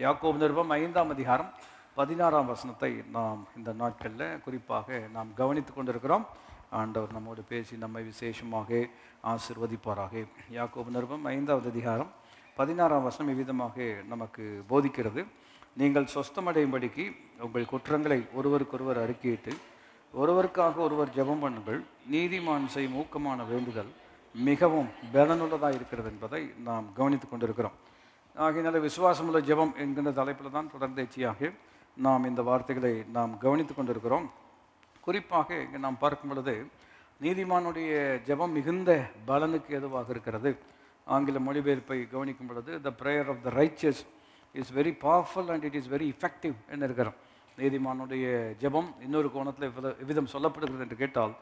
யாக்கோபு நிருபம் 5ஆம் அதிகாரம் 16ஆம் வசனத்தை நாம் இந்த நாட்களில் குறிப்பாக நாம் கவனித்து கொண்டிருக்கிறோம். ஆண்டவர் நம்மோடு பேசி நம்மை விசேஷமாக ஆசிர்வதிப்பாராக. யாக்கோபு நிருபம் 5ஆவது அதிகாரம் 16ஆம் வசனம் இவ்விதமாக நமக்கு போதிக்கிறது. நீங்கள் சொஸ்தமடையும்படிக்கு உங்கள் குற்றங்களை ஒருவருக்கொருவர் அறிக்கையிட்டு ஒருவருக்காக ஒருவர் ஜெபம் பண்ணுங்கள். நீதிமான் செய்யும் ஊக்கமான வேண்டுதல் மிகவும் பலனுள்ளதாக இருக்கிறது என்பதை நாம் கவனித்து கொண்டிருக்கிறோம். ஆகையினால விசுவாசமுள்ள ஜெபம் என்கின்ற தலைப்பில் தான் தொடர்ந்தேச்சியாக நாம் இந்த வார்த்தைகளை நாம் கவனித்து கொண்டிருக்கிறோம். குறிப்பாக இங்கே நாம் பார்க்கும் பொழுது நீதிமானுடைய ஜெபம் மிகுந்த பலனுக்கு எதுவாக இருக்கிறது. ஆங்கில மொழிபெயர்ப்பை கவனிக்கும் பொழுது the prayer of the righteous is very powerful and it is very effective என்று இருக்கிறோம். நீதிமானுடைய ஜெபம் இன்னொரு கோணத்தில் எவ்விதம் சொல்லப்படுகிறது என்று கேட்டால்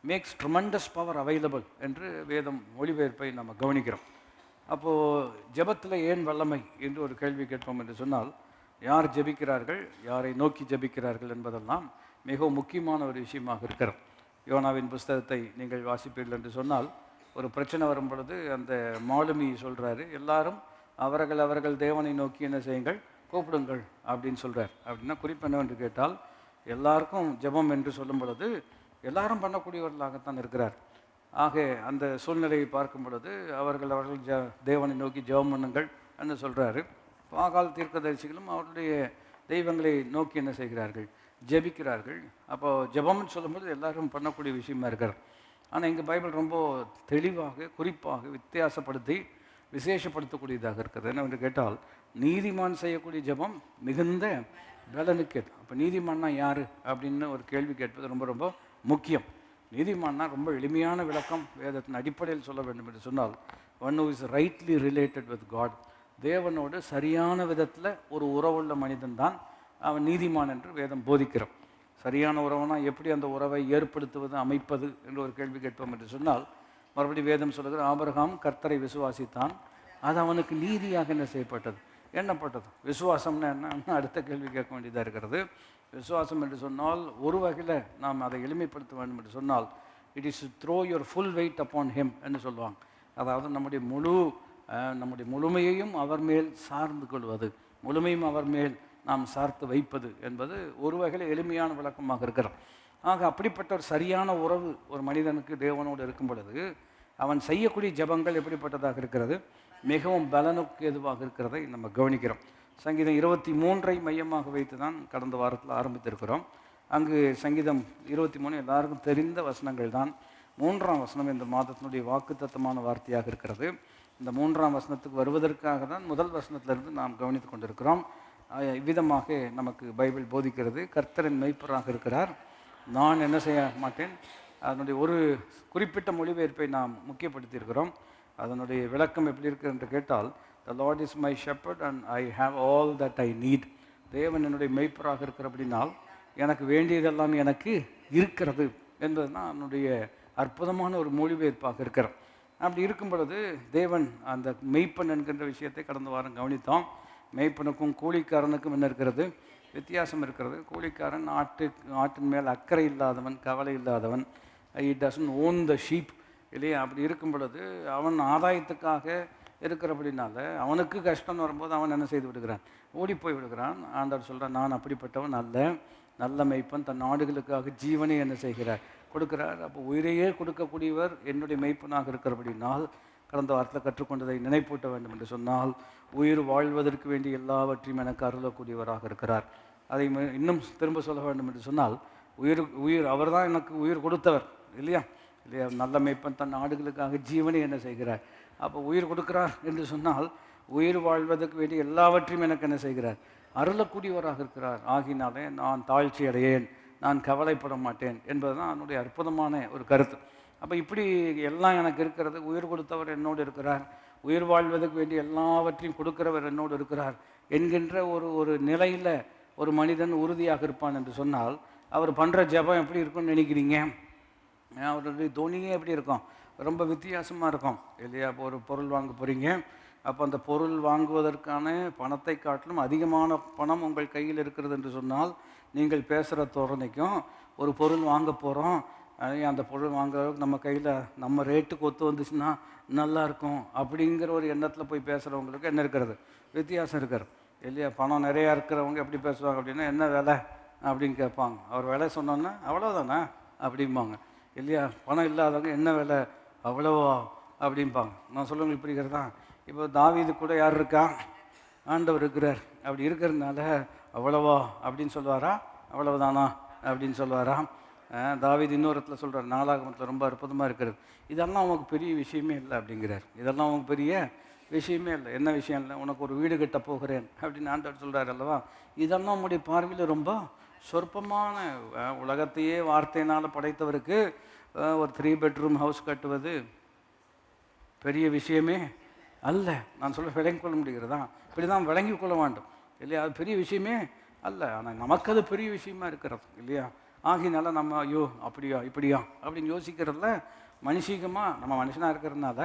மேக்ஸ் ட்ரமெண்டஸ் பவர் அவைலபிள் என்று வேதம் மொழிபெயர்ப்பை நம்ம கவனிக்கிறோம். அப்போது ஜெபத்தில் ஏன் வல்லமை என்று ஒரு கேள்வி கேட்போம் என்று சொன்னால், யார் ஜெபிக்கிறார்கள், யாரை நோக்கி ஜெபிக்கிறார்கள் என்பதெல்லாம் மிகவும் முக்கியமான ஒரு விஷயமாக இருக்கிறோம். யோனாவின் புஸ்தகத்தை நீங்கள் வாசிப்பீர்கள் என்று சொன்னால், ஒரு பிரச்சனை வரும் பொழுது அந்த மாலுமி சொல்கிறாரு, எல்லாரும் அவர்கள் தேவனை நோக்கி என்ன செய்யுங்கள், கூப்பிடுங்கள் அப்படின்னு சொல்கிறார். அப்படின்னா குறிப்பு என்னவென்று கேட்டால், எல்லாருக்கும் ஜெபம் என்று சொல்லும் பொழுது எல்லாரும் பண்ணக்கூடியவர்களாகத்தான் இருக்கிறார். ஆக அந்த சூழ்நிலையை பார்க்கும் பொழுது அவர்கள் தேவனை நோக்கி ஜெபம் பண்ணுங்கள் என்று சொல்கிறாரு. பாகால் தீர்க்கதரிசிகளும் அவருடைய தெய்வங்களை நோக்கி என்ன செய்கிறார்கள், ஜெபிக்கிறார்கள். அப்போது ஜெபம்னு சொல்லும்போது எல்லாரும் பண்ணக்கூடிய விஷயமா இருக்கிறார். ஆனால் இங்கே பைபிள் ரொம்ப தெளிவாக குறிப்பாக வித்தியாசப்படுத்தி விசேஷப்படுத்தக்கூடியதாக இருக்கிறது. என்னவென்று கேட்டால், நீதிமான் செய்யக்கூடிய ஜெபம் மிகுந்த பலனுக்கேது. அப்போ நீதிமான்னா யார் அப்படின்னு ஒரு கேள்வி கேட்பது ரொம்ப ரொம்ப முக்கியம். நீதிமான்னா ரொம்ப எளிமையான விளக்கம் வேதத்தின் அடிப்படையில் சொல்ல வேண்டும் என்று சொன்னால், one who is rightly related with God, தேவனோடு சரியான விதத்தில் ஒரு உறவுள்ள மனிதன் தான் அவன் நீதிமான் என்று வேதம் போதிக்கிறோம். சரியான உறவுனா எப்படி அந்த உறவை ஏற்படுத்துவது, அமைப்பது என்று ஒரு கேள்வி கேட்போம் என்று சொன்னால், மறுபடியும் வேதம் சொல்லுகிற ஆபிரகாம் கர்த்தரை விசுவாசித்தான், அது அவனுக்கு நீதியாக என்ன செய்யப்பட்டது, எண்ணப்பட்டது. விசுவாசம்னா என்ன அடுத்த கேள்வி கேட்க வேண்டியதாக இருக்கிறது. விசுவாசம் என்று சொன்னால் ஒரு வகையில் நாம் அதை எளிமைப்படுத்த வேண்டும் என்று சொன்னால், it is throw your full weight upon him என்று சொல்லுவாங்க. அதாவது நம்முடைய முழுமையையும் அவர் மேல் சார்ந்து கொள்வது, முழுமையும் அவர் மேல் நாம் சார்த்து வைப்பது என்பது ஒரு வகையில் எளிமையான விளக்கமாக இருக்கிறோம். ஆக அப்படிப்பட்ட ஒரு சரியான உறவு ஒரு மனிதனுக்கு தேவனோடு இருக்கும் பொழுது அவன் செய்யக்கூடிய ஜெபங்கள் எப்படிப்பட்டதாக இருக்கிறது, மிகவும் பலனுக்கு எதுவாக இருக்கிறதை நம்ம கவனிக்கிறோம். சங்கீதம் 23 மையமாக வைத்து தான் கடந்த வாரத்தில் ஆரம்பித்திருக்கிறோம். அங்கு சங்கீதம் 23 எல்லாருக்கும் தெரிந்த வசனங்கள் தான். 3ஆம் வசனம் இந்த மாதத்தினுடைய வாக்குத்தத்தமான வார்த்தையாக இருக்கிறது. இந்த 3ஆம் வசனத்துக்கு வருவதற்காக தான் முதல் வசனத்திலிருந்து நாம் கவனித்து கொண்டிருக்கிறோம். இவ்விதமாக நமக்கு பைபிள் போதிக்கிறது, கர்த்தரின் மெய்ப்பராக இருக்கிறார், நான் என்ன செய்ய மாட்டேன். அதனுடைய ஒரு குறிப்பிட்ட மொழிபெயர்ப்பை நாம் முக்கியப்படுத்தியிருக்கிறோம். அதனுடைய விளக்கம் எப்படி இருக்குது என்று கேட்டால், The Lord is my shepherd and I have all that I need. தேவன் என்னுடைய மெய்ப்பராக இருக்கிறபடினால் எனக்கு வேண்டியதெல்லாம் எனக்கு இருக்கிறது என்பது தான் என்னுடைய அற்புதமான ஒரு மொழிபெயர்ப்பாக இருக்கிறோம். அப்படி இருக்கும் பொழுது தேவன் அந்த மெய்ப்பன் என்கின்ற விஷயத்தை கடந்த வாரம் கவனித்தோம். மெய்ப்பனுக்கும் கூலிக்காரனுக்கும் என்ன இருக்கிறது, வித்தியாசம் இருக்கிறது. கூலிக்காரன் ஆட்டின் மேல் அக்கறை இல்லாதவன், கவலை இல்லாதவன், he doesn't own the sheep இல்லையா. அப்படி இருக்கும் பொழுது அவன் ஆதாயத்துக்காக இருக்கிறபடினால அவனுக்கு கஷ்டம் வரும்போது அவன் என்ன செய்து விடுகிறான், ஓடி போய் விடுகிறான். ஆண்டவர் சொல்கிறான், நான் அப்படிப்பட்டவன் அல்ல, நல்ல மெய்ப்பன், தன் நாடுகளுக்காக ஜீவனை என்ன செய்கிறார், கொடுக்கிறார். அப்போ உயிரையே கொடுக்கக்கூடியவர் என்னுடைய மெய்ப்பனாக இருக்கிறபடினால் கடந்த வாரத்தில் கற்றுக்கொண்டதை நினைப்பூட்ட வேண்டும் என்று சொன்னால், உயிர் வாழ்வதற்கு வேண்டிய எல்லாவற்றையும் எனக்கு அருளக்கூடியவராக இருக்கிறார். அதை இன்னும் திரும்ப சொல்ல வேண்டும் என்று சொன்னால், உயிர் அவர் தான் எனக்கு உயிர் கொடுத்தவர் இல்லையா. நல்ல மெய்ப்பன் தன் நாடுகளுக்காக ஜீவனை என்ன செய்கிறார். அப்போ உயிர் கொடுக்கிறார் என்று சொன்னால் உயிர் வாழ்வதற்கு வேண்டிய எல்லாவற்றையும் எனக்கு என்ன செய்கிறார், அருளக்கூடியவராக இருக்கிறார். ஆகினாலே நான் தாழ்ச்சி அடையேன், நான் கவலைப்பட மாட்டேன் என்பது தான் என்னுடைய அற்புதமான ஒரு கருத்து. அப்போ இப்படி எல்லாம் எனக்கு இருக்கிறது, உயிர் கொடுத்தவர் என்னோடு இருக்கிறார், உயிர் வாழ்வதற்கு வேண்டிய எல்லாவற்றையும் கொடுக்கிறவர் என்னோடு இருக்கிறார் என்கின்ற ஒரு நிலையில் ஒரு மனிதன் உறுதியாக இருப்பான் என்று சொன்னால், அவர் பண்ணுற ஜெபம் எப்படி இருக்கும்னு நினைக்கிறீங்க? அவருடைய துணியே எப்படி இருக்கும், ரொம்ப வித்தியாசமாக இருக்கும் இல்லையா. அப்போ ஒரு பொருள் வாங்க போகிறீங்க, அப்போ அந்த பொருள் வாங்குவதற்கான பணத்தை காட்டிலும் அதிகமான பணம் உங்கள் கையில் இருக்கிறது என்று சொன்னால், நீங்கள் பேசுகிற தோரணைக்கும் ஒரு பொருள் வாங்க போகிறோம், அந்த பொருள் வாங்குறதுக்கு நம்ம கையில் நம்ம ரேட்டுக்கு ஒத்து வந்துச்சுன்னா நல்லாயிருக்கும் அப்படிங்கிற ஒரு எண்ணத்தில் போய் பேசுகிறவங்களுக்கு என்ன இருக்கிறது, வித்தியாசம் இருக்கிறது. இல்லையா? பணம் நிறையா இருக்கிறவங்க எப்படி பேசுவாங்க அப்படின்னா, என்ன விலை அப்படின்னு கேட்பாங்க. அவர் விலை சொன்னோன்னா அவ்வளோதானே அப்படிம்பாங்க. இல்லையா? பணம் இல்லாதவங்க என்ன விலை அவ்வளோவா அப்படிம்பாங்க. நான் சொல்லுவங்களுக்கு புரிகிறதா? இப்போ தாவீது கூட யார் இருக்கா? ஆண்டவர் இருக்கிறார். அப்படி இருக்கிறதுனால அவ்வளவா அப்படின்னு சொல்லுவாரா, அவ்வளவுதானா அப்படின்னு சொல்லுவாரா? தாவீது இன்னொரு இடத்துல சொல்கிறார், நாளாகமத்தில் ரொம்ப அற்புதமாக இருக்கிறது, இதெல்லாம் அவனுக்கு பெரிய விஷயமே இல்லை அப்படிங்கிறார். இதெல்லாம் அவனுக்கு பெரிய விஷயமே இல்லை. என்ன விஷயம் இல்லை? உனக்கு ஒரு வீடு கட்ட போகிறேன் அப்படின்னு ஆண்டவர் சொல்கிறார் அல்லவா? இதெல்லாம் உங்களுடைய பார்வையில் ரொம்ப சொற்பமான, உலகத்தையே வார்த்தையினால் படைத்தவருக்கு ஒரு 3 பெட்ரூம் ஹவுஸ் கட்டுவது பெரிய விஷயமே அல்ல. நான் சொல்ல விளங்கி கொள்ள முடிகிறதா? இப்படி தான் விளங்கி கொள்ள வேண்டும் இல்லையா? அது பெரிய விஷயமே அல்ல. ஆனால் நமக்கு அது பெரிய விஷயமா இருக்கிறது இல்லையா? ஆகினால நம்ம ஐயோ அப்படியா இப்படியா அப்படின்னு யோசிக்கிறதுல மனுஷிகமாக நம்ம மனுஷனாக இருக்கிறதுனால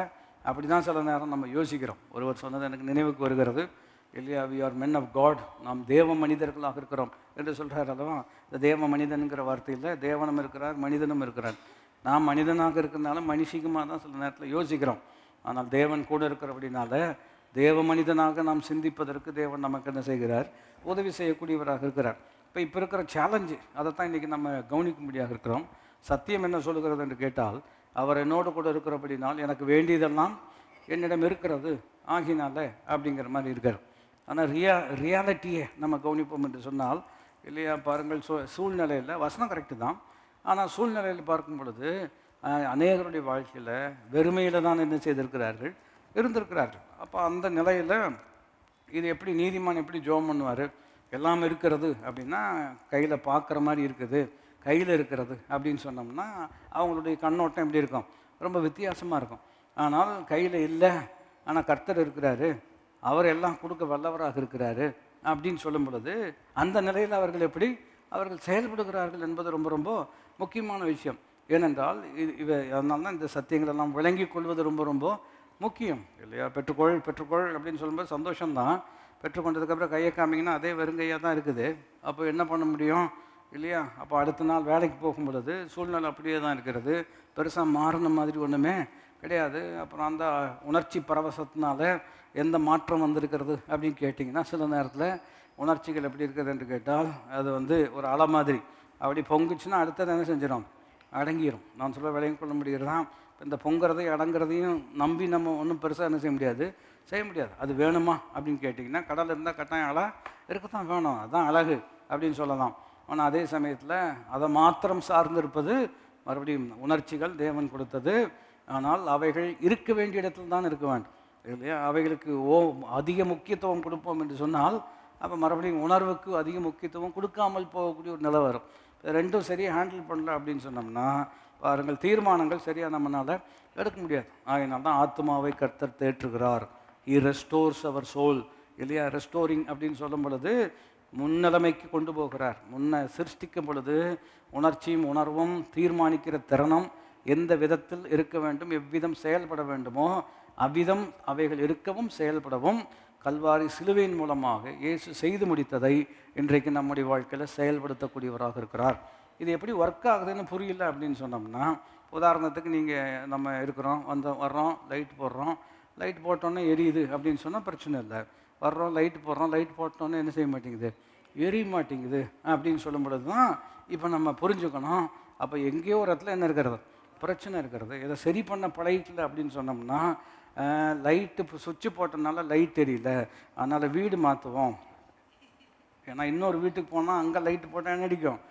அப்படி தான் சில நேரம் நம்ம யோசிக்கிறோம். ஒருவர் சொன்னது எனக்கு நினைவுக்கு வருகிறது இல்லையா? We are men of God, நாம் தேவ மனிதர்களாக இருக்கிறோம் என்று சொல்கிறார் அல்லவா? இந்த தேவ மனிதனுங்கிற வார்த்தையில் தேவனும் இருக்கிறார், மனிதனும் இருக்கிறார். நாம் மனிதனாக இருக்கிறதுனால மனுஷிகமாக தான் சில நேரத்தில் யோசிக்கிறோம். ஆனால் தேவன் கூட இருக்கிறபடினால தேவ மனிதனாக நாம் சிந்திப்பதற்கு தேவன் நமக்கு என்ன செய்கிறார்? உதவி செய்யக்கூடியவராக இருக்கிறார். இப்போ இருக்கிற சேலஞ்சு அதைத்தான் இன்றைக்கி நம்ம கவனிக்கும்படியாக இருக்கிறோம். சத்தியம் என்ன சொல்லுகிறது என்று கேட்டால், அவர் என்னோடு கூட இருக்கிறபடினால் எனக்கு வேண்டியதெல்லாம் என்னிடம் இருக்கிறது ஆகினால அப்படிங்கிற மாதிரி இருக்கார். ஆனால் ரியாலிட்டியை நம்ம கவனிப்போம் என்று சொன்னால் இல்லையா? பாருங்கள், சூழ்நிலையில் வசனம் கரெக்டு தான். ஆனால் சூழ்நிலையில் பார்க்கும் பொழுது அநேகருடைய வாழ்க்கையில் வெறுமையில் தான் என்ன செய்திருக்கிறார்கள், இருந்திருக்கிறார்கள். அப்போ அந்த நிலையில் இது எப்படி நீதிமான் எப்படி ஜெபம் பண்ணுவார்? எல்லாம் இருக்கிறது அப்படின்னா கையில் பார்க்குற மாதிரி இருக்குது, கையில் இருக்கிறது அப்படின்னு சொன்னோம்னா அவங்களுடைய கண்ணோட்டம் எப்படி இருக்கும்? ரொம்ப வித்தியாசமாக இருக்கும். ஆனால் கையில் இல்லை, ஆனால் கர்த்தர் இருக்கிறாரு, அவர் எல்லாம் கொடுக்க வல்லவராக இருக்கிறாரு அப்படின்னு சொல்லும் பொழுது அந்த நிலையில் அவர்கள் எப்படி அவர்கள் செயல்படுகிறார்கள் என்பது ரொம்ப ரொம்ப முக்கியமான விஷயம். ஏனென்றால் அதனால தான் இந்த சத்தியங்களெல்லாம் விளங்கி கொள்வது ரொம்ப ரொம்ப முக்கியம் இல்லையா? பெற்றுக்கொள் அப்படின்னு சொல்லும்போது சந்தோஷம்தான். பெற்றுக்கொண்டதுக்கப்புறம் கையை காமிங்கன்னா அதே வெறுங்கையாக தான் இருக்குது. அப்போ என்ன பண்ண முடியும் இல்லையா? அப்போ அடுத்த நாள் வேலைக்கு போகும் பொழுது சூழ்நிலை அப்படியே தான் இருக்கிறது, பெருசாக மாறின மாதிரி ஒன்றுமே கிடையாது. அப்புறம் அந்த உணர்ச்சி பரவசத்தினால எந்த மாற்றம் வந்திருக்கிறது அப்படின்னு கேட்டிங்கன்னா சில நேரத்தில் உணர்ச்சிகள் எப்படி இருக்குது என்று கேட்டால் அது ஒரு அலை மாதிரி அப்படி பொங்குச்சுன்னா அடுத்தது என்ன செஞ்சிடும்? அடங்கிடும். நான் சொல்ல விளங்கி கொள்ள முடிகிறதான். இந்த பொங்குறதையும் அடங்குறதையும் நம்பி நம்ம ஒன்றும் பெருசாக என்ன செய்ய முடியாது. அது வேணுமா அப்படின்னு கேட்டிங்கன்னா கடல் இருந்தால் கட்டாயம் அழகாக இருக்கத்தான் வேணும், அதுதான் அழகு அப்படின்னு சொல்லலாம். ஆனால் அதே சமயத்தில் அதை மாத்திரம் சார்ந்திருப்பது மறுபடியும் உணர்ச்சிகள் தேவன் கொடுத்தது. ஆனால் அவைகள் இருக்க வேண்டிய இடத்துல தான் இருக்க வேண்டும் இல்லையா? அவைகளுக்கு அதிக முக்கியத்துவம் கொடுப்போம் என்று சொன்னால் அப்போ மறுபடியும் உணர்வுக்கு அதிக முக்கியத்துவம் கொடுக்காமல் போகக்கூடிய ஒரு நிலை வரும். ரெண்டும் சரியாக ஹேண்டில் பண்ணல அப்படின்னு சொன்னோம்னா பாருங்கள், தீர்மானங்கள் சரியாக நம்மளால் எடுக்க முடியாது. அதனால தான் ஆத்மாவை கர்த்தர் தேற்றுகிறார். ஹி ரெஸ்டோர்ஸ் அவர் சோல் இல்லையா? ரெஸ்டோரிங் அப்படின்னு சொல்லும் பொழுது முன்னிலைமைக்கு கொண்டு போகிறார். சிருஷ்டிக்கும் பொழுது உணர்ச்சியும் உணர்வும் தீர்மானிக்கிற திறனும் எந்த விதத்தில் இருக்க வேண்டும், எவ்விதம் செயல்பட வேண்டுமோ அவ்விதம் அவைகள் இருக்கவும் செயல்படவும் கல்வாரி சிலுவையின் மூலமாக இயேசு செய்து முடித்ததை இன்றைக்கு நம்முடைய வாழ்க்கையில் செயல்படுத்தக்கூடியவராக இருக்கிறார். இது எப்படி ஒர்க் ஆகுதுன்னு புரியல அப்படின்னு சொன்னோம்னா, உதாரணத்துக்கு நம்ம இருக்கிறோம், வர்றோம், லைட் போடுறோம், லைட் போட்டோன்னே எரியுது அப்படின்னு சொன்னால் பிரச்சனை இல்லை. வர்றோம், லைட் போடுறோம், லைட் போட்டோன்னே என்ன செய்ய மாட்டேங்குது? எரிய மாட்டேங்குது அப்படின்னு சொல்லும் பொழுது தான் இப்போ நம்ம புரிஞ்சுக்கணும். அப்போ எங்கேயோ ஒரு இடத்துல என்ன இருக்கிறது? பிரச்சனை இருக்கிறது. இதை சரி பண்ண பழகிக்கல அப்படின்னு சொன்னோம்னா, லைட்டு சுவிட்சு போட்டனால லைட் எரியல, அதனால் வீடு மாற்றுவோம். ஏன்னா இன்னொரு வீட்டுக்கு போனால் அங்கே லைட்டு போட்டால் என்ன அடிக்கும்?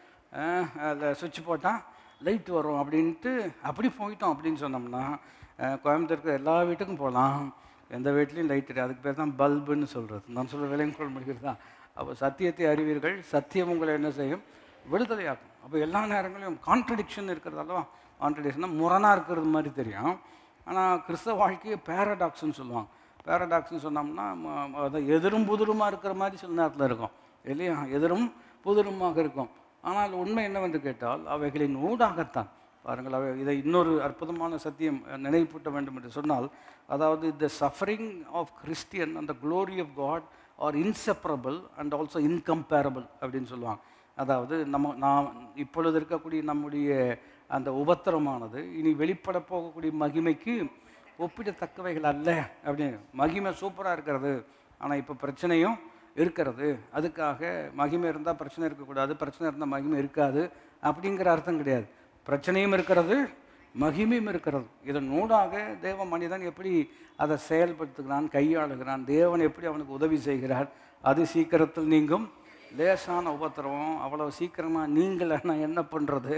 அதில் சுவிட்ச் போட்டால் லைட் வரும் அப்படின்ட்டு அப்படி போயிட்டோம் அப்படின்னு சொன்னோம்னா கோயம்புத்தூருக்கு எல்லா வீட்டுக்கும் போகலாம், எந்த வீட்லேயும் லைட் எரியும். அதுக்கு பேர் தான் பல்புன்னு சொல்கிறது. நான் சொல்ல விளங்கி கொள்ள முடிகிறது தான். அப்போ சத்தியத்தை அறிவீர்கள், சத்தியம் உங்களை என்ன செய்யும்? விடுதலையாகும். அப்போ எல்லா நேரங்களையும் கான்ட்ரடிக்ஷன் இருக்கிறதாலும், கான்ட்ரடிக்ஷன்னா முரணாக இருக்கிறது மாதிரி தெரியும். ஆனால் கிறிஸ்தவ வாழ்க்கையை பேரடாக்ஸ்ன்னு சொல்லுவாங்க. பேரடாக்ஸ்ன்னு சொன்னோம்னா அதை எதிரும் புதிருமாக இருக்கிற மாதிரி சில நேரத்தில் இருக்கும் இல்லையா? எதிரும் புதிருமாக இருக்கும். ஆனால் உண்மை என்னவென்று கேட்டால் அவைகளின் ஊடாகத்தான் பாருங்கள். இதை இன்னொரு அற்புதமான சத்தியம் நினைவூட்ட வேண்டும் என்று சொன்னால், அதாவது the suffering of Christian and the glory of God are inseparable and also incomparable அப்படின்னு சொல்லுவாங்க. அதாவது நாம் இப்பொழுது இருக்கக்கூடிய நம்முடைய அந்த உபத்திரமானது இனி வெளிப்பட போகக்கூடிய மகிமைக்கு ஒப்பிடத்தக்கவைகள் அல்ல அப்படின்னு. மகிமை சூப்பராக இருக்கிறது, ஆனால் இப்போ பிரச்சனையும் இருக்கிறது. அதுக்காக மகிமை இருந்தால் பிரச்சனை இருக்கக்கூடாது, பிரச்சனை இருந்தால் மகிமை இருக்காது அப்படிங்கிற அர்த்தம் கிடையாது. பிரச்சனையும் இருக்கிறது, மகிமையும் இருக்கிறது. இதன் ஊடாக தேவ மனிதன் எப்படி அதை செயல்படுத்துகிறான், கையாளுகிறான், தேவன் எப்படி அவனுக்கு உதவி செய்கிறார். அது சீக்கிரத்தில் நீங்கும் லேசான உபத்திரவம் அவ்வளோ சீக்கிரமாக நீங்களன்னா என்ன பண்ணுறது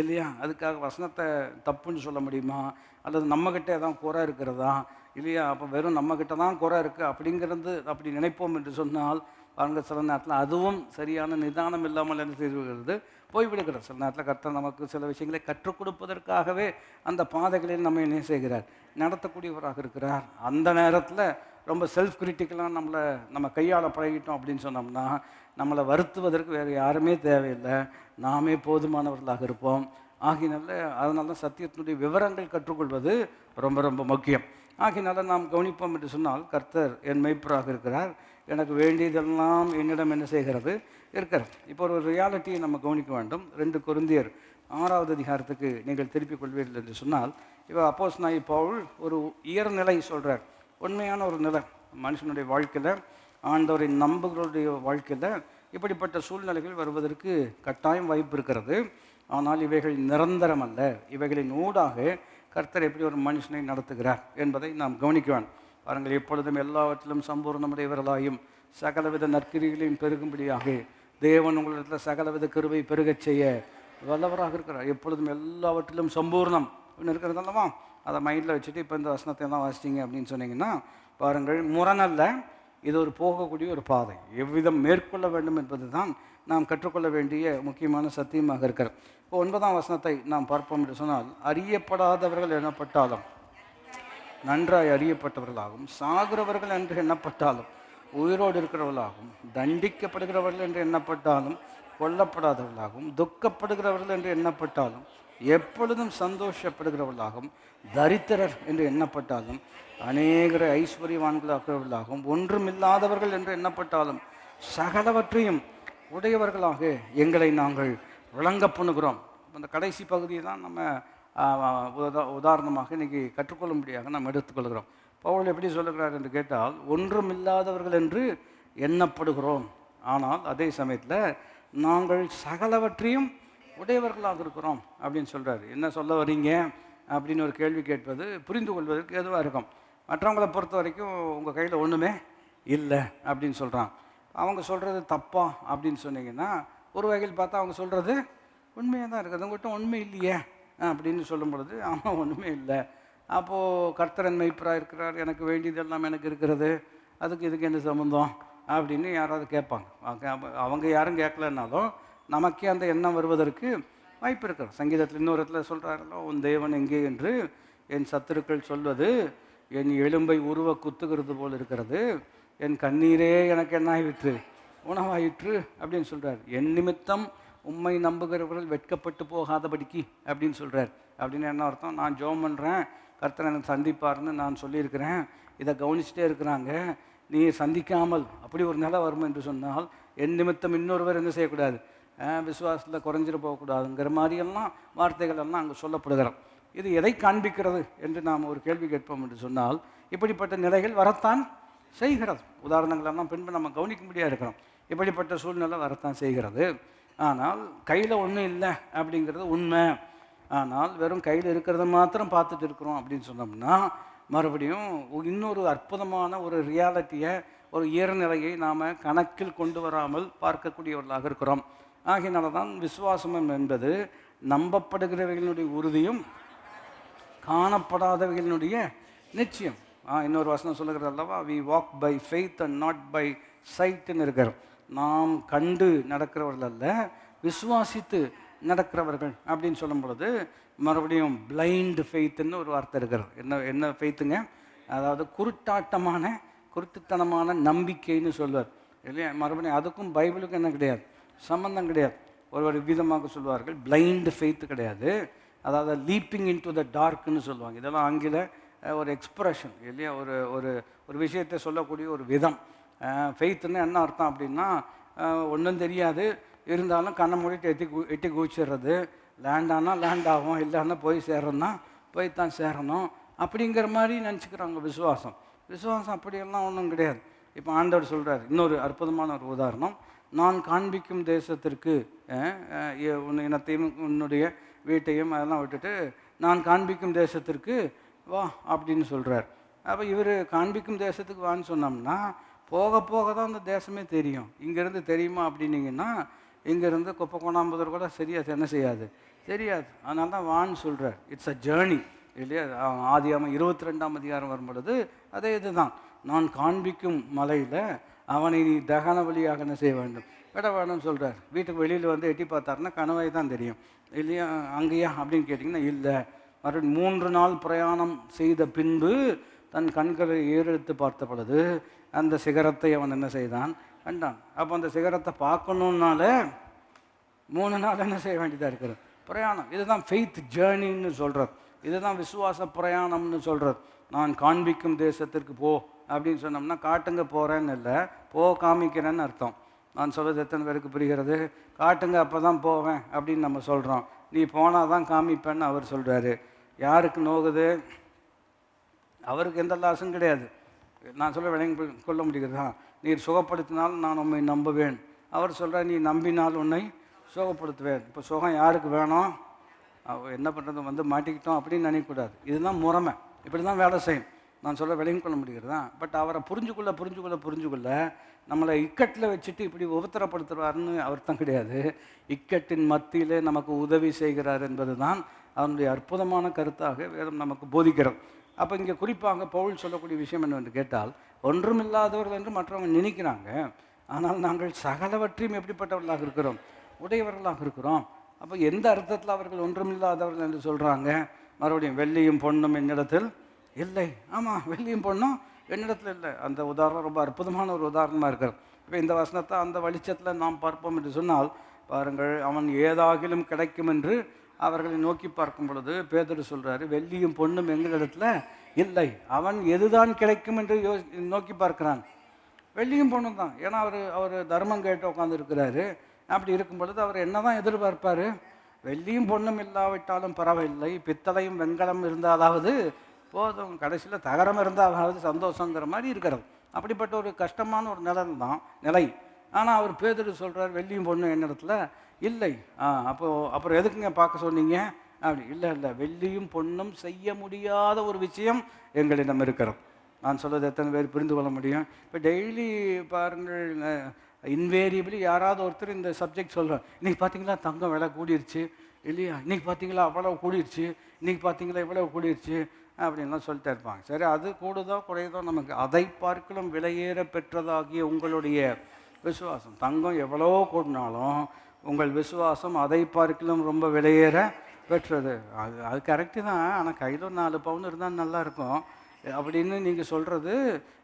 இல்லையா? அதுக்காக வசனத்தை தப்புன்னு சொல்ல முடியுமா? அல்லது நம்மக்கிட்ட தான் குறை இருக்கிறதா இல்லையா? அப்போ வெறும் நம்மக்கிட்ட தான் குறை இருக்குது அப்படிங்கிறது அப்படி நினைப்போம் என்று சொன்னால் பாருங்க, சில நேரத்தில் அதுவும் சரியான நிதானம் இல்லாமல் என்ன செய்கிறது, போய்விடுகிறது. சில நேரத்தில் கர்த்தர் நமக்கு சில விஷயங்களை கற்றுக் கொடுப்பதற்காகவே அந்த பாதைகளில் நம்ம என்ன செய்கிறார், நடத்தக்கூடியவராக இருக்கிறார். அந்த நேரத்தில் ரொம்ப செல்ஃப் கிரிட்டிக்கலாக நம்ம கையாள பழகிட்டோம் அப்படின்னு சொன்னோம்னா நம்மளை வருத்துவதற்கு வேறு யாருமே தேவையில்லை, நாமே போதுமானவர்களாக இருப்போம். அதனால தான் சத்தியத்தினுடைய விவரங்கள் கற்றுக்கொள்வது ரொம்ப ரொம்ப முக்கியம். ஆகினால நாம் கவனிப்போம் என்று சொன்னால், கர்த்தர் என் மெய்ப்பராக இருக்கிறார், எனக்கு வேண்டியதெல்லாம் என்னிடம் என்ன செய்கிறது இருக்கிறது. இப்போ ஒரு ரியாலிட்டியை நம்ம கவனிக்க வேண்டும். 2 கொரிந்தியர் 6வது அதிகாரத்துக்கு நீங்கள் திருப்பிக் கொள்வீர்கள் என்று சொன்னால், இப்போ அப்போஸ்தலனாகிய பவுல் ஒரு உயர்நிலை சொல்கிறார். உண்மையான ஒரு நிலை மனுஷனுடைய வாழ்க்கையில், ஆண்டவரை நம்புகளுடைய வாழ்க்கையில் இப்படிப்பட்ட சூழ்நிலைகள் வருவதற்கு கட்டாயம் வாய்ப்பு இருக்கிறது. ஆனால் இவைகள் நிரந்தரம் அல்ல. இவைகளின் ஊடாக கர்த்தர் எப்படி ஒரு மனுஷனை நடத்துகிறார் என்பதை நாம் கவனிக்க வேண்டும். பாருங்கள், எப்பொழுதும் எல்லாவற்றிலும் சம்பூர்ணமுடையவர்களாயும் சகலவித நற்கிரிகளையும் பெருகும்படியாக தேவன் உங்களிடத்தில் சகலவித கிருபை பெருகச் செய்ய வல்லவராக இருக்கிறார். எப்பொழுதும் எல்லாவற்றிலும் சம்பூர்ணம் இருக்கிறது அல்லவா? அதை மைண்டில் வச்சுட்டு இப்போ இந்த வசனத்தை எல்லாம் வாசிச்சிங்க அப்படின்னு சொன்னீங்கன்னா பாருங்கள், முரணல்ல, இது ஒரு போகக்கூடிய ஒரு பாதை. எவ்விதம் மேற்கொள்ள வேண்டும் என்பது தான் நாம் கற்றுக்கொள்ள வேண்டிய முக்கியமான சத்தியமாக இருக்கிறது. இப்போ 9ஆம் வசனத்தை நாம் பார்ப்போம் என்று சொன்னால், அறியப்படாதவர்கள் எண்ணப்பட்டாலும் நன்றாய் அறியப்பட்டவர்களாகும், சாகிறவர்கள் என்று எண்ணப்பட்டாலும் உயிரோடு இருக்கிறவர்களாகும், தண்டிக்கப்படுகிறவர்கள் என்று எண்ணப்பட்டாலும் கொல்லப்படாதவர்களாகும், துக்கப்படுகிறவர்கள் என்று எண்ணப்பட்டாலும் எப்பொழுதும் சந்தோஷப்படுகிறவர்களாகும், தரித்திரர் என்று எண்ணப்பட்டாலும் அநேகரை ஐஸ்வர்யவான்களாகிறவர்களாகவும், ஒன்றுமில்லாதவர்கள் என்று எண்ணப்பட்டாலும் சகலவற்றையும் உடையவர்களாக எங்களை நாங்கள் விளங்க பண்ணுகிறோம். அந்த கடைசி பகுதியை தான் நம்ம உதாரணமாக இன்றைக்கி கற்றுக்கொள்ளும்படியாக நாம் எடுத்துக்கொள்கிறோம். பவுல் எப்படி சொல்லுகிறார் என்று கேட்டால், ஒன்றுமில்லாதவர்கள் என்று எண்ணப்படுகிறோம், ஆனால் அதே சமயத்தில் நாங்கள் சகலவற்றையும் உடையவர்களாக இருக்கிறோம் அப்படின்னு சொல்கிறார். என்ன சொல்ல வரீங்க அப்படின்னு ஒரு கேள்வி கேட்பது புரிந்து கொள்வதற்கு எதுவாக இருக்கும். மற்றவங்களை பொறுத்த வரைக்கும் உங்கள் கையில் ஒன்றுமே இல்லை அப்படின்னு சொல்கிறான். அவங்க சொல்கிறது தப்பா அப்படின்னு சொன்னீங்கன்னா, ஒரு வகையில் பார்த்தா அவங்க சொல்கிறது உண்மையாக தான் இருக்குது. உங்கள்கிட்ட உண்மை இல்லையே அப்படின்னு சொல்லும் பொழுது, ஆமாம் ஒன்றுமே இல்லை. அப்போது கர்த்தரன் மெய்ப்பராக இருக்கிறார், எனக்கு வேண்டியதெல்லாம் எனக்கு இருக்கிறது, அதுக்கு இதுக்கு என்ன சம்மந்தம் அப்படின்னு யாராவது கேட்பாங்க. அவங்க யாரும் கேட்கலன்னாலும் நமக்கே அந்த எண்ணம் வருவதற்கு வாய்ப்பு இருக்கிறது. சங்கீதத்தில் இன்னொரு இடத்துல சொல்கிறாரല്ലോ, உன் தேவன் எங்கே என்று என் சத்துருக்கள் சொல்வது என் எலும்பை உருவ குத்துகிறது போல் இருக்கிறது, என் கண்ணீரே எனக்கு என்ன ஆயிற்று, உணவாயிற்று அப்படின்னு சொல்கிறார். என் நிமித்தம் உம்மை நம்புகிறவர்கள் வெட்கப்பட்டு போகாதபடிக்கு அப்படின்னு சொல்கிறார். அப்படின்னு என்ன அர்த்தம்? நான் ஜெபம் பண்ணுறேன், கர்த்தர் எனக்கு சந்திப்பார்னு நான் சொல்லியிருக்கிறேன், இதை கவனிச்சுட்டே இருக்கிறாங்க, நீ சந்திக்காமல் அப்படி ஒரு நிலை வரும் என்று சொன்னால் என் நிமித்தம் இன்னொருவர் என்ன செய்யக்கூடாது, விசுவாசத்தில் குறைஞ்சிட போகக்கூடாதுங்கிற மாதிரியெல்லாம் வார்த்தைகள் எல்லாம் அங்கே சொல்லப்படுகிறோம். இது எதை காண்பிக்கிறது என்று நாம் ஒரு கேள்வி கேட்போம் என்று சொன்னால், இப்படிப்பட்ட நிலைகள் வரத்தான் செய்கிறது. உதாரணங்களெல்லாம் பின்பு நம்ம கவனிக்க முடியாது இருக்கிறோம். இப்படிப்பட்ட சூழ்நிலை வரத்தான் செய்கிறது. ஆனால் கையில் ஒன்றும் இல்லை அப்படிங்கிறது உண்மை. ஆனால் வெறும் கையில் இருக்கிறத மாத்திரம் பார்த்துட்டு இருக்கிறோம் அப்படின்னு சொன்னோம்னா, மறுபடியும் இன்னொரு அற்புதமான ஒரு ரியாலிட்டியை, ஒரு ஈரநிலையை நாம் கணக்கில் கொண்டு வராமல் பார்க்கக்கூடியவர்களாக இருக்கிறோம். ஆகையினால தான் விசுவாசம் என்பது நம்பப்படுகிறவர்களுடைய உறுதியும் காணப்படாதவர்களுடைய நிச்சயம். இன்னொரு வசனம் சொல்லுகிறது அல்லவா, we walk by faith and not by சைட்னு இருக்கிறோம். நாம் கண்டு நடக்கிறவர்கள் அல்ல, விசுவாசித்து நடக்கிறவர்கள் அப்படின்னு சொல்லும் பொழுது மறுபடியும் பிளைண்ட் ஃபெய்த்துன்னு ஒரு வார்த்தை இருக்கிறது. என்ன ஃபெய்த்துங்க? அதாவது குருட்டுத்தனமான நம்பிக்கைன்னு சொல்வார் இல்லையா? மறுபடியும் அதுக்கும் பைபிளுக்கும் என்ன கிடையாது, சம்பந்தம் கிடையாது. ஒரு விதமாக சொல்வார்கள், பிளைண்ட் ஃபெய்த்து கிடையாது, அதாவது லீப்பிங் இன் டு த டார்க்னு சொல்லுவாங்க. இதெல்லாம் ஆங்கில ஒரு எக்ஸ்ப்ரெஷன் இல்லையா, ஒரு விஷயத்தை சொல்லக்கூடிய ஒரு விதம். ஃபெய்த்துன்னு என்ன அர்த்தம் அப்படின்னா, ஒன்றும் தெரியாது, இருந்தாலும் கண்ணை மூடிட்டு எட்டி குதிச்சிடுறது, லேண்ட் ஆனால் லேண்ட் ஆகும், இல்லைன்னா போய் சேரணும்னா போய் தான் சேரணும் அப்படிங்கிற மாதிரி நினச்சிக்கிறாங்க விசுவாசம். விசுவாசம் அப்படியெல்லாம் ஒன்றும் கிடையாது. இப்போ ஆண்டவர் சொல்கிறார், இன்னொரு அற்புதமான ஒரு உதாரணம். நான் காண்பிக்கும் தேசத்திற்கு உன் இனத்தையும் உன்னுடைய வீட்டையும் அதெல்லாம் விட்டுட்டு நான் காண்பிக்கும் தேசத்திற்கு வா அப்படின்னு சொல்கிறார். அப்போ இவர் காண்பிக்கும் தேசத்துக்கு வான்னு சொன்னோம்னா போக போக தான் அந்த தேசமே தெரியும். இங்கேருந்து தெரியுமா அப்படின்னீங்கன்னா இங்கேருந்து குப்பை கொண்டாம்பதர் கூட சரியாக என்ன செய்யாது, தெரியாது. அதனால தான் வான்னு சொல்கிறார். இட்ஸ் அ ஜேர்னி இல்லையா? ஆதியாகமம் 22ஆம் அதிகாரம் வரும்பொழுது அதே இது தான். நான் காண்பிக்கும் மலையில் அவனை நீ தகன வழியாக என்ன செய்ய வேண்டும், விட வேணும்னு சொல்கிறார். வீட்டுக்கு வெளியில் வந்து எட்டி பார்த்தாருன்னா கனவை தான் தெரியும் இல்லையா? அங்கேயா அப்படின்னு கேட்டிங்கன்னா இல்லை. மறுபடியும் 3 நாள் பிரயாணம் செய்த பின்பு தன் கண்களை ஏறெடுத்து பார்த்த பொழுது அந்த சிகரத்தை அவன் என்ன செய்தான், கண்டான். அப்போ அந்த சிகரத்தை பார்க்கணுன்னால 3 நாள் என்ன செய்ய வேண்டியதாக இருக்கிறது, பிரயாணம். இதுதான் ஃபெய்த் ஜேர்னின்னு சொல்கிறது. இதுதான் விசுவாச பிரயாணம்னு சொல்கிறது. நான் காண்பிக்கும் தேசத்திற்கு போ அப்படின்னு சொன்னோம்னா காட்டுங்க போகிறேன்னு இல்லை, காமிக்கிறேன்னு அர்த்தம். நான் சொல்கிறது எத்தனை பேருக்கு புரிகிறது? காட்டுங்க அப்போ தான் போவேன் அப்படின்னு நம்ம சொல்கிறோம். நீ போனால் தான் காமிப்பேன்னு அவர் சொல்கிறாரு. யாருக்கு நோகுது? அவருக்கு எந்த லாஸும் கிடையாது. நான் சொல்ல விளங்கி கொள்ள முடிகிறதா? நீர் சுகப்படுத்தினாலும் நான் உண்மை நம்புவேன். அவர் சொல்கிறார், நீ நம்பினால் உன்னை சுகப்படுத்துவேன். இப்போ சுகம் யாருக்கு வேணும்? என்ன பண்ணுறது, வந்து மாட்டிக்கிட்டோம் அப்படின்னு நினைக்கக்கூடாது. இதுதான் முறைமை, இப்படி தான் வேலை செய்யும். நான் சொல்ல விளங்கி கொள்ள முடிகிறதா? பட் அவரை புரிஞ்சுக்கொள்ள நம்மளை இக்கட்டில் வச்சுட்டு இப்படி உபத்திரப்படுத்துகிறாருன்னு அர்த்தம் கிடையாது. இக்கட்டின் மத்தியிலே நமக்கு உதவி செய்கிறார் என்பது தான் அவனுடைய அற்புதமான கருத்தாக வேதம் நமக்கு போதிக்கிறது. அப்போ இங்கே குறிப்பாக பவுல் சொல்லக்கூடிய விஷயம் என்னவென்று கேட்டால், ஒன்றுமில்லாதவர்கள் என்று மற்றவங்க நினைக்கிறாங்க, ஆனால் நாங்கள் சகலவற்றையும் எப்படிப்பட்டவர்களாக இருக்கிறோம், உடையவர்களாக இருக்கிறோம். அப்போ எந்த அர்த்தத்தில் அவர்கள் ஒன்றுமில்லாதவர்கள் என்று சொல்கிறாங்க? மறுபடியும் வெள்ளியும் பொண்ணும் என்னிடத்தில் இல்லை. ஆமாம், வெள்ளியும் பொண்ணும் என்னிடத்தில் இல்லை. அந்த உதாரணம் ரொம்ப அற்புதமான ஒரு உதாரணமாக இருக்கிறது. இப்போ இந்த வசனத்தை அந்த வெளிச்சத்தில் நாம் பார்ப்போம் என்று சொன்னால் பாருங்கள், அவன் ஏதாகிலும் கிடைக்கும் என்று அவர்களை நோக்கி பார்க்கும் பொழுது பேதுரு சொல்கிறாரு, வெள்ளியும் பொண்ணும் எங்களிடத்தில் இல்லை. அவன் எதுதான் கிடைக்கும் என்று நோக்கி பார்க்கிறான். வெள்ளியும் பொண்ணும் தான். ஏன்னா அவர் தர்மம் கேட்டு உட்காந்துருக்கிறாரு. அப்படி இருக்கும் பொழுது அவர் என்ன தான் எதிர்பார்ப்பார்? வெள்ளியும் பொண்ணும் இல்லாவிட்டாலும் பரவாயில்லை, பித்தளையும் வெண்கலம் இருந்தாலாவது போதும், கடைசியில் தகரம் இருந்தாலாவது சந்தோஷங்கிற மாதிரி இருக்கிறது. அப்படிப்பட்ட ஒரு கஷ்டமான ஒரு நிலை. ஆனால் அவர் பேதுரு சொல்கிறார், வெள்ளியும் பொண்ணும் என்னிடத்துல இல்லை. அப்புறம் எதுக்குங்க பார்க்க சொன்னீங்க? அப்படி இல்லை, வெள்ளியும் பொண்ணும் செய்ய முடியாத ஒரு விஷயம் எங்களிடம் இருக்கிறது. நான் சொல்வது எத்தனை பேர் புரிந்து கொள்ள முடியும்? இப்போ டெய்லி பாருங்கள், இன்வேரியபிளி யாராவது ஒருத்தர் இந்த சப்ஜெக்ட் சொல்கிறார், இன்றைக்கி பார்த்தீங்களா தங்கம் விலை கூடிருச்சு இல்லையா, இன்றைக்கி பார்த்தீங்களா அவ்வளோ கூடிருச்சு, இன்றைக்கி பார்த்தீங்களா இவ்வளோ கூடிருச்சு அப்படின்லாம் சொல்லிட்டே இருப்பாங்க. சரி, அது கூடுதோ குறையதோ நமக்கு அதை பார்க்கலும் விலையேற பெற்றதாகிய உங்களுடைய விசுவாசம். தங்கம் எவ்வளோ கூடினாலும் உங்கள் விசுவாசம் அதை பார்க்கலும் ரொம்ப விலையேற பெற்றது. அது கரெக்டு தான். ஆனால் கையில் 4 பவுன் இருந்தால் நல்லாயிருக்கும் அப்படின்னு நீங்கள் சொல்கிறது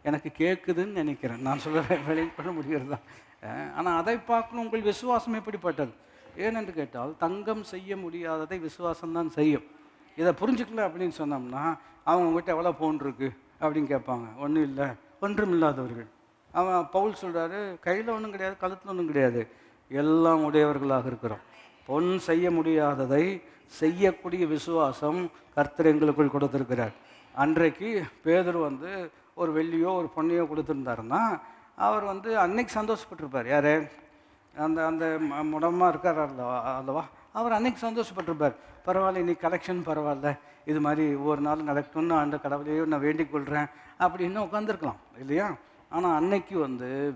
எனக்கு கேட்குதுன்னு நினைக்கிறேன். நான் சொல்ல வெளிப்பட முடிகிறது தான். ஆனால் அதை பார்க்கணும் உங்கள் விசுவாசம் எப்படிப்பட்டது? ஏனென்று கேட்டால் தங்கம் செய்ய முடியாததை விசுவாசம்தான் செய்யும். இதை புரிஞ்சுக்கல அப்படின்னு சொன்னோம்னா அவங்க உங்கள்கிட்ட எவ்வளோ பவுன் இருக்குது அப்படின்னு கேட்பாங்க. ஒன்றும் இல்லை, ஒன்றும் இல்லாதவர்கள். அவன் பவுல் சொல்கிறாரு, கையில் ஒன்றும் கிடையாது, கழுத்தில் ஒன்றும் கிடையாது, எல்லாம் உடையவர்களாக இருக்கிறோம். பொன் செய்ய முடியாததை செய்யக்கூடிய விசுவாசம் கர்த்தர் எங்களுக்குள் கொடுத்துருக்கிறார். அன்றைக்கு பேதுரு ஒரு வெள்ளியோ ஒரு பொண்ணையோ கொடுத்துருந்தாருன்னா அவர் அன்னைக்கு சந்தோஷப்பட்டிருப்பார். யார்? அந்த முடமாக இருக்கார் அல்லவா, அவர் அன்னைக்கு சந்தோஷப்பட்டிருப்பார். பரவாயில்ல, இன்னைக்கு கலெக்ஷன் பரவாயில்ல, இது மாதிரி ஒவ்வொரு நாளும் நடக்கணும்னு அந்த கடவுளையோ நான் வேண்டிக் கொள்கிறேன் அப்படின்னு உட்காந்துருக்கலாம் இல்லையா? ஆனால் அன்னைக்கு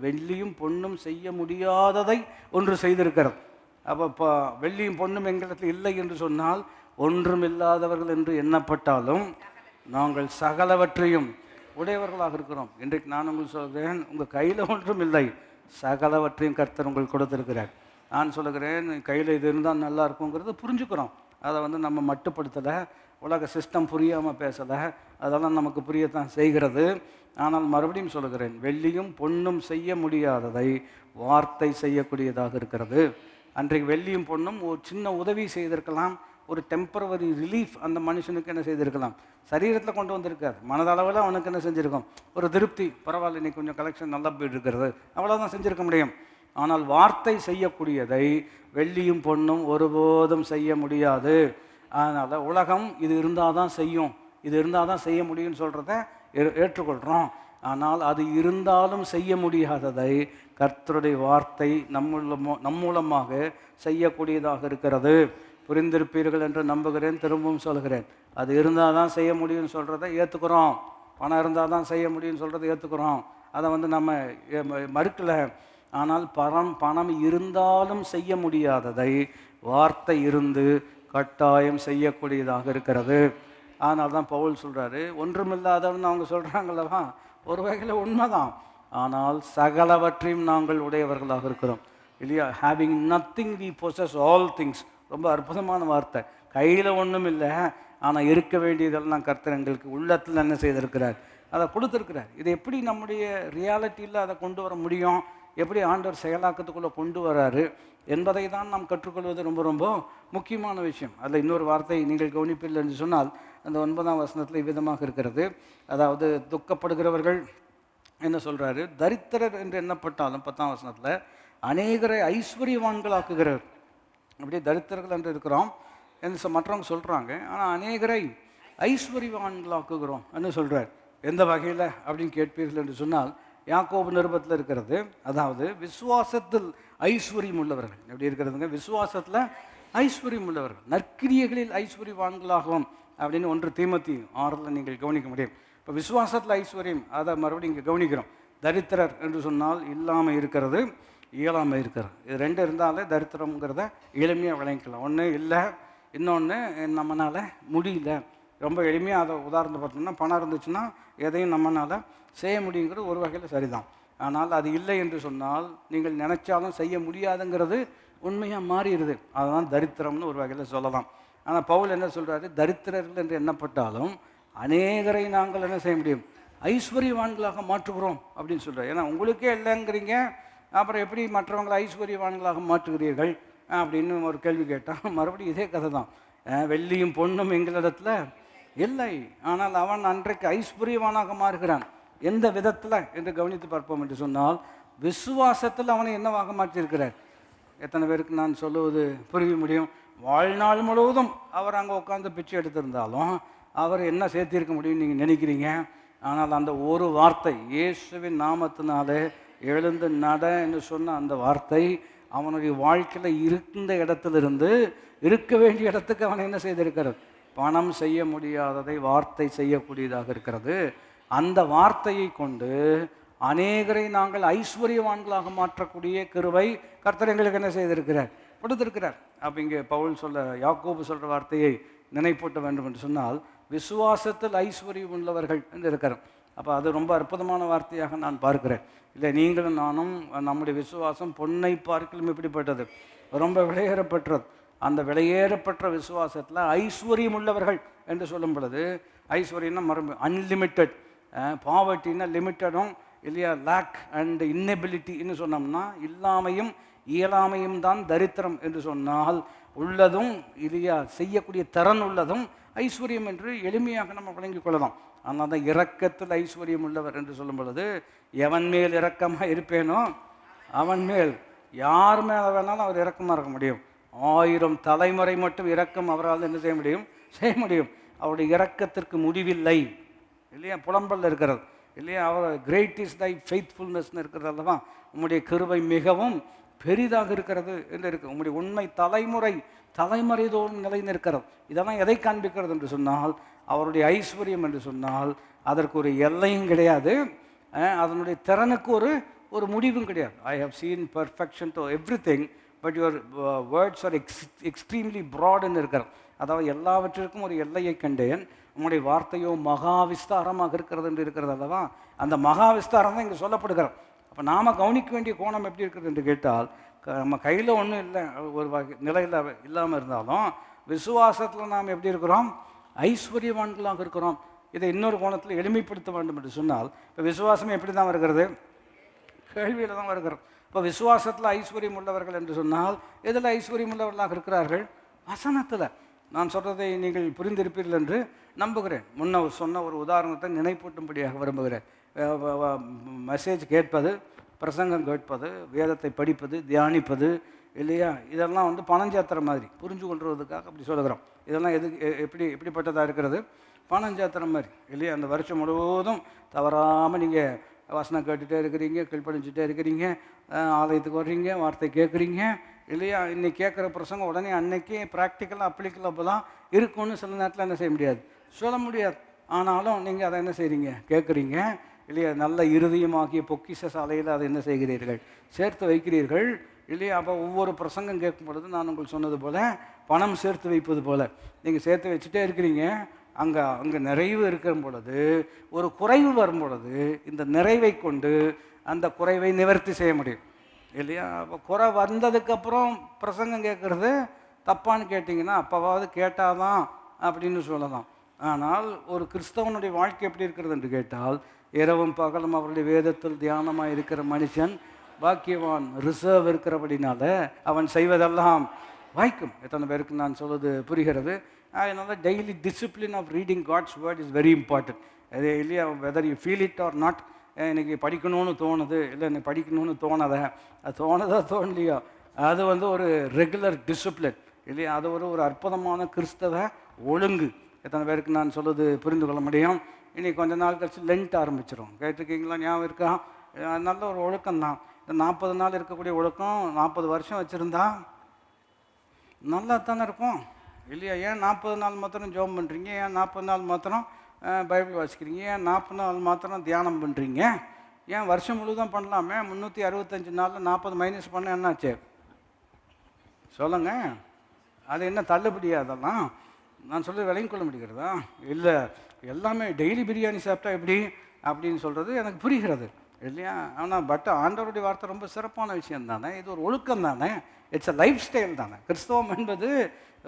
வெள்ளியும் பொண்ணும் செய்ய முடியாததை ஒன்று செய்திருக்கிறது. அப்போ வெள்ளியும் பொண்ணும் எங்களிடத்தில் இல்லை என்று சொன்னால் ஒன்றும் இல்லாதவர்கள் என்று எண்ணப்பட்டாலும் நாங்கள் சகலவற்றையும் உடையவர்களாக இருக்கிறோம். இன்றைக்கு நான் உங்களுக்கு சொல்கிறேன், உங்கள் கையில் ஒன்றும் இல்லை, சகலவற்றையும் கர்த்தர் உங்களுக்கு கொடுத்துருக்கிறார். நான் சொல்லுகிறேன், கையில் இது இருந்தால் நல்லா இருக்குங்கிறத புரிஞ்சுக்கிறோம். அதை நம்ம மட்டுப்படுத்தலை, உலக சிஸ்டம் புரியாமல் பேசலை, அதெல்லாம் நமக்கு புரியத்தான் செய்கிறது. ஆனால் மறுபடியும் சொல்லுகிறேன், வெள்ளியும் பொண்ணும் செய்ய முடியாததை வார்த்தை செய்யக்கூடியதாக இருக்கிறது. அன்றைக்கு வெள்ளியும் பொண்ணும் ஒரு சின்ன உதவி செய்திருக்கலாம், ஒரு டெம்பரவரி ரிலீஃப் அந்த மனுஷனுக்கு என்ன செய்திருக்கலாம், சரீரத்தில் கொண்டு வந்திருக்கார். மனதளவில் அவனுக்கு என்ன செஞ்சுருக்கோம், ஒரு திருப்தி, பரவாயில்ல இன்னைக்கு கொஞ்சம் கலெக்ஷன் நல்லா போயிட்டு இருக்கிறது, அவ்வளோதான் செஞ்சுருக்க முடியும். ஆனால் வார்த்தை செய்யக்கூடியதை வெள்ளியும் பொண்ணும் ஒருபோதும் செய்ய முடியாது. அதனால் உலகம் இது இருந்தால் தான் செய்யும், இது இருந்தால் தான் செய்ய முடியும்னு சொல்கிறத ஏற்றுக்கொள்கிறோம். ஆனால் அது இருந்தாலும் செய்ய முடியாததை கர்த்தருடைய வார்த்தை நம் மூலமாக செய்யக்கூடியதாக இருக்கிறது. புரிந்திருப்பீர்கள் என்று நம்புகிறேன். திரும்பவும் சொல்கிறேன், அது இருந்தால் தான் செய்ய முடியும்னு சொல்கிறத ஏற்றுக்கிறோம். பணம் இருந்தால் தான் செய்ய முடியும்னு சொல்கிறத ஏற்றுக்கிறோம். அதை நம்ம மறுக்கலை. ஆனால் பணம் இருந்தாலும் செய்ய முடியாததை வார்த்தை இருந்து கட்டாயம் செய்யக்கூடியதாக இருக்கிறது. அதனால தான் பவுல் சொல்கிறாரு, ஒன்றுமில்லாதவன்னு அவங்க சொல்கிறாங்களவா, ஒரு வகையில் உண்மைதான். ஆனால் சகலவற்றையும் நாங்கள் உடையவர்களாக இருக்கிறோம் இல்லையா? Having nothing we possess all things. ரொம்ப அற்புதமான வார்த்தை. கையில் ஒன்றும் இல்லை, ஆனால் இருக்க வேண்டியதெல்லாம் கர்த்தர் எங்களுக்கு உள்ளத்தில் என்ன செய்திருக்கிறார், அதை கொடுத்துருக்கிறார். இது எப்படி நம்முடைய ரியாலிட்டியில் அதை கொண்டு வர முடியும், எப்படி ஆண்டவர் செயலாக்கத்துக்குள்ளே கொண்டு வராரு என்பதை தான் நாம் கற்றுக்கொள்வது ரொம்ப ரொம்ப முக்கியமான விஷயம். அதில் இன்னொரு வார்த்தை நீங்கள் கவனிப்பில்லை என்று சொன்னால், அந்த 9ஆம் வசனத்தில் இவ்விதமாக இருக்கிறது. அதாவது துக்கப்படுகிறவர்கள் என்ன சொல்கிறாரு, தரித்திரர் என்று எண்ணப்பட்டாலும் 10ஆம் வசனத்தில் அநேகரை ஐஸ்வர்யவான்களாக்குகிறார். அப்படியே தரித்திரர்கள் என்று இருக்கிறோம் என்று மற்றவங்க சொல்கிறாங்க. ஆனால் அநேகரை ஐஸ்வர்யவான்களாக்குகிறோம் என்று சொல்கிறார். எந்த வகையில் அப்படின்னு கேட்பீர்கள் என்று சொன்னால், யாக்கோபு நிருபத்தில் இருக்கிறது. அதாவது விசுவாசத்தில் ஐஸ்வர்யம் உள்ளவர்கள் எப்படி இருக்கிறதுங்க, விசுவாசத்தில் ஐஸ்வர்யம் உள்ளவர்கள் நற்கிரியைகளில் ஐஸ்வர்யவான்களாகவும் அப்படின்னு 1 தீமோத்தி 6 நீங்கள் கவனிக்க முடியும். இப்போ விசுவாசத்தில் ஐஸ்வர்யம், அதை மறுபடியும் இங்கே கவனிக்கிறோம். தரித்திரர் என்று சொன்னால் இல்லாமல் இருக்கிறது, இயலாமல் இருக்கிறது. இது 2 இருந்தாலே தரித்திரம்ங்கிறத எளிமையாக விளங்கிக்கலாம். ஒன்று இல்லை, இன்னொன்று நம்மளால் முடியல. ரொம்ப எளிமையாக அதை உதாரணத்தை பார்த்தோம்னா, பணம் இருந்துச்சுன்னா எதையும் நம்மளால் செய்ய முடியுங்கிறது ஒரு வகையில் சரிதான். ஆனால் அது இல்லை என்று சொன்னால் நீங்கள் நினைச்சாலும் செய்ய முடியாதுங்கிறது உண்மையாக மாறிடுது. அதுதான் தரித்திரம்னு ஒரு வகையில் சொல்லலாம். ஆனால் பவுல் என்ன சொல்கிறாரு, தரித்திரர்கள் என்று எண்ணப்பட்டாலும் அநேகரை நாங்கள் என்ன செய்ய முடியும், ஐஸ்வர்யவான்களாக மாற்றுகிறோம் அப்படின்னு சொல்கிறார். ஏன்னா உங்களுக்கே இல்லைங்கிறீங்க, அப்புறம் எப்படி மற்றவங்களை ஐஸ்வர்யவான்களாக மாற்றுகிறீர்கள் அப்படின்னு ஒரு கேள்வி கேட்டால் மறுபடியும் இதே கதை தான். வெள்ளியும் பொண்ணும் எங்களிடத்துல இல்லை, ஆனால் அவன் அன்றைக்கு ஐஸ்வர்யவானாக மாறுகிறான். எந்த விதத்தில் என்று கவனித்து பார்ப்போம் என்று சொன்னால், விசுவாசத்தில் அவனை என்னவாக மாற்றியிருக்கிறார். எத்தனை பேருக்கு நான் சொல்லுவது புரிய முடியும்? வாழ்நாள் முழுவதும் அவர் அங்கே உட்காந்து பிச்சை எடுத்திருந்தாலும் அவர் என்ன சேர்த்திருக்க முடியும்னு நீங்கள் நினைக்கிறீங்க? ஆனால் அந்த ஒரு வார்த்தை, இயேசுவின் நாமத்தினாலே எழுந்து நட என்று சொன்ன அந்த வார்த்தை அவனுடைய வாழ்க்கையில் இருந்த இடத்திலிருந்து இருக்க வேண்டிய இடத்துக்கு அவனை என்ன செய்திருக்கிறது, பணம் செய்ய முடியாததை வார்த்தை செய்யக்கூடியதாக இருக்கிறது. அந்த வார்த்தையை கொண்டு அநேகரை நாங்கள் ஐஸ்வர்யவான்களாக மாற்றக்கூடிய கிருபை கர்த்தர் எங்களுக்கு என்ன செய்திருக்கிறார், கொடுத்திருக்கிறார். அப்போ இங்கே பவுல் சொல்ல, யாக்கோபு சொல்கிற வார்த்தையை நினைப்பூட்ட வேண்டும் என்று சொன்னால், விசுவாசத்தில் ஐஸ்வர்யம் உள்ளவர்கள் என்று இருக்கிறோம். அப்போ அது ரொம்ப அற்புதமான வார்த்தையாக நான் பார்க்கிறேன். இல்லை, நீங்களும் நானும் நம்முடைய விசுவாசம் பொன்னை பார்க்கலும் எப்படிப்பட்டது, ரொம்ப விலையேறப்பட்டது. அந்த விலையேறப்பட்ட விசுவாசத்தில் ஐஸ்வர்யம் உள்ளவர்கள் என்று சொல்லும் பொழுது, ஐஸ்வர்யம்னா மரபு அன்லிமிட்டட், பாவர்ட்டின்னா லிமிட்டடும் இல்லையா, லேக் அண்ட் இன்னெபிலிட்டின்னு சொன்னோம்னா இல்லாமையும் இயலாமையும் தான் தரித்திரம் என்று சொன்னால், உள்ளதும் இல்லையா செய்யக்கூடிய திறன் உள்ளதும் ஐஸ்வர்யம் என்று எளிமையாக நம்ம விளங்கிக் கொள்ளலாம். ஆனால் தான் இரக்கத்தில் ஐஸ்வர்யம் உள்ளவர் என்று சொல்லும் பொழுது, எவன் மேல் இரக்கமாக இருப்பேனோ அவன் மேல், யார் மேலே வேணாலும் அவர் இரக்கமாக இருக்க முடியும். 1000 தலைமுறை மட்டும் இரக்கம் அவரால் என்ன செய்ய முடியும், செய்ய முடியும். அவருடைய இரக்கத்திற்கு முடிவில்லை இல்லையா, புலம்பல் இருக்கிறது இல்லையா. அவர் கிரேட் இஸ் தை ஃபெய்த்ஃபுல்னஸ்ன்னு இருக்கிறது அல்லவா, உங்களுடைய கிருபை மிகவும் பெரிதாக இருக்கிறது என்று இருக்கு. உங்களுடைய உண்மை தலைமுறைதோறும் நிலை நிற்கிறது. இதெல்லாம் எதை காண்பிக்கிறது என்று சொன்னால், அவருடைய ஐஸ்வர்யம் என்று சொன்னால் அதற்கு ஒரு எல்லையும் கிடையாது, அதனுடைய திறனுக்கு ஒரு முடிவும் கிடையாது. I have seen perfection to everything but your words are extremely ப்ராடுன்னு இருக்கிறது. அதாவது எல்லாவற்றிற்கும் ஒரு எல்லையை கண்டேன், உங்களுடைய வார்த்தையோ மகா விஸ்தாரமாக இருக்கிறது என்று இருக்கிறது அல்லவா. அந்த மகா விஸ்தாரம் தான் இங்கே சொல்லப்படுகிறது. அப்போ நாம் கவனிக்க வேண்டிய கோணம் எப்படி இருக்குது என்று கேட்டால், நம்ம கையில் ஒன்றும் இல்லை, ஒரு வகை நிலையில் இல்லாமல் இருந்தாலும் விசுவாசத்தில் நாம் எப்படி இருக்கிறோம், ஐஸ்வர்யவான்களாக இருக்கிறோம். இதை இன்னொரு கோணத்தில் எளிமைப்படுத்த வேண்டும் என்று சொன்னால், இப்போ விசுவாசம் எப்படி தான் வருகிறது, கேள்வியில் தான் வருகிறது. இப்போ விசுவாசத்தில் ஐஸ்வர்யம் உள்ளவர்கள் என்று சொன்னால் எதில் ஐஸ்வர்யம் உள்ளவர்களாக இருக்கிறார்கள், வசனத்தில். நான் சொல்கிறதை நீங்கள் புரிந்திருப்பீர்கள் என்று நம்புகிறேன். முன்ன சொன்ன ஒரு உதாரணத்தை நினைப்பூட்டும்படியாக விரும்புகிறேன். மெசேஜ் கேட்பது, பிரசங்கம் கேட்பது, வேதத்தை படிப்பது, தியானிப்பது இல்லையா, இதெல்லாம் பணம் சேர்த்துற மாதிரி புரிஞ்சு கொள்வதற்காக அப்படி சொல்லுகிறோம். இதெல்லாம் எப்படிப்பட்டதாக இருக்கிறது, பணம் சேர்த்துற மாதிரி இல்லையா? அந்த வருஷம் முழுவதும் தவறாமல் நீங்கள் வசனம் கேட்டுகிட்டே இருக்கிறீங்க, கீழ்ப்படிஞ்சிட்டே இருக்கிறீங்க, ஆலயத்துக்கு வர்றீங்க, வார்த்தை கேட்குறீங்க இல்லையா? இன்னைக்கு கேட்குற பிரசங்கம் உடனே அன்னைக்கே ப்ராக்டிக்கலாக அப்ளிகபிளாக இருக்கும்னு சில நேரத்தில் என்ன செய்ய முடியாது, சொல்ல முடியாது. ஆனாலும் நீங்கள் அதை என்ன செய்கிறீங்க, கேட்குறீங்க இல்லையா? நல்ல இருதயமாகிய பொக்கிஷ சாலையில் அதை என்ன செய்கிறீர்கள், சேர்த்து வைக்கிறீர்கள் இல்லையா? அப்போ ஒவ்வொரு பிரசங்கம் கேட்கும் பொழுது நான் உங்களுக்கு சொன்னது போல் பணம் சேர்த்து வைப்பது போல் நீங்கள் சேர்த்து வச்சுட்டே இருக்கிறீங்க. அங்கே நிறைவு இருக்கிற பொழுது ஒரு குறைவு வரும் பொழுது இந்த நிறைவை கொண்டு அந்த குறைவை நிவர்த்தி செய்ய முடியும் இல்லையா? அப்போ குறை வந்ததுக்கப்புறம் பிரசங்கம் கேட்குறது தப்பான்னு கேட்டிங்கன்னா அப்போவாவது கேட்டாதான் அப்படின்னு சொல்லலாம். ஆனால் ஒரு கிறிஸ்தவனுடைய வாழ்க்கை எப்படி இருக்கிறது என்று கேட்டால், இரவும் பகலும் அவருடைய வேதத்தில் தியானமாக இருக்கிற மனுஷன் பாக்கியவான். ரிசர்வ் இருக்கிறபடினால அவன் செய்வதெல்லாம் வாய்க்கும். எத்தனை பேருக்கு நான் சொல்வது புரிகிறது? அதனால் daily discipline of reading God's word is very important. அது இல்லையா, whether you feel it or not. எனக்கு படிக்கணும்னு தோணுது, இல்லை எனக்கு படிக்கணும்னு தோணதை, அது தோணுதோ தோணலையோ, அது ஒரு ரெகுலர் டிசிப்ளின் இல்லையா? அது ஒரு அற்புதமான கிறிஸ்தவ ஒழுங்கு. எத்தனை பேருக்கு நான் சொல்வது புரிந்து கொள்ள முடியும்? இன்னைக்கு கொஞ்ச நாள் கழிச்சு லென்ட் ஆரம்பிச்சிடும். கேட்டிருக்கீங்களா? ஞாபகம் இருக்கா? நல்ல ஒரு ஒழுக்கம் தான். இந்த 40 நாள் இருக்கக்கூடிய ஒழுக்கம் 40 வருஷம் வச்சுருந்தா நல்லா தானே இருக்கும் இல்லையா? ஏன் 40 நாள் மாத்திரம் ஜெபம் பண்ணுறீங்க? ஏன் 40 நாள் மாத்திரம் பைபிள் வாசிக்கிறீங்க? ஏன் 40 நாள் மாத்திரம் தியானம் பண்ணுறீங்க? ஏன் வருஷம் முழுதும் பண்ணலாமே? 365 நாளில் 40 மைனஸ் பண்ண என்னாச்சு சொல்லுங்க? அது என்ன தள்ளுபடியா? அதெல்லாம் நான் சொல்லி விளங்கி கொள்ள முடிகிறதா? இல்லை, எல்லாமே டெய்லி பிரியாணி சாப்பிட்டா எப்படி அப்படின்னு சொல்கிறது எனக்கு புரிகிறது இல்லையா? ஆனால் ஆண்டவருடைய வார்த்தை ரொம்ப சிறப்பான விஷயம் தானே. இது ஒரு ஒழுக்கம் தானே. இட்ஸ் அ லைஃப் ஸ்டைல் தானே. கிறிஸ்தவம் என்பது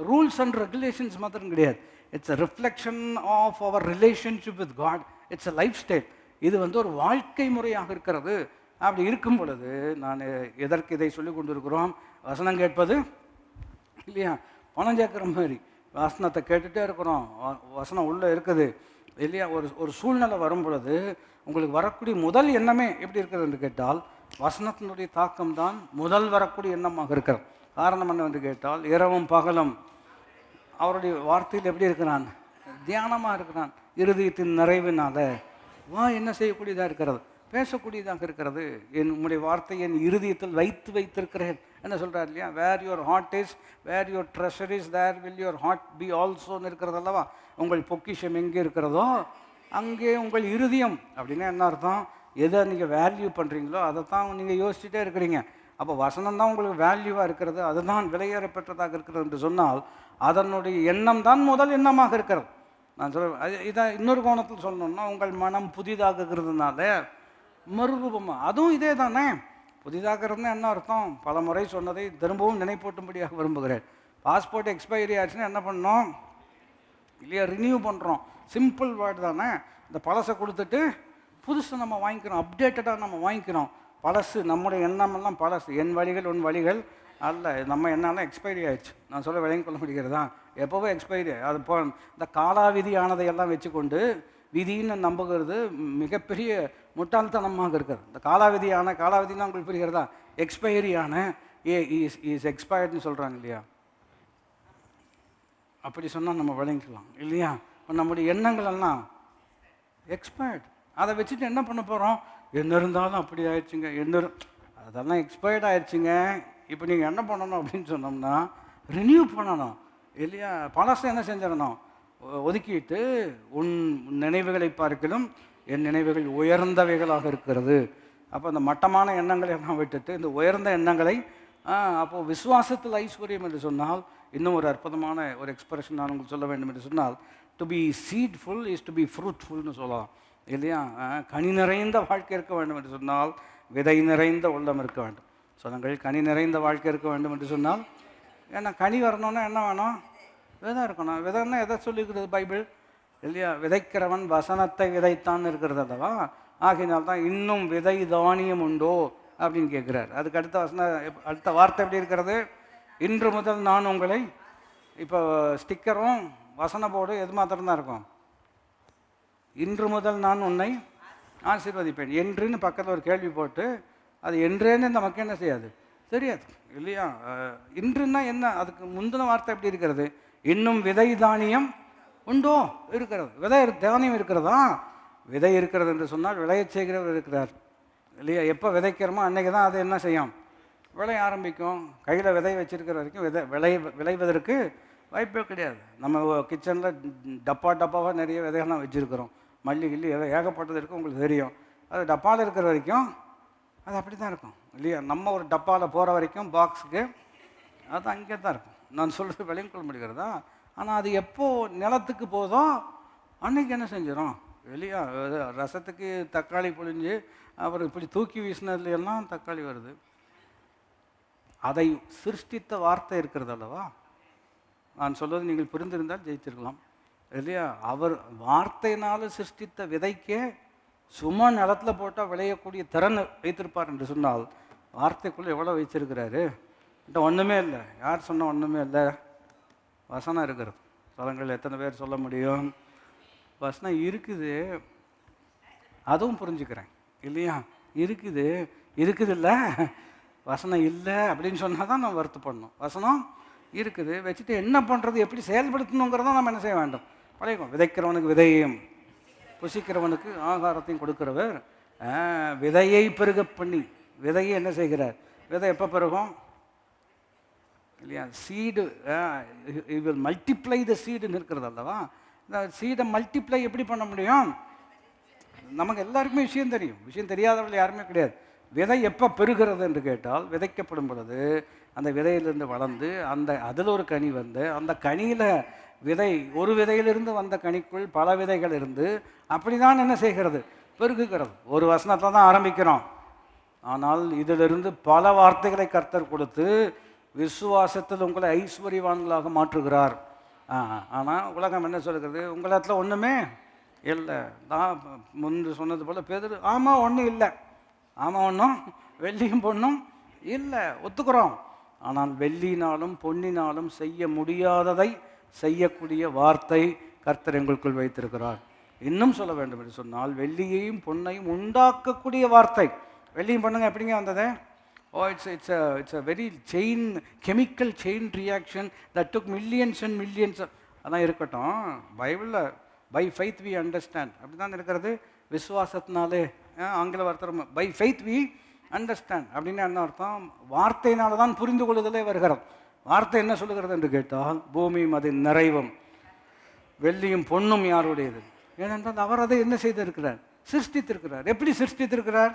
ரூல்ஸ் அண்ட் ரெகுலேஷன்ஸ் மாத்திரம் கிடையாது. It's a reflection of our relationship with God. It's a lifestyle. இது ஒரு வாழ்க்கை முறையாக இருக்கிறது. அப்படி இருக்கும் பொழுது நான் எதற்கு இதை சொல்லி கொண்டு இருக்கிறோம்? வசனம் கேட்பது இல்லையா, பணம் சேர்க்குற மாதிரி. வசனத்தை கேட்டுகிட்டே இருக்கிறோம், வசனம் உள்ளே இருக்குது இல்லையா? ஒரு சூழ்நிலை வரும் பொழுது உங்களுக்கு வரக்கூடிய முதல் எண்ணமே எப்படி இருக்கிறது என்று கேட்டால், வசனத்தினுடைய தாக்கம் தான் முதல் வரக்கூடிய எண்ணமாக இருக்கிறது. காரணம் என்னவென்று கேட்டால், இரவும் பகலும் அவருடைய வார்த்தையில் எப்படி இருக்கிறான், தியானமாக இருக்கிறான். இருதயத்தின் நிறைவினால என்ன செய்யக்கூடியதாக இருக்கிறது, பேசக்கூடியதாக இருக்கிறது. உம்முடைய வார்த்தை என் இருதயத்தில் வைத்திருக்கிறேன் என்ன சொல்கிறார் இல்லையா? Where your heart is, where your treasure is, there will your heart be ஆல்சோன்னு இருக்கிறது அல்லவா? உங்கள் பொக்கிஷம் எங்கே இருக்கிறதோ அங்கே உங்கள் இருதயம். அப்படின்னா என்ன அர்த்தம்? எதை நீங்கள் வேல்யூ பண்ணுறீங்களோ அதை தான் நீங்கள் யோசிச்சுட்டே இருக்கிறீங்க. அப்போ வசனம் தான் உங்களுக்கு வேல்யூவாக இருக்கிறது, அதுதான் விலையேற பெற்றதாக இருக்கிறது என்று சொன்னால் அதனுடைய எண்ணம் தான் முதல் எண்ணமாக இருக்கிறது. நான் சொல்ல இதை இன்னொரு கோணத்தில் சொல்லணும்னா, உங்கள் மனம் புதிதாகிறதுனால மறுரூபமாக அதுவும் இதே தானே. புதிதாகிறதுனா என்ன அர்த்தம்? பல முறை சொன்னதை திரும்பவும் நினைப்பூட்டும்படியாக விரும்புகிறேன். பாஸ்போர்ட் எக்ஸ்பைரி ஆச்சுன்னா என்ன பண்ணோம் இல்லையா? ரினியூ பண்ணுறோம். சிம்பிள் வேர்டு தானே. இந்த பழசை கொடுத்துட்டு புதுசை நம்ம வாங்கிக்கிறோம், அப்டேட்டடாக நம்ம வாங்கிக்கிறோம். பழசு நம்முடைய எண்ணமெல்லாம் பழசு. என் வழிகள் உன் வழிகள் அல்ல. நம்ம எண்ணெல்லாம் எக்ஸ்பைரி ஆயிடுச்சு. நான் சொல்ல விளங்கி கொள்ள முடிகிறதா? எப்போவோ எக்ஸ்பைரி. அது இந்த காலாவிதி ஆனதையெல்லாம் வச்சுக்கொண்டு விதின்னு நம்புகிறது மிகப்பெரிய முட்டாள்தனமாக இருக்கிறது. இந்த காலாவிதினா உங்களுக்கு புரிகிறதா? எக்ஸ்பைரியான இஸ் எக்ஸ்பயர்டுன்னு சொல்கிறாங்க இல்லையா? அப்படி சொன்னால் நம்ம விளங்கிக்கலாம் இல்லையா? நம்முடைய எண்ணங்கள் எல்லாம் எக்ஸ்பயர்டு. அதை வச்சுட்டு என்ன பண்ண போகிறோம்? என்ன இருந்தாலும் அப்படி ஆயிடுச்சுங்க, அதெல்லாம் எக்ஸ்பயர்ட் ஆயிடுச்சுங்க. இப்போ நீங்கள் என்ன பண்ணணும் அப்படின்னு சொன்னோம்னா ரினியூ பண்ணணும் இல்லையா? பழசை என்ன செஞ்சிடணும்? ஒதுக்கிட்டு உன் நினைவுகளை பார்க்கலும் என் நினைவுகள் உயர்ந்தவைகளாக இருக்கிறது. அப்போ அந்த மட்டமான எண்ணங்களை எல்லாம் விட்டுட்டு இந்த உயர்ந்த எண்ணங்களை அப்போது விசுவாசத்தில் ஐஸ்வர்யம் என்று சொன்னால் இன்னும் ஒரு அற்புதமான ஒரு எக்ஸ்பிரஷன் நான் உங்களுக்கு சொல்ல வேண்டும் என்று சொன்னால், to be seedful is to be ஃப்ரூட்ஃபுல்னு சொல்லலாம் இல்லையா? கனி நிறைந்த வாழ்க்கை இருக்க வேண்டும் என்று சொன்னால் விதை நிறைந்த உள்ளம் இருக்க வேண்டும். சொன்னங்கள் கனி நிறைந்த வாழ்க்கை இருக்க வேண்டும் என்று சொன்னால், ஏன்னா கனி வரணும்னா என்ன வேணும்? விதை இருக்கணும். விதைன்னா எதை சொல்லிக்கிறது பைபிள் இல்லையா? விதைக்கிறவன் வசனத்தை விதைத்தான் இருக்கிறது அல்லவா? ஆகினால்தான் இன்னும் விதை தானியம் உண்டோ அப்படின்னு கேட்குறார். அதுக்கு அடுத்த வார்த்தை எப்படி இருக்கிறது? இன்று முதல் நான் உங்களை, இப்போ ஸ்டிக்கரும் வசன போர்டு எது மாத்திரம்தான் இருக்கும். இன்று முதல் நான் உன்னை ஆசீர்வதிப்பேன். என்றுன்னு பக்கத்தில் ஒரு கேள்வி போட்டு அது என்றேன்னு நமக்கு என்ன செய்யாது, தெரியாது இல்லையா? இன்றுன்னா என்ன? அதுக்கு முந்தின வார்த்தை எப்படி இருக்கிறது? இன்னும் விதை தானியம் உண்டோ? இருக்கிறது. விதை தானியம் இருக்கிறதா? விதை இருக்கிறது என்று சொன்னால் விளையச் செய்கிறவர் இருக்கிறார் இல்லையா? எப்போ விதைக்கிறோமோ அன்றைக்கி தான் அது என்ன செய்யும்? விளைய ஆரம்பிக்கும். கையில் விதை வச்சிருக்கிற வரைக்கும் விளைவதற்கு வாய்ப்பே கிடையாது. நம்ம கிச்சனில் டப்பாவாக நிறைய விதைகள்லாம் வச்சுருக்கிறோம். மல்லி கிள்ளி ஏகப்பட்டது இருக்கும், உங்களுக்கு தெரியும். அது டப்பாவில் இருக்கிற வரைக்கும் அது அப்படி தான் இருக்கும் இல்லையா? நம்ம ஒரு டப்பாவில் போகிற வரைக்கும் பாக்ஸுக்கு அது அங்கே தான் இருக்கும். நான் சொல்கிறது விளையும் கொள்ள முடிகிறதா? ஆனால் அது எப்போது நிலத்துக்கு போதோ அன்றைக்கி என்ன செஞ்சிடும் இல்லையா? ரசத்துக்கு தக்காளி பொழிஞ்சு அப்புறம் இப்படி தூக்கி வீசினதுலாம் தக்காளி வருது. அதை சிருஷ்டித்த வார்த்தை இருக்கிறது அல்லவா? நான் சொல்வது நீங்கள் புரிந்திருந்தால் ஜெயிச்சிருக்கலாம் இல்லையா? அவர் வார்த்தையினால் சிருஷ்டித்த விதைக்கே சும்மா நிலத்தில் போட்டால் விளையக்கூடிய திறன் வைத்திருப்பார் என்று சொன்னால் வார்த்தைக்குள்ளே எவ்வளோ வச்சிருக்கிறாரு? ஒன்றுமே இல்லை. யார் சொன்னால் ஒன்றுமே இல்லை? வசனம் இருக்கிறது. சொல்லுங்கள், எத்தனை பேர் சொல்ல முடியும்? வசனம் இருக்குது, அதுவும் புரிஞ்சுக்கிறேன் இல்லையா? இருக்குது இல்லை, வசனம் இல்லை அப்படின்னு சொன்னால் தான் நம்ம வருத்தப்படணும். வசனம் இருக்குது, வச்சுட்டு என்ன பண்ணுறது, எப்படி செயல்படுத்தணுங்கிறத நம்ம என்ன செய்ய வேண்டும்? பழையக்கும். விதைக்கிறவனுக்கு விதையையும் புசிக்கிறவனுக்கு ஆகாரத்தையும் கொடுக்கிறவர் விதையை பெருக பண்ணி, விதையை என்ன செய்கிறார்? விதை எப்போ பெருகும் இல்லையா? சீடு வில் மல்டிப்ளை த சீடுன்னு இருக்கிறது அல்லவா? இந்த சீடை மல்டிப்ளை எப்படி பண்ண முடியும்? நமக்கு எல்லாருக்குமே விஷயம் தெரியும். விஷயம் தெரியாதவர்கள் யாருமே கிடையாது. விதை எப்போ பெருகிறது என்று கேட்டால், விதைக்கப்படும் பொழுது அந்த விதையிலிருந்து வளர்ந்து அதில் ஒரு கனி வந்து அந்த கனியில் ஒரு விதையிலிருந்து வந்த கனிக்குள் பல விதைகள் இருந்து அப்படி தான் என்ன செய்கிறது? பெருகுகிறது. ஒரு வசனத்தை தான் ஆரம்பிக்கிறோம், ஆனால் இதிலிருந்து பல வார்த்தைகளை கர்த்தர் கொடுத்து விசுவாசத்தில் உங்களை ஐஸ்வர்யவான்களாக மாற்றுகிறார். ஆனால் உலகம் என்ன சொல்கிறது? உங்களிடத்தில் ஒன்றுமே இல்லை. நான் முன்பு சொன்னது போல் பேதர், ஆமாம் ஒன்றும் இல்லை, ஆமாம் ஒன்றும் வெள்ளியும் பொண்ணும் இல்லை, ஒத்துக்கிறோம். ஆனால் வெள்ளினாலும் பொன்னினாலும் செய்ய முடியாததை செய்யக்கூடிய வார்த்தை கர்த்தர் எங்களுக்குள் வைத்திருக்கிறார். இன்னும் சொல்ல வேண்டும் என்று சொன்னால், வெள்ளியையும் பொன்னையும் உண்டாக்கக்கூடிய வார்த்தை. வெள்ளியும் பொண்ணுங்க எப்படிங்க வந்தது? It's a very chemical chain reaction that took millions and millions. அதான் இருக்கட்டும். பைபிளில் பை ஃபெய்த் வி அண்டர்ஸ்டாண்ட் அப்படி தான் இருக்கிறது. விசுவாசத்தினாலே, ஆங்கில வார்த்தை பை ஃபெய்த் வி அண்டர்ஸ்டாண்ட் அப்படின்னு என்ன அர்த்தம்? வார்த்தையினால தான் புரிந்து கொள்ளுதலே வருகிறது. வார்த்தை என்ன சொல்லுகிறது என்று கேட்டால், பூமியும் அதன் நிறைவும் வெள்ளியும் பொன்னும் யாருடையது? ஏனென்றால் அவர் அதை என்ன செய்திருக்கிறார்? சிருஷ்டித்திருக்கிறார். எப்படி சிருஷ்டித்திருக்கிறார்?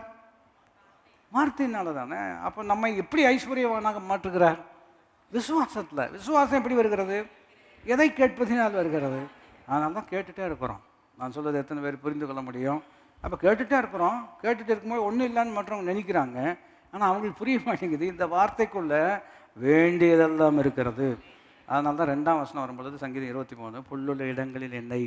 வார்த்தையினால தானே. அப்போ நம்ம எப்படி ஐஸ்வர்யவானாக மாற்றுகிறார்? விசுவாசத்தில். விசுவாசம் எப்படி வருகிறது? எதை கேட்பதினால் வருகிறது? அதனால தான் கேட்டுகிட்டே இருக்கிறோம். நான் சொல்வது எத்தனை பேர் புரிந்து கொள்ள முடியும்? அப்போ கேட்டுகிட்டே இருக்கிறோம். கேட்டுகிட்டு இருக்கும்போது ஒன்றும் இல்லைன்னு மற்றவங்க நினைக்கிறாங்க. ஆனால் அவங்களுக்கு புரிய மாட்டேங்குது. இந்த வார்த்தைக்குள்ளே வேண்டியதெல்லாம் இருக்கிறது. அதனால தான் 2ஆம் வசனம் வரும்பொழுது சங்கீதம் 23, புல்லுள்ள இடங்களில் என்னை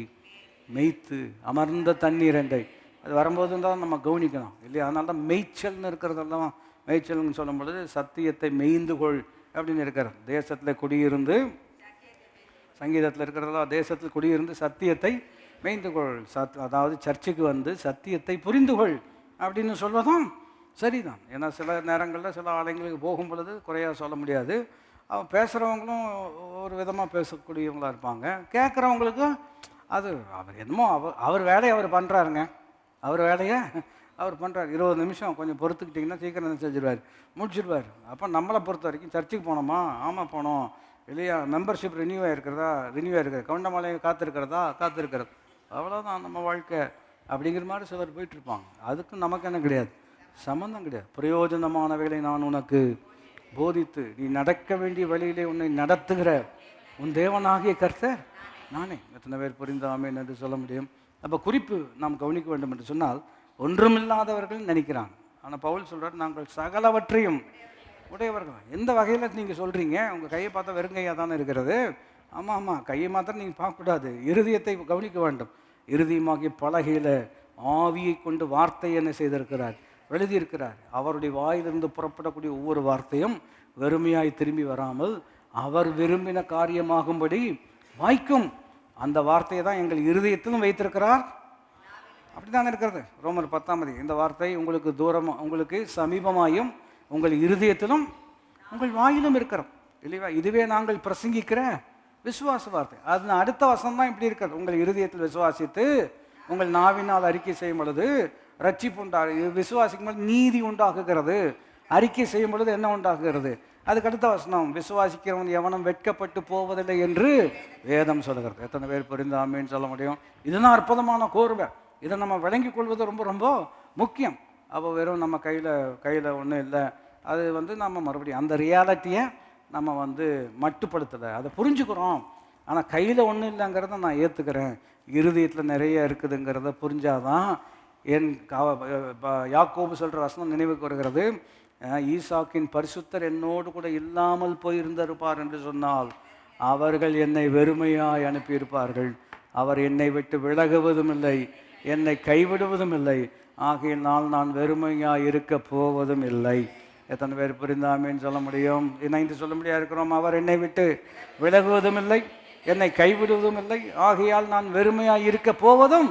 மேய்த்து அமர்ந்த தண்ணீர் என்னை, அது வரும்போது தான் நம்ம கவனிக்கணும் இல்லையா? அதனால தான் மேய்ச்சல்னு இருக்கிறதெல்லாம். மேய்ச்சல்னு சொல்லும் பொழுது சத்தியத்தை மேய்ந்துகொள் அப்படின்னு இருக்கிறது. தேசத்தில் குடியிருந்து, சங்கீதத்தில் இருக்கிறதெல்லாம் தேசத்தில் குடியிருந்து சத்தியத்தை மேய்ந்துகொள். அதாவது சர்ச்சுக்கு வந்து சத்தியத்தை புரிந்துகொள் அப்படின்னு சொல்வதும் சரிதான். ஏன்னா சில நேரங்களில் சில ஆலயங்களுக்கு போகும் பொழுது குறையாக சொல்ல முடியாது. அவன் பேசுகிறவங்களும் ஒரு விதமாக பேசக்கூடியவங்களாக இருப்பாங்க. கேட்குறவங்களுக்கு அது அவர் என்னமோ அவர் வேலையை அவர் பண்ணுறாருங்க. அவர் வேலையை அவர் பண்ணுறாரு. 20 நிமிஷம் கொஞ்சம் பொறுத்துக்கிட்டிங்கன்னா சீக்கிரம் செஞ்சுருவார், முடிச்சிடுவார். அப்போ நம்மளை பொறுத்த வரைக்கும் சர்ச்சுக்கு போனோமா? ஆமாம் போனோம் இல்லையா? மெம்பர்ஷிப் ரினியூ ஆகிருக்கிறது, கவுண்டமலையை காத்திருக்கிறது, அவ்வளோதான் நம்ம வாழ்க்கை அப்படிங்கிற மாதிரி சிலர் போயிட்டுருப்பாங்க. அதுக்கு நமக்கு என்ன கிடையாது, சம்மந்தம் கிடையாது. பிரயோஜனமானவைகளை நான் உனக்கு போதித்து நீ நடக்க வேண்டிய வழியிலே உன்னை நடத்துகிற உன் தேவனாகிய கர்த்தர் நானே. எத்தனை பேர் புரிந்தாமே என்று சொல்ல முடியும்? அப்போ குறிப்பு நாம் கவனிக்க வேண்டும் என்று சொன்னால், ஒன்றுமில்லாதவர்கள் நினைக்கிறாங்க. ஆனால் பவுல் சொல்கிறார், நாங்கள் சகலவற்றையும் உடையவர்கள். எந்த வகையில் நீங்கள் சொல்கிறீங்க? உங்கள் கையை பார்த்தா வெறுங்கையாக தானே இருக்கிறது. ஆமாம், கையை மாத்திரம் நீங்கள் பார்க்கக்கூடாது, இருதயத்தை கவனிக்க வேண்டும். இருதயமாகிய பலகையில் ஆவியை கொண்டு வார்த்தை என்ன செய்திருக்கிறார்? எழுதியிருக்கிறார். அவருடைய வாயிலிருந்து புறப்படக்கூடிய ஒவ்வொரு வார்த்தையும் வெறுமையாய் திரும்பி வராமல் அவர் விரும்பின காரியமாகும்படி வாய்க்கும். அந்த வார்த்தையை தான் எங்கள் இருதயத்திலும் வைத்திருக்கிறார். அப்படி தான் இருக்கிறது. ரோமர் 10 இந்த வார்த்தை உங்களுக்கு தூரமாக, உங்களுக்கு சமீபமாயும் உங்கள் இருதயத்திலும் உங்கள் வாயிலும் இருக்கிறோம் இல்லையா? இதுவே நாங்கள் பிரசங்கிக்கிற விசுவாச வார்த்தை. அது அடுத்த வசனம் தான் இப்படி இருக்கிறது. உங்கள் இருதயத்தில் விசுவாசித்து உங்கள் நாவினால் அறிக்கை செய்யும் பொழுது ரட்சிப்பு உண்டாக, விசுவாசிக்கும் பொழுது நீதி உண்டாகுகிறது. அறிக்கை செய்யும் பொழுது என்ன உண்டாகுகிறது? அதுக்கு அடுத்த வசனம், விசுவாசிக்கிறவன் எவனும் வெட்கப்பட்டு போவதில்லை என்று வேதம் சொல்லுகிறது. எத்தனை பேர் புரிந்தாமேன்னு சொல்ல முடியும்? இதுதான் அற்புதமான கோர்வை. இதை நம்ம விளங்கி கொள்வது ரொம்ப ரொம்ப முக்கியம். அப்போ வெறும் நம்ம கையில் ஒன்றும் இல்லை, அது நம்ம மறுபடியும் அந்த ரியாலிட்டியை நம்ம மட்டுப்படுத்தலை, அதை புரிஞ்சுக்கிறோம். ஆனால் கையில் ஒன்றும் இல்லைங்கிறத நான் ஏற்றுக்கிறேன், இருதயத்தில் நிறைய இருக்குதுங்கிறத புரிஞ்சாதான் என் யாக்கோபு சொல்கிற வசனம் நினைவுக்கு வருகிறது. ஈசாக்கின் பரிசுத்தர் என்னோடு கூட இல்லாமல் போயிருந்திருப்பார் என்று சொன்னால் அவர்கள் என்னை வெறுமையாய் அனுப்பியிருப்பார்கள். அவர் என்னை விட்டு விலகுவதும் இல்லை, என்னை கைவிடுவதும் இல்லை. ஆகையினால் நான் வெறுமையாய் இருக்க போவதும் இல்லை. எத்தனை பேர் புரிந்தாமேன்னு சொல்ல முடியும்? இணைந்து சொல்ல முடியாது இருக்கிறோம். அவர் என்னை விட்டு விலகுவதும் இல்லை, என்னை கைவிடுவதும் இல்லை. ஆகையால் நான் வெறுமையாய் இருக்க போவதும்.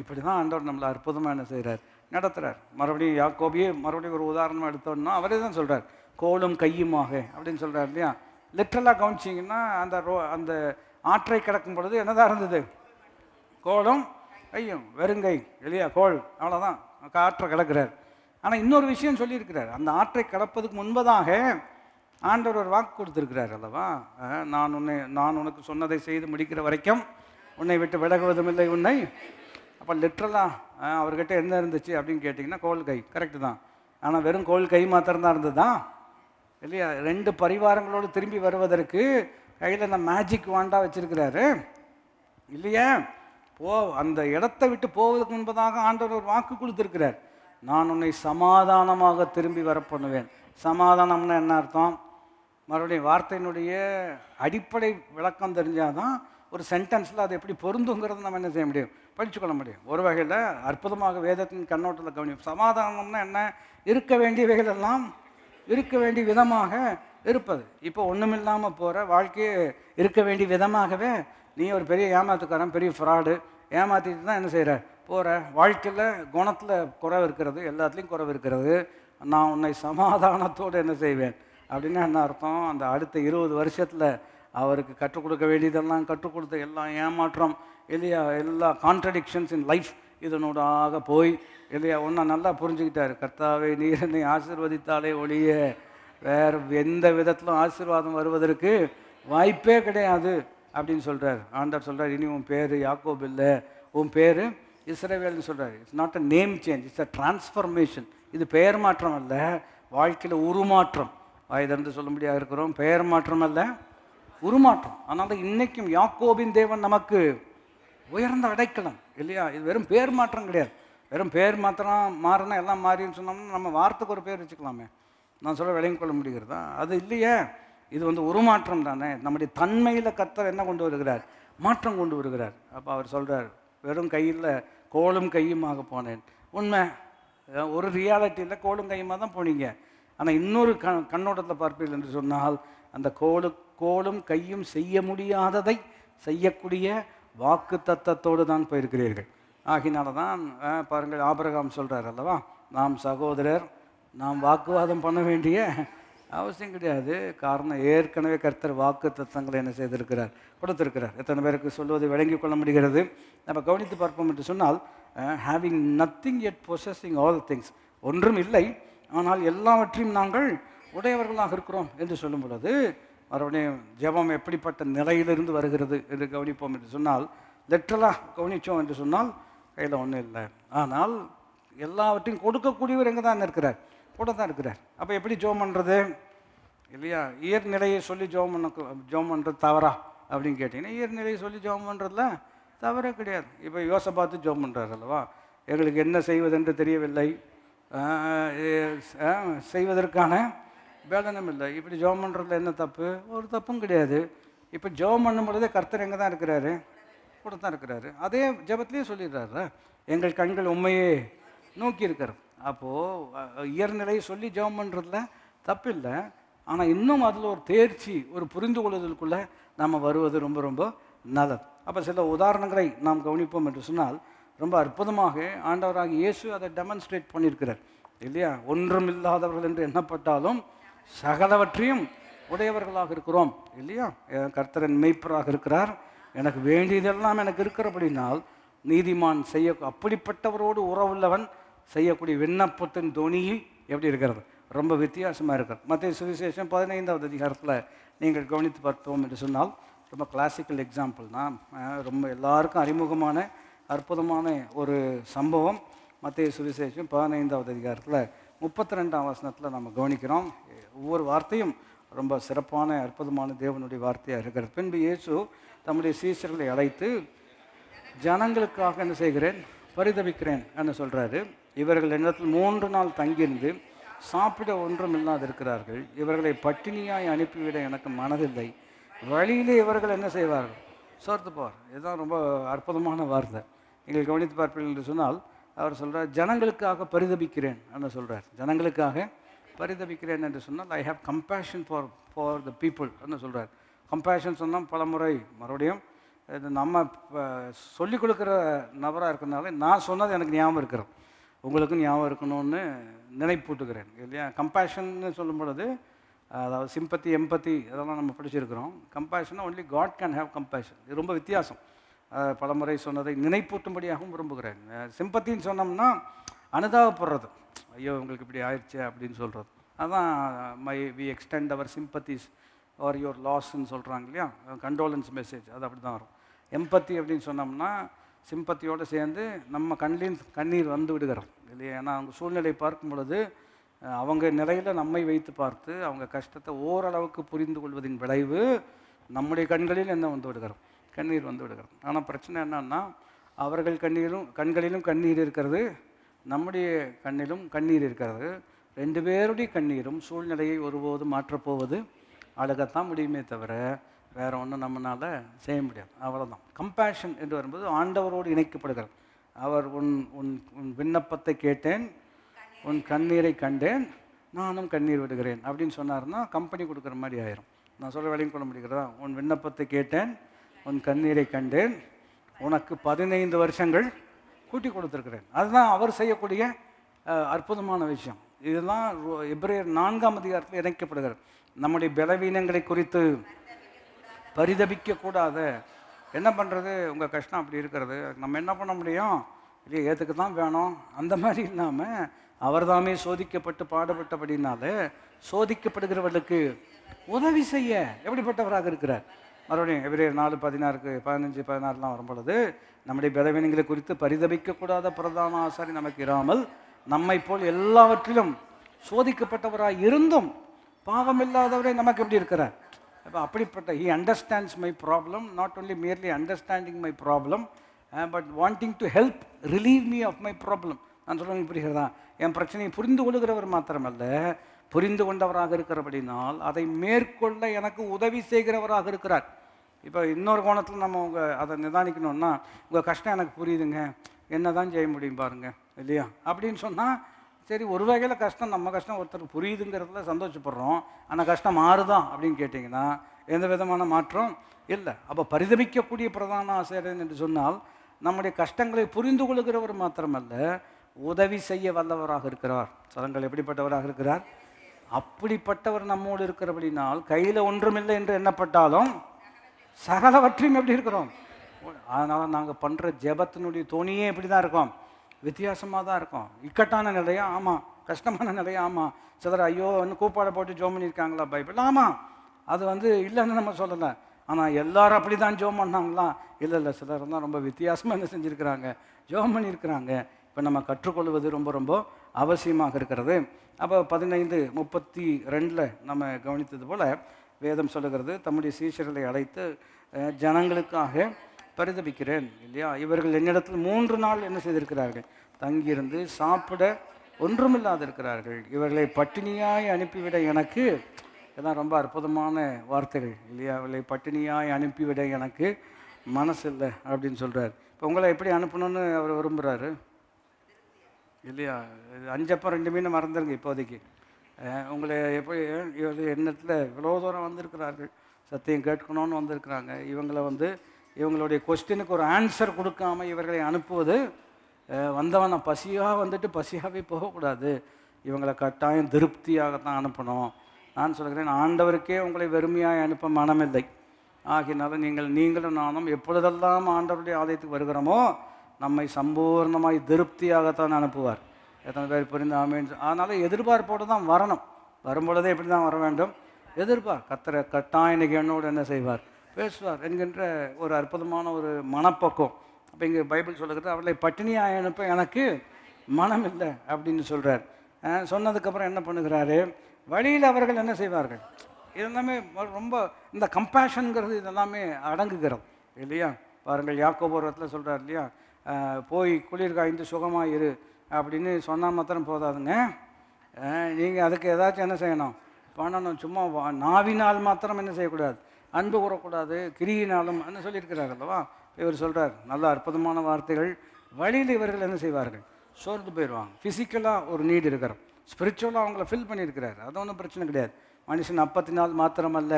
இப்படி தான் ஆண்டவர் நம்மளை அற்புதமாக என்ன செய்கிறார், நடத்துகிறார். மறுபடியும் யாக்கோபியே மறுபடியும் ஒரு உதாரணமாக எடுத்தோம்னா அவரே தான் சொல்கிறார், கோலும் கையுமாக அப்படின்னு சொல்கிறார் இல்லையா? லிட்ரலாக கவனிச்சிங்கன்னா அந்த ஆற்றை கிடக்கும் பொழுது என்னதான் இருந்தது? கோலும் கையும், வெறுங்கை இல்லையா? கோல், அவ்வளோதான், ஆற்றை கிடக்கிறார். ஆனால் இன்னொரு விஷயம் சொல்லியிருக்கிறார். அந்த ஆற்றை கடப்பதுக்கு முன்பதாக ஆண்டவர் ஒரு வாக்கு கொடுத்துருக்கிறார் அல்லவா? நான் உனக்கு சொன்னதை செய்து முடிக்கிற வரைக்கும் உன்னை விட்டு விலகுவதும் இல்லை உன்னை. அப்போ லிட்ரலாக அவர்கிட்ட என்ன இருந்துச்சு அப்படின்னு கேட்டிங்கன்னா கோல் கை, கரெக்டு தான். ஆனால் வெறும் கோல் கை மாத்திரம்தான் இருந்தது தான் இல்லையா? 2 பரிவாரங்களோடு திரும்பி வருவதற்கு கையில் அந்த மேஜிக் வாண்டா வச்சுருக்கிறாரு இல்லையா? அந்த இடத்தை விட்டு போவதற்கு முன்பதாக ஆண்டவர் ஒரு வாக்கு கொடுத்துருக்கிறார். நான் உன்னை சமாதானமாக திரும்பி வர பண்ணுவேன். சமாதானம்னா என்ன அர்த்தம்? மறுபடியும் வார்த்தையினுடைய அடிப்படை விளக்கம் தெரிஞ்சாதான் ஒரு சென்டென்ஸில் அது எப்படி பொருந்துங்கிறது நம்ம என்ன செய்ய முடியும், படிச்சுக்கொள்ள முடியும். ஒரு வகையில் அற்புதமாக வேதத்தின் கண்ணோட்டத்தில் கவனியும். சமாதானம்னா என்ன? இருக்க வேண்டியவைகள் எல்லாம் இருக்க வேண்டிய விதமாக இருப்பது. இப்போ ஒன்றுமில்லாமல் போகிற வாழ்க்கையே இருக்க வேண்டிய விதமாகவே நீ ஒரு பெரிய ஏமாத்துக்காரன், பெரிய ஃப்ராடு, ஏமாற்றிட்டு தான் என்ன செய்கிற போகிற. வாழ்க்கையில் குணத்தில் குறைவு இருக்கிறது, எல்லாத்துலேயும் குறைவு இருக்கிறது. நான் உன்னை சமாதானத்தோடு என்ன செய்வேன் அப்படின்னா என்ன அர்த்தம்? அந்த அடுத்த 20 வருஷத்தில் அவருக்கு கற்றுக் கொடுக்க வேண்டியதெல்லாம் கற்றுக் கொடுத்த எல்லாம் ஏமாற்றம் இல்லையா, எல்லா கான்ட்ரடிக்ஷன்ஸ் இன் லைஃப் இதனோடாக போய் இல்லையா ஒன்றா நல்லா புரிஞ்சுக்கிட்டார். கர்த்தாவே நீர் என்னை ஆசீர்வதித்தாலே ஒழிய வேறு எந்த விதத்திலும் ஆசீர்வாதம் வருவதற்கு வாய்ப்பே கிடையாது அப்படின்னு சொல்கிறார். ஆண்டவர் சொல்கிறார், இனி உன் பேர் யாக்கோப் இல்லை, உன் பேர் இஸ்ரவேல்னு சொல்கிறார். It's not a name change, it's a transformation. இது பெயர் மாற்றம் அல்ல, வாழ்க்கையில் உருமாற்றம். வாய்திறந்து சொல்ல முடியாது இருக்கிறோம், பெயர் மாற்றம் அல்ல, உருமாற்றம். அதனால இன்றைக்கும் யாக்கோபின் தேவன் நமக்கு உயர்ந்த அடைக்கலம் இல்லையா? இது வெறும் பேர் மாற்றம் கிடையாது. வெறும் பேர் மாத்திரம் மாறினா எல்லாம் மாறின்னு சொன்னோம்னா நம்ம வார்த்தைக்கு ஒரு பேர் வச்சுக்கலாமே, நான் சொல்ல விளங்கி கொள்ள முடிகிறதா? அது இல்லையே. இது உருமாற்றம் தானே. நம்முடைய தன்மையில் கர்த்தர் என்ன கொண்டு வருகிறார்? மாற்றம் கொண்டு வருகிறார். அப்போ அவர் சொல்கிறார், வெறும் கையில் கோலும் கையுமாக போனேன். உண்மை, ஒரு ரியாலிட்டியில் கோலும் கையுமாக தான் போனீங்க. ஆனால் இன்னொரு கண்ணோட்டத்தில் பார்ப்பீர்கள் என்று சொன்னால் அந்த கோலும் கையும் செய்ய முடியாததை செய்யக்கூடிய வாக்கு தத்தத்தோடு தான் போயிருக்கிறீர்கள். ஆகினால தான் பாருங்கள், ஆபிரகாம் சொல்கிறார் அல்லவா, நாம் சகோதரர், நாம் வாக்குவாதம் பண்ண வேண்டிய அவசியம் கிடையாது. காரணம், ஏற்கனவே கர்த்தர் வாக்கு தத்தங்களை என்ன செய்திருக்கிறார், கொடுத்திருக்கிறார். எத்தனை பேருக்கு சொல்வதை விளங்கி கொள்ள முடிகிறது? நம்ம கவனித்து பார்ப்போம் என்று சொன்னால், having nothing yet possessing all things, ஒன்றும் இல்லை ஆனால் எல்லாவற்றையும் நாங்கள் உடையவர்களாக இருக்கிறோம் என்று சொல்லும் பொழுது மறுபடியும் ஜெபம் எப்படிப்பட்ட நிலையிலிருந்து வருகிறது என்று கவனிப்போம் என்று சொன்னால், லிட்ரலாக கவனித்தோம் என்று சொன்னால் கையில் ஒன்றும் இல்லை, ஆனால் எல்லாவற்றையும் கொடுக்கக்கூடியவர் எங்கே தான் இருக்கிறார், கூட தான் இருக்கிறார். அப்போ எப்படி ஜெபம் பண்ணுறது இல்லையா? ஈர்நிலையை சொல்லி ஜெபம் பண்ணுறது தவறா அப்படின்னு கேட்டிங்கன்னா, ஈர்நிலையை சொல்லி ஜெபம் பண்ணுறதுல தவறே கிடையாது. இப்போ யோசபாத்து ஜெபம் பண்ணுறாரு அல்லவா, எங்களுக்கு என்ன செய்வதென்று தெரியவில்லை, செய்வதற்கான வேதனம் இல்லை. இப்படி ஜெபம் பண்ணுறதுல என்ன தப்பு? ஒரு தப்பும் கிடையாது. இப்போ ஜெபம் பண்ணும் பொழுதே கர்த்தர் எங்கே தான் இருக்கிறாரு, கூட தான் இருக்கிறாரு. அதே ஜெபத்திலையும் சொல்லிடுறாரு, எங்கள் கண்கள் உண்மையே நோக்கி இருக்கிறது. அப்போது இயர்நிலையை சொல்லி ஜெபம் பண்ணுறதுல தப்பு இல்லை. ஆனால் இன்னும் அதில் ஒரு தேர்ச்சி, ஒரு புரிந்து கொள்வதற்குள்ளே நம்ம வருவது ரொம்ப ரொம்ப நல்லது. அப்போ சில உதாரணங்களை நாம் கவனிப்போம் என்று சொன்னால், ரொம்ப அற்புதமாக ஆண்டவராக இயேசு அதை டெமான்ஸ்ட்ரேட் பண்ணியிருக்கிறார் இல்லையா? ஒன்றும் இல்லாதவர்கள் என்று எண்ணப்பட்டாலும் சகலவற்றையும் உடையவர்களாக இருக்கிறோம் இல்லையா? கர்த்தரன் மெய்ப்பராக இருக்கிறார், எனக்கு வேண்டியதெல்லாம் எனக்கு இருக்கிறபடினால் நீதிமான் செய்ய அப்படிப்பட்டவரோடு உறவுள்ளவன் செய்யக்கூடிய விண்ணப்பத்தின் தொனியில் எப்படி இருக்கிறது? ரொம்ப வித்தியாசமாக இருக்கிறது. மத்திய சுவிசேஷம் 15வது அதிகாரத்தில் நீங்கள் கவனித்து பார்த்தோம் என்று சொன்னால் ரொம்ப கிளாசிக்கல் எக்ஸாம்பிள் தான், ரொம்ப எல்லாருக்கும் அறிமுகமான அற்புதமான ஒரு சம்பவம். மத்திய சுவிசேஷம் 15வது அதிகாரத்தில் 32ஆம் வசனத்தில் நம்ம கவனிக்கிறோம். ஒவ்வொரு வார்த்தையும் ரொம்ப சிறப்பான அற்புதமான தேவனுடைய வார்த்தையாக இருக்கிறது. பின்பு இயேசு தம்முடைய சீஷர்களை அழைத்து ஜனங்களுக்காக என்ன செய்கிறேன், பரிதபிக்கிறேன் என்று சொல்கிறாரு. இவர்கள் என்னிடத்தில் 3 நாள் தங்கியிருந்து சாப்பிட ஒன்றும் இல்லாது இருக்கிறார்கள். இவர்களை பட்டினியாய் அனுப்பிவிட எனக்கு மனதில்லை. வழியிலே இவர்கள் என்ன செய்வார்கள், சோர்த்து போவார். இதுதான் ரொம்ப அற்புதமான வார்த்தை. நீங்கள் கவனித்து பார்ப்பீர்கள் என்று சொன்னால் அவர் சொல்கிறார், ஜனங்களுக்காக பரிதபிக்கிறேன் என்று சொல்கிறார். ஜனங்களுக்காக பரிதபிக்கிறேன் என்று சொன்னால் I have compassion for the people என்று சொல்கிறார். கம்பேஷன் சொன்னால் பலமுறை மறுபடியும் இது நம்ம சொல்லிக் கொடுக்குற நபராக இருக்கிறதுனால நான் சொன்னது எனக்கு ஞாபகம் இருக்கிறது, உங்களுக்கும் ஞாபகம் இருக்கணும்னு நினைப்பூட்டுக்கிறேன் இல்லையா? கம்பேஷன்னு சொல்லும் பொழுது அதாவது சிம்பத்தி, எம்பத்தி அதெல்லாம் நம்ம படிச்சிருக்கிறோம். கம்பேஷனாக only God can have compassion. இது ரொம்ப வித்தியாசம். பலமுறை சொன்னதை நினைப்பூட்டும்படியாகவும் விரும்புகிறேன். சிம்பத்தின்னு சொன்னோம்னா அனுதாபப்படுறது, ஐயோ உங்களுக்கு இப்படி ஆயிடுச்சு அப்படின்னு சொல்கிறது. அதுதான் we extend our sympathies or your loss சொல்கிறாங்க இல்லையா, கண்டோலன்ஸ் மெசேஜ், அது அப்படி தான் வரும். எம்பத்தி அப்படின்னு சொன்னோம்னா சிம்பத்தியோடு சேர்ந்து நம்ம கண்ணீர் வந்து விடுகிறோம் இல்லையா? ஏன்னா அவங்க சூழ்நிலை பார்க்கும் பொழுது அவங்க நிலையில் நம்மை வைத்து பார்த்து அவங்க கஷ்டத்தை ஓரளவுக்கு புரிந்து கொள்வதின் விளைவு நம்முடைய கண்களில் என்ன வந்து விடுகிறோம், கண்ணீர் வந்து விடுகிறோம். ஆனால் பிரச்சனை என்னன்னா அவர்கள் கண்களிலும் கண்ணீர் இருக்கிறது, நம்முடைய கண்ணிலும் கண்ணீர் இருக்கிறது. 2 பேருடைய கண்ணீரும் சூழ்நிலையை ஒருபோதும் மாற்றப்போவது அழகத்தான் முடியுமே தவிர வேறு ஒன்றும் நம்மளால் செய்ய முடியாது. அவ்வளோதான். கம்பேஷன் என்று வரும்போது ஆண்டவரோடு இணைக்கப்படுகிறது. அவர் உன் விண்ணப்பத்தை கேட்டேன், உன் கண்ணீரை கண்டேன், நானும் கண்ணீர் விடுகிறேன் அப்படின்னு சொன்னார்னா கம்பெனி கொடுக்குற மாதிரி ஆயிரும். நான் சொல்ல வேலையும் கொள்ள முடிகிறதா? உன் விண்ணப்பத்தை கேட்டேன், உன் கண்ணீரை கண்டேன், உனக்கு 15 வருஷங்கள் கூட்டி கொடுத்துருக்கிறேன். அதுதான் அவர் செய்யக்கூடிய அற்புதமான விஷயம். இதுதான் எபிரேயர் 4ஆம் அதிகாரத்தில் இணைக்கப்படுகிறது. நம்முடைய பலவீனங்களை குறித்து பரிதபிக்கக்கூடாத. என்ன பண்ணுறது, உங்கள் கஷ்டம் அப்படி இருக்கிறது, நம்ம என்ன பண்ண முடியும் இல்லையா, ஏற்றுக்கு தான் வேணும் அந்த மாதிரி இல்லாமல் அவர் தாமே சோதிக்கப்பட்டு பாடுபட்டபடினாலே சோதிக்கப்படுகிறவர்களுக்கு உதவி செய்ய எப்படிப்பட்டவராக இருக்கிறார். மறுபடியும் எபிரேயர் 4:16, 15, 16 வரும் பொழுது நம்முடைய பலவீனங்களை குறித்து பரிதபிக்கக்கூடாத பிரதான ஆசாரி நமக்கு இராமல் நம்மை போல் எல்லாவற்றிலும் சோதிக்கப்பட்டவராக இருந்தும் பாவம் இல்லாதவரே நமக்கு எப்படி இருக்கிறார். அப்போ அப்படிப்பட்ட he understands my problem, not only merely understanding my problem but wanting to help relieve me of my problem. நான் சொல்லுவேன் புரிகிறதா, என் பிரச்சனையை புரிந்து கொள்கிறவர் மாத்திரமல்ல, புரிந்து கொண்டவராக இருக்கிறபடினால் அதை மேற்கொள்ள எனக்கு உதவி செய்கிறவராக இருக்கிறார். இப்போ இன்னொரு கோணத்தில் நம்ம அதை நிதானிக்கணும்னா, உங்கள் கஷ்டம் எனக்கு புரியுதுங்க, என்ன தான் செய்ய முடியும் பாருங்கள் இல்லையா அப்படின்னு சொன்னால் சரி, ஒரு வகையில் கஷ்டம் நம்ம கஷ்டம் ஒருத்தருக்கு புரியுதுங்கிறதுல சந்தோஷப்படுறோம். ஆனால் கஷ்டம் மாறுதான் அப்படின்னு கேட்டிங்கன்னா எந்த விதமான மாற்றம் இல்லை. அப்போ பரிதபிக்கக்கூடிய பிரதான ஆசிரியர் என்று சொன்னால் நம்முடைய கஷ்டங்களை புரிந்து கொள்கிறவர் மாத்திரமல்ல, உதவி செய்ய வல்லவராக இருக்கிறார். சதங்கள் எப்படிப்பட்டவராக இருக்கிறார்? அப்படிப்பட்டவர் நம்மோடு இருக்கிறபடினால் கையில் ஒன்றுமில்லை என்று எண்ணப்பட்டாலும் சகலவற்றையும் எப்படி இருக்கிறோம். அதனால் நாங்கள் பண்ணுற ஜெபத்தினுடைய தோணியே எப்படி தான் இருக்கோம், வித்தியாசமாக தான் இருக்கும். இக்கட்டான நிலையா? ஆமாம். கஷ்டமான நிலையா? ஆமாம். சிலர் ஐயோ இன்னும் கூப்பாடை போட்டு ஜோம் பண்ணியிருக்காங்களா பைபிள்? ஆமாம். அது இல்லைன்னு நம்ம சொல்லலை. ஆனால் எல்லாரும் அப்படி தான் ஜோம் பண்ணாங்களா? இல்லை, சிலர் தான் ரொம்ப வித்தியாசமாக என்ன செஞ்சுருக்கிறாங்க, ஜோம் பண்ணியிருக்கிறாங்க. இப்போ நம்ம கற்றுக்கொள்வது ரொம்ப ரொம்ப அவசியமாக இருக்கிறது. அப்போ 15:32 நம்ம கவனித்தது போல் வேதம் சொல்லுகிறது, தம்முடைய சீஷர்களை அழைத்து ஜனங்களுக்காக பரிதபிக்கிறேன் இல்லையா, இவர்கள் என்னிடத்தில் 3 நாள் என்ன செய்திருக்கிறார்கள், தங்கியிருந்து சாப்பிட ஒன்றுமில்லாது இருக்கிறார்கள், இவர்களை பட்டினியாய் அனுப்பிவிட எனக்கு, இதெல்லாம் ரொம்ப அற்புதமான வார்த்தைகள் இல்லையா, இவர்களை பட்டினியாய் அனுப்பிவிட எனக்கு மனசு இல்லை அப்படின்னு சொல்கிறார். இப்போ உங்களை எப்படி அனுப்பணும்னு அவர் விரும்புகிறாரு இல்லையா? 5 அப்பம் 2 மீன் மறந்துடுங்க இப்போதைக்கு. உங்களை எப்படி எண்ணத்தில் இவ்வளோ தூரம் வந்திருக்கிறார்கள், சத்தியம் கேட்கணும்னு வந்திருக்கிறாங்க. இவங்களுடைய கொஸ்டினுக்கு ஒரு ஆன்சர் கொடுக்காம இவர்களை அனுப்புவது, வந்தவனை பசியாக வந்துட்டு பசியாகவே போகக்கூடாது, இவங்களை கட்டாயம் திருப்தியாகத்தான் அனுப்பணும். நான் சொல்கிறேன், ஆண்டவருக்கே உங்களை வெறுமையாய் அனுப்ப மனமில்லை. ஆகினால நீங்களும் நானும் எப்பொழுதெல்லாம் ஆண்டவருடைய ஆலயத்துக்கு வருகிறோமோ நம்மை சம்பூர்ணமாய் திருப்தியாகத்தான் அனுப்புவார். எத்தனை பேர் புரிந்து ஆமேன்? அதனால் எதிர்பார்ப்போடு தான் வரணும். வரும்பொழுதே எப்படி தான் வர வேண்டும்? கர்த்தர் கட்டாயம் இன்னைக்கு என்னோடு என்ன செய்வார்? பேசுவார் என்கின்ற ஒரு அற்புதமான ஒரு மனப்பக்குவம். அப்போ இங்கே பைபிள் சொல்லுகிறது, அவர்களை பட்டினியாக அனுப்ப எனக்கு மனம் இல்லை அப்படின்னு சொல்கிறார். சொன்னதுக்கப்புறம் என்ன பண்ணுகிறாரு? வழியில் அவர்கள் என்ன செய்வார்கள்? இதெல்லாமே ரொம்ப இந்த கம்பேஷனுங்கிறது இதெல்லாமே அடங்குகிறது இல்லையா? பாருங்கள், யாக்கோபு ஒரு இடத்துல சொல்கிறார் இல்லையா, போய் குளிர் காய்ந்து சுகமாக இரு அப்படின்னு சொன்னால் மாத்திரம் போதாதுங்க, நீங்கள் அதுக்கு ஏதாச்சும் என்ன செய்யணும்? பண்ணணும். சும்மா நாவினால் மாத்திரம் என்ன செய்யக்கூடாது? அன்பு கூறக்கூடாது, கிரியினாலும் என்ன சொல்லியிருக்கிறார் அல்லவா? இவர் சொல்கிறார் நல்ல அற்புதமான வார்த்தைகள். வழியில் இவர்கள் என்ன செய்வார்கள்? சோர்ந்து போயிடுவாங்க. ஃபிசிக்கலாக ஒரு நீடு இருக்கிறோம், ஸ்பிரிச்சுவலாக அவங்கள ஃபில் பண்ணியிருக்கிறார். அது ஒன்றும் பிரச்சனை கிடையாது. மனுஷன் அப்பத்தினால் மாத்திரமல்ல,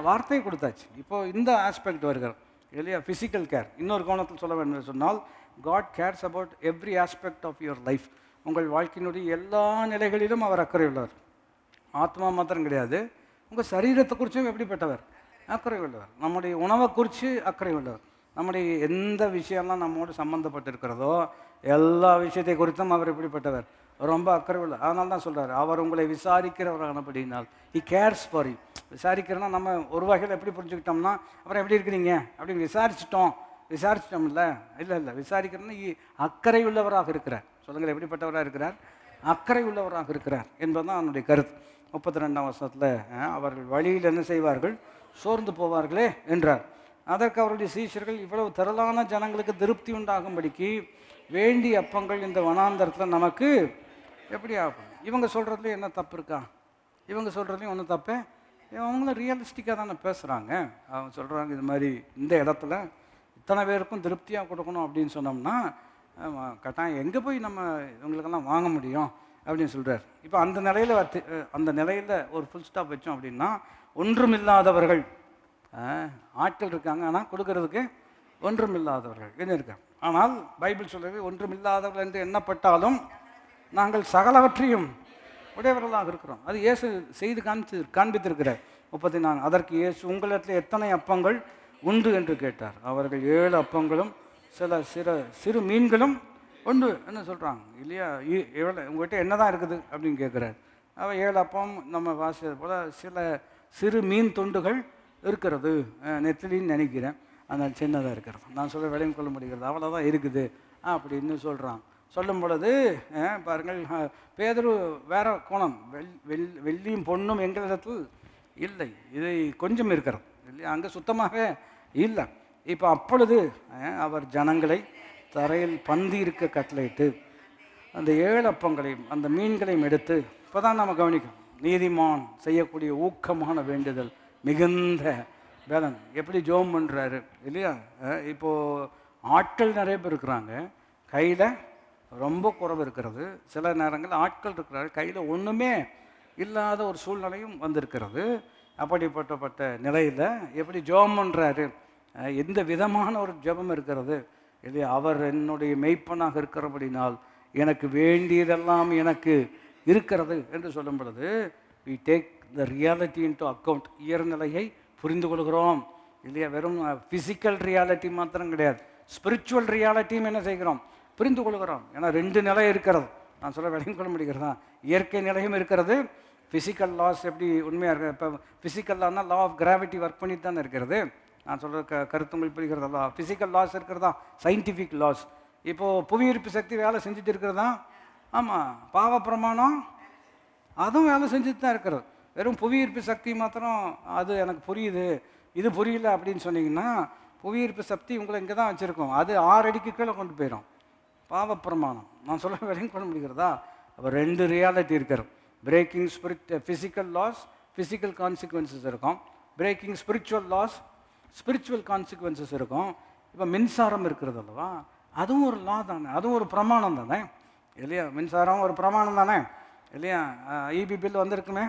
வார்த்தையை கொடுத்தாச்சு. இப்போது இந்த ஆஸ்பெக்ட் வருகிறோம் இல்லையா? Physical care. இன்னொரு கோணத்தில் சொல்ல வேண்டும் சொன்னால், God cares about every aspect of your life. உங்கள் வாழ்க்கையினுடைய எல்லா நிலைகளிலும் அவர் அக்கறை உள்ளவர். ஆத்மா மாத்திரம் கிடையாது, உங்கள் சரீரத்தை குறித்தும் எப்படிப்பட்டவர்? அக்கறை உள்ளவர். நம்முடைய உணவை குறித்து அக்கறை உள்ளவர். நம்முடைய எந்த விஷயம்லாம் நம்மோடு சம்மந்தப்பட்டிருக்கிறதோ எல்லா விஷயத்தை குறித்தும் அவர் எப்படிப்பட்டவர்? ரொம்ப அக்கறை உள்ள. அதனால தான் சொல்கிறார், அவர் உங்களை விசாரிக்கிறவரானபடினால் ஹி கேர்ஸ் ஃபார் யூ. விசாரிக்கிறோன்னா நம்ம ஒரு வகையில் எப்படி புரிஞ்சுக்கிட்டோம்னா, அப்புறம் எப்படி இருக்கிறீங்க அப்படின்னு விசாரிச்சிட்டோம் இல்லை, விசாரிக்கிறோன்னா அக்கறை உள்ளவராக இருக்கிறார். சொல்லுங்கள், எப்படிப்பட்டவராக இருக்கிறார்? அக்கறை உள்ளவராக இருக்கிறார் என்பதுதான் அவனுடைய கருத்து. 32ஆம் வசனத்தில், அவர்கள் வழியில் என்ன செய்வார்கள்? சோர்ந்து போவார்களே என்றார். அதற்கு அவருடைய சீஷர்கள், இவ்வளவு திரளான ஜனங்களுக்கு திருப்தி உண்டாகும்படிக்கு வேண்டிய அப்பங்கள் இந்த வனாந்தரத்தில் நமக்கு எப்படி ஆகும்? இவங்க சொல்கிறதுலையும் என்ன தப்பு இருக்கா? இவங்க சொல்கிறதுலையும் ஒன்றும் தப்பு. அவங்களும் ரியலிஸ்டிக்காக தானே பேசுகிறாங்க. அவங்க சொல்கிறாங்க, இது மாதிரி இந்த இடத்துல இத்தனை பேருக்கும் திருப்தியாக கொடுக்கணும் அப்படின்னு சொன்னோம்னா கட்டாயம் எங்கே போய் நம்ம இவங்களுக்கெல்லாம் வாங்க முடியும் அப்படின்னு சொல்கிறார். இப்போ அந்த நிலையில் ஒரு ஃபுல் ஸ்டாப் வச்சோம் அப்படின்னா, ஒன்றுமில்லாதவர்கள் ஆட்கள் இருக்காங்க, ஆனால் கொடுக்கறதுக்கு ஒன்றுமில்லாதவர்கள் என்ன இருக்காங்க. ஆனால் பைபிள் சொல்கிறது, ஒன்றுமில்லாதவர்கள் என்று எண்ணப்பட்டாலும் நாங்கள் சகலவற்றையும் உடையவர்களாக இருக்கிறோம். அது இயேசு செய்து காண்பித்திருக்கிறார். 34. அதற்கு இயேசு, உங்களிடத்தில் எத்தனை அப்பங்கள் உண்டு என்று கேட்டார். அவர்கள் 7 அப்பங்களும் சில சிறு மீன்களும் உண்டு என்ன சொல்கிறாங்க இல்லையா? எவ்வளோ உங்கள்கிட்ட என்ன தான் இருக்குது அப்படின்னு கேட்குறாரு. அவள் 7 அப்பம் நம்ம வாசித்தது போல் சில சிறு மீன் துண்டுகள் இருக்கிறது, நெத்திலின்னு நினைக்கிறேன், அதனால் சின்னதாக இருக்கிறது. நான் சொல்ல விளையும் கொள்ள முடிகிறது, அவ்வளோதான் இருக்குது அப்படின்னு சொல்கிறான். சொல்லும் பொழுது பாருங்கள், பேதுரு வேற கோணம், வெள்ளியும் பொண்ணும் எங்களிடத்தில் இல்லை, இதை கொஞ்சம் இருக்கிறது இல்லையா? அங்கே சுத்தமாக இல்லை. இப்போ அப்பொழுது அவர் ஜனங்களை தரையில் பந்தி இருக்க கட்டளையிட்டு அந்த 7 அப்பங்களையும் அந்த மீன்களையும் எடுத்து, இப்போ தான் நம்ம கவனிக்கும், நீதிமான் செய்யக்கூடிய ஊக்கமான வேண்டுதல் மிகுந்த பேலன். எப்படி ஜோம் பண்ணுறாரு இல்லையா? இப்போது ஆட்கள் நிறைய பேர் இருக்கிறாங்க, கையில் ரொம்ப குறைவு இருக்கிறது. சில நேரங்கள் ஆட்கள் இருக்கிறாரு, கையில் ஒன்றுமே இல்லாத ஒரு சூழ்நிலையும் வந்திருக்கிறது. அப்படிப்பட்ட நிலையில் எப்படி ஜெபம் பண்ணுறாரு? எந்த விதமான ஒரு ஜெபம் இருக்கிறது இல்லையா? அவர் என்னுடைய மெய்ப்பனாக இருக்கிறபடினால் எனக்கு வேண்டியதெல்லாம் எனக்கு இருக்கிறது என்று சொல்லும் பொழுது, we take the reality into account. இயற்நிலையை புரிந்து கொள்கிறோம் இல்லையா? வெறும் ஃபிசிக்கல் ரியாலிட்டி மாத்திரம் கிடையாது, ஸ்பிரிச்சுவல் ரியாலிட்டியும் என்ன செய்கிறோம்? புரிந்து கொள்கிறோம். ஏன்னா 2 நிலை இருக்கிறது. நான் சொல்ல விளங்கிக் கொள்ள முடிகிறதா? இயற்கை நிலையும் இருக்கிறது, ஃபிசிக்கல் லாஸ் எப்படி உண்மையாக இருக்குது. இப்போ ஃபிசிக்கல் லான்னா லா ஆஃப் கிராவிட்டி ஒர்க் பண்ணிட்டு தானே இருக்கிறது. நான் சொல்கிற கருத்து உங்களுக்கு புரிகிறதா? ஃபிசிக்கல் லாஸ் இருக்கிறதா, சயின்டிஃபிக் லாஸ். இப்போது புவியீர்ப்பு சக்தி வேலை செஞ்சுட்டு இருக்கிறதா? ஆமாம். பாவ பிரமாணம் அதுவும் வேலை செஞ்சுட்டு தான் இருக்கிறது. வெறும் புவியீர்ப்பு சக்தி மாத்திரம் அது எனக்கு புரியுது, இது புரியல அப்படின்னு சொன்னீங்கன்னா, புவியீர்ப்பு சக்தி உங்களை இங்கே தான் வச்சுருக்கோம், அது 6 அடிக்கு கீழே கொண்டு போயிடும். பாவ பிரமாணம் நான் சொல்ல விளங்கிக் கொள்ள முடிகிறதா? அப்போ 2 ரியாலிட்டி இருக்கிறோம். Breaking physical laws, physical consequences இருக்கும். Breaking spiritual laws, spiritual consequences இருக்கும். இப்போ மின்சாரம் இருக்கிறது அல்லவா, அதுவும் ஒரு லா தானே, அதுவும் ஒரு பிரமாணம் தானே இல்லையா? மின்சாரம் ஒரு பிரமாணம் தானே இல்லையா? இபி பில் வந்திருக்குமே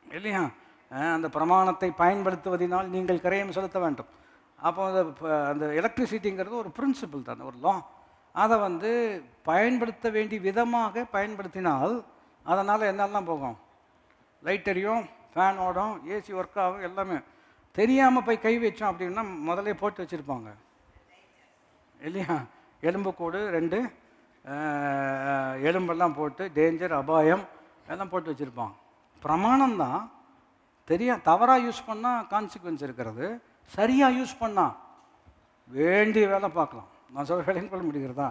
இல்லையா? அந்த பிரமாணத்தை பயன்படுத்துவதனால் நீங்கள் கிரயம் செலுத்த வேண்டும். அப்போ அந்த எலக்ட்ரிசிட்டிங்கிறது ஒரு பிரின்சிபிள் தானே, ஒரு லா. அதை பயன்படுத்த வேண்டிய விதமாக பயன்படுத்தினால் அதனால் என்னெல்லாம் போகும்? லைட் எரியும், ஃபேன் ஓடும், ஏசி ஒர்க் ஆகும், எல்லாமே. தெரியாமல் போய் கை வச்சோம் அப்படின்னா முதல்ல போட்டு வச்சுருப்பாங்க இல்லையா? எலும்புக்கூடு 2 எலும்பெல்லாம் போட்டு டேஞ்சர், அபாயம் எல்லாம் போட்டு வச்சுருப்பாங்க. பிரமாணம் தான். தவறாக யூஸ் பண்ணால் கான்சிக்வன்ஸ் இருக்கிறது, சரியாக யூஸ் பண்ணால் வேண்டிய வேலை பார்க்கலாம். நான் சொல்ல வேலைன்னு கொள்ள முடிகிறதா?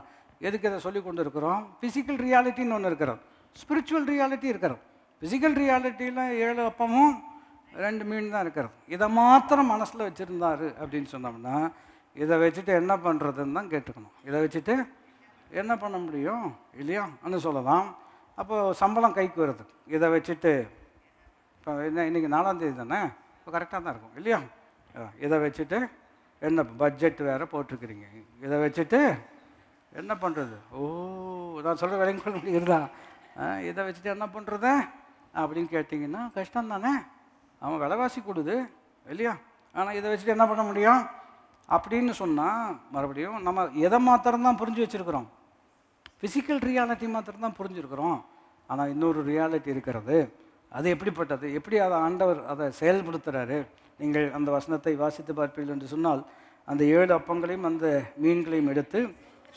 எதுக்கு இதை சொல்லி கொண்டு இருக்கிறோம்? ஃபிசிக்கல் ரியாலிட்டின்னு ஒன்று இருக்கிறோம், ஸ்பிரிச்சுவல் ரியாலிட்டி இருக்கிறோம். ஃபிசிக்கல் ரியாலிட்டியில் 7 அப்பமும் 2 மீன் தான் இருக்கிறது. இதை மாத்திரம் மனசில் வச்சுருந்தாரு அப்படின்னு சொன்னோம்னா, இதை வச்சுட்டு என்ன பண்ணுறதுன்னு தான் கேட்டுக்கணும். இதை வச்சுட்டு என்ன பண்ண முடியும் இல்லையா அன்னு சொல்லலாம். அப்போது சம்பளம் கைக்கு வருது, இதை வச்சுட்டு இப்போ என்ன இன்றைக்கி 4ஆம் தேதி தானே, இப்போ கரெக்டாக தான் இருக்கும் இல்லையா? இதை வச்சுட்டு என்ன பட்ஜெட் வேறு போட்டிருக்கிறீங்க, இதை வச்சுட்டு என்ன பண்ணுறது? ஓ, நான் சொல்கிற வேலைங்க கொள்ள முடியுறதா? இதை வச்சுட்டு என்ன பண்ணுறது அப்படின்னு கேட்டிங்கன்னா கஷ்டம் தானே. அவன் விலைவாசி கொடுது இல்லையா? ஆனால் இதை வச்சுட்டு என்ன பண்ண முடியும் அப்படின்னு சொன்னால், மறுபடியும் நம்ம எதை மாத்திரம்தான் புரிஞ்சு வச்சுருக்கிறோம்? ஃபிசிக்கல் ரியாலிட்டி மாத்திரம்தான் புரிஞ்சுருக்கிறோம். ஆனால் இன்னொரு ரியாலிட்டி இருக்கிறது. அது எப்படிப்பட்டது, எப்படி அதை ஆண்டவர் அதை செயல்படுத்துகிறாரு? நீங்கள் அந்த வசனத்தை வாசித்து பார்ப்பீர்கள் என்று சொன்னால், அந்த 7 அப்பங்களையும் அந்த மீன்களையும் எடுத்து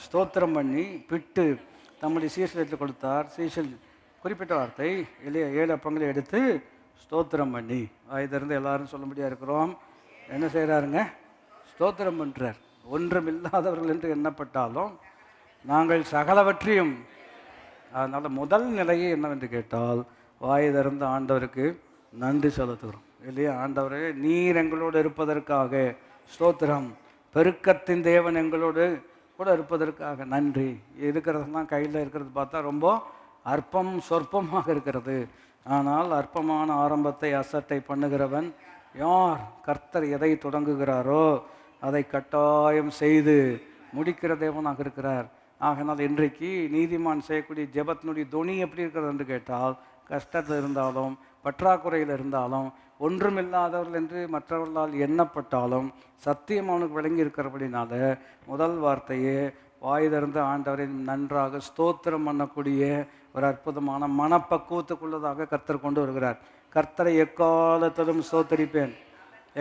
ஸ்தோத்திரம் பண்ணி பிட்டு தம்முடைய சீசலத்தில் கொடுத்தார். சீசல் குறிப்பிட்ட வார்த்தை இல்லையா? 7 அப்பங்களை எடுத்து ஸ்தோத்திரம் பண்ணி, இதிலிருந்து எல்லாரும் சொல்ல முடியாது இருக்கிறோம். என்ன செய்கிறாருங்க? ஸ்தோத்திரம் பண்ணுறார். ஒன்றுமில்லாதவர்கள் என்று எண்ணப்பட்டாலும் நாங்கள் சகலவற்றையும். அதனால் முதல் நிலையை என்னவென்று கேட்டால், வாய் திறந்து ஆண்டவருக்கு நன்றி செலுத்துகிறோம் இல்லையா? ஆண்டவரே, நீர் எங்களோடு இருப்பதற்காக ஸ்தோத்திரம். பெருக்கத்தின் தேவன் எங்களோடு கூட இருப்பதற்காக நன்றி. இருக்கிறதெல்லாம் கையில் இருக்கிறது பார்த்தா ரொம்ப அற்பம் சொற்பமாக இருக்கிறது. ஆனால் அற்பமான ஆரம்பத்தை அசட்டை பண்ணுகிறவன் யார்? கர்த்தர் எதை தொடங்குகிறாரோ அதை கட்டாயம் செய்து முடிக்கிற தேவனாக இருக்கிறார். ஆகினால் இன்றைக்கு நீதிமான் செய்யக்கூடிய ஜெபத்தினுடைய தொனி எப்படி இருக்கிறது என்று கேட்டால், கஷ்டத்தில் இருந்தாலும் பற்றாக்குறையில் இருந்தாலும் ஒன்றுமில்லாதவர்கள் என்று மற்றவர்களால் எண்ணப்பட்டாலும் சத்தியம் அவனுக்கு விளங்கி இருக்கிறபடினால முதல் வார்த்தையே வாய் திறந்து ஆண்டவரை நன்றாக ஸ்தோத்திரம் பண்ணக்கூடிய ஒரு அற்புதமான மனப்பக்குவத்துக்குள்ளதாக கர்த்தர் கொண்டு வருகிறார். கர்த்தரை எக்காலத்திலும் ஸ்தோத்தரிப்பேன்.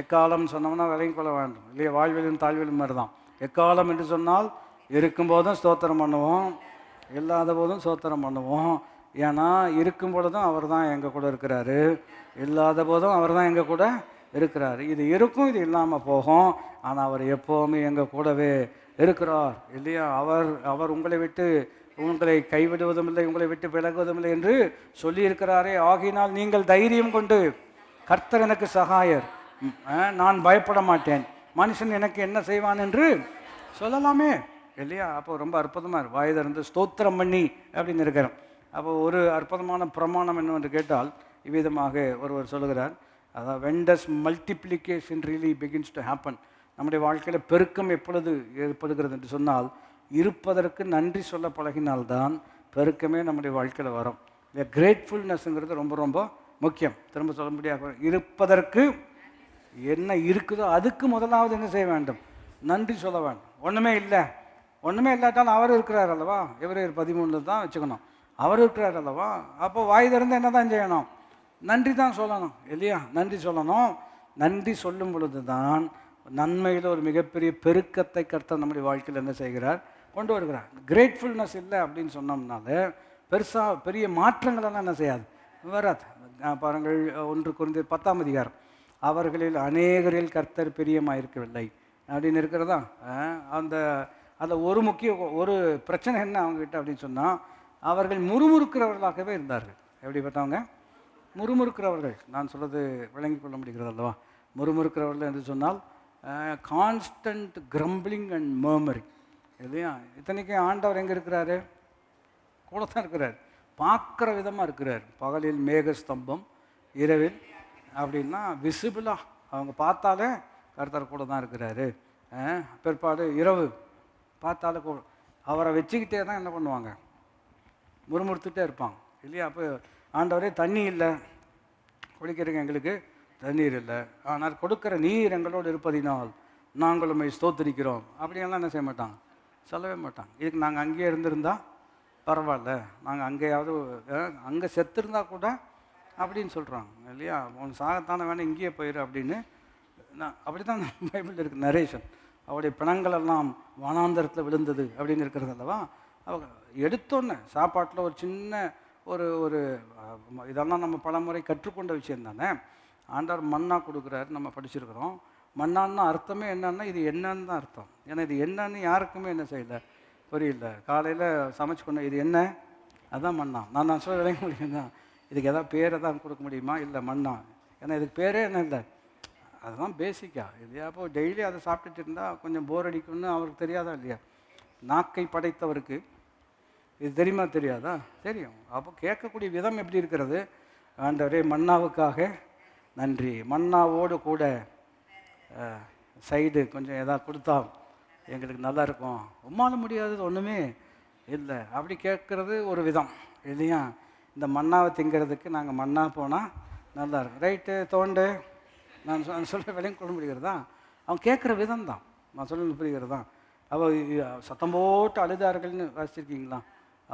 எக்காலம் சொன்னோம்னா விளங்கி கொள்ள வேண்டும் இல்லையா? வாழ்விலும் தாழ்விலும் மாதிரி தான். எக்காலம் என்று சொன்னால் இருக்கும்போதும் ஸ்தோத்திரம் பண்ணுவோம், இல்லாத போதும் ஸ்தோத்திரம் பண்ணுவோம். ஏன்னா இருக்கும் பொழுதும் அவர் தான் எங்கள் கூட இருக்கிறாரு, இல்லாத போதும் அவர் தான் எங்கள் கூட இருக்கிறாரு. இது இருக்கும், இது இல்லாமல் போகும், ஆனால் அவர் எப்போவுமே எங்கள் கூடவே இருக்கிறார் இல்லையா? அவர் உங்களை கைவிடுவதும் இல்லை, உங்களை விட்டு விலகுவதும் இல்லை என்று சொல்லியிருக்கிறாரே. ஆகினால் நீங்கள் தைரியம் கொண்டு, கர்த்தர் எனக்கு சகாயர், நான் பயப்பட மாட்டேன், மனுஷன் எனக்கு என்ன செய்வான் என்று சொல்லலாமே இல்லையா? அப்போ ரொம்ப அற்புதமாக வாய் திறந்து ஸ்தோத்திரம் பண்ணி அப்படின்னு இருக்கிறோம். அப்போ ஒரு அற்புதமான பிரமாணம் என்னவென்று கேட்டால், இவ்விதமாக ஒருவர் சொல்லுகிறார், அதாவது when does multiplication really begins to happen? நம்முடைய வாழ்க்கையில் பெருக்கம் எப்பொழுது ஏற்படுகிறது என்று சொன்னால், இருப்பதற்கு நன்றி சொல்ல பழகினால்தான் பெருக்கமே நம்முடைய வாழ்க்கையில் வரும். இந்த கிரேட்ஃபுல்னஸ்ங்கிறது ரொம்ப ரொம்ப முக்கியம். திரும்ப சொல்ல முடியாது. இருப்பதற்கு என்ன இருக்குதோ அதுக்கு முதலாவது என்ன செய்ய வேண்டும்? நன்றி சொல்ல வேண்டும். ஒன்றுமே இல்லாட்டாலும் அவர் இருக்கிறார் அல்லவா? Ebrேயர் 13 தான் வச்சுக்கணும். அவர் இருக்கிறார் அல்லவா? அப்போ வாய் திறந்து என்ன தான் செய்யணும்? நன்றி தான் சொல்லணும் இல்லையா? நன்றி சொல்லணும். நன்றி சொல்லும் பொழுது தான் நன்மையில் ஒரு மிகப்பெரிய பெருக்கத்தை கர்த்தர் நம்முடைய வாழ்க்கையில் என்ன செய்கிறார்? கொண்டு வருகிறார். கிரேட்ஃபுல்னஸ் இல்லை அப்படின்னு சொன்னோம்னால பெரிய மாற்றங்களெல்லாம் என்ன செய்யாது, வராது. பாருங்கள், 1 கொரிந்தியர் 10ஆம் அதிகாரம், அவர்களில் அநேகரில் கர்த்தர் பிரியமாயிருக்கவில்லை அப்படின்னு இருக்கிறதா? அதில் ஒரு பிரச்சனை என்ன அவங்ககிட்ட அப்படின்னு சொன்னால், அவர்கள் முறுமுறுக்கிறவர்களாகவே இருந்தார்கள். எப்படிப்பட்டவங்க? முறுமுறுக்கிறவர்கள். நான் சொல்கிறது விளங்கி கொள்ள முடிகிறது அல்லவா? முறுமுறுக்கிறவர்கள் என்று சொன்னால் கான்ஸ்டன்ட் கிரம்பிளிங் அண்ட் மர்மரிங் இல்லையா? இத்தனைக்கும் ஆண்டவர் எங்கே இருக்கிறாரு? கூட தான் இருக்கிறார். பார்க்குற விதமாக இருக்கிறார். பகலில் மேக ஸ்தம்பம், இரவில் அப்படின்னா விசிபிளாக அவங்க பார்த்தாலே கர்த்தர் கூட தான் இருக்கிறாரு. பிற்பாடு இரவு பார்த்தாலே அவரை வச்சுக்கிட்டே தான் என்ன பண்ணுவாங்க? முறுமுறுத்துட்டே இருப்பாங்க இல்லையா? அப்போ ஆண்டவரே, தண்ணி இல்லை, குடிக்கிறதுக்கு எங்களுக்கு தண்ணீர் இல்லை, ஆனால் கொடுக்குற நீர் எங்களோடு இருப்பதினால் நாங்கள் உண்மை ஸ்தோத்திரிக்கிறோம் அப்படியெல்லாம் என்ன செய்ய மாட்டாங்க? சொல்லவே மாட்டாங்க. இதுக்கு நாங்கள் அங்கேயே இருந்திருந்தால் பரவாயில்ல, நாங்கள் அங்கேயாவது அங்கே செத்துருந்தா கூட அப்படின்னு சொல்கிறாங்க இல்லையா. உன் சாகத்தானே வேணால் இங்கேயே போயிரு அப்படின்னு. நான் அப்படி தான் பைபிளில் இருக்குது நரேஷன். அவருடைய பிணங்களெல்லாம் வனாந்தரத்தில் விழுந்தது அப்படின்னு இருக்கிறது அல்லவா. அவங்க எடுத்தோன்னே சாப்பாட்டில் ஒரு சின்ன ஒரு ஒரு இதெல்லாம் நம்ம பலமுறை கற்றுக்கொண்ட விஷயம் தானே. ஆண்டவர் மன்னா கொடுக்குறாரு, நம்ம படிச்சிருக்கிறோம். மன்னான்னு அர்த்தமே என்னன்னா இது என்னன்னு தான் அர்த்தம். ஏன்னா இது என்னன்னு யாருக்குமே என்ன செய்யலை, புரியல. காலையில் சமைச்சு கொண்டு இது என்ன, அதுதான் மன்னா. நான் சொல்ல விளங்க முடியும் தான். இதுக்கு எதாவது பேரை தான் கொடுக்க முடியுமா? இல்லை மன்னா. ஏன்னா இதுக்கு பேரே என்ன இல்லை, அதுதான் பேசிக்காக இல்லையா. அப்போது டெய்லி அதை சாப்பிட்டுட்டு இருந்தால் கொஞ்சம் போர் அடிக்கும்னு அவருக்கு தெரியாதா இல்லையா. நாக்கை படைத்தவருக்கு இது தெரியுமா தெரியாதா? தெரியும். அப்போ கேட்கக்கூடிய விதம் எப்படி இருக்கிறது, ஆண்டவரே மன்னாவுக்காக நன்றி, மன்னாவோடு கூட சைடு கொஞ்சம் எதாவது கொடுத்தா எங்களுக்கு நல்லா இருக்கும், உம்மால முடியாதது ஒன்றுமே இல்லை அப்படி கேட்குறது ஒரு விதம் இல்லையா. இந்த மன்னாவை திங்கிறதுக்கு நாங்கள் மன்னா போனால் நல்லா இருக்கும், ரைட்டு தோண்டு. நான் சொல்ல விலையும் கொள்ள முடிகிறதா, அவன் கேட்குற விதம் தான் நான் சொல்ல புரிகிறது தான். அவள் சத்தம் போட்டு அழுதார்கள்னு வாசிச்சிருக்கீங்களா?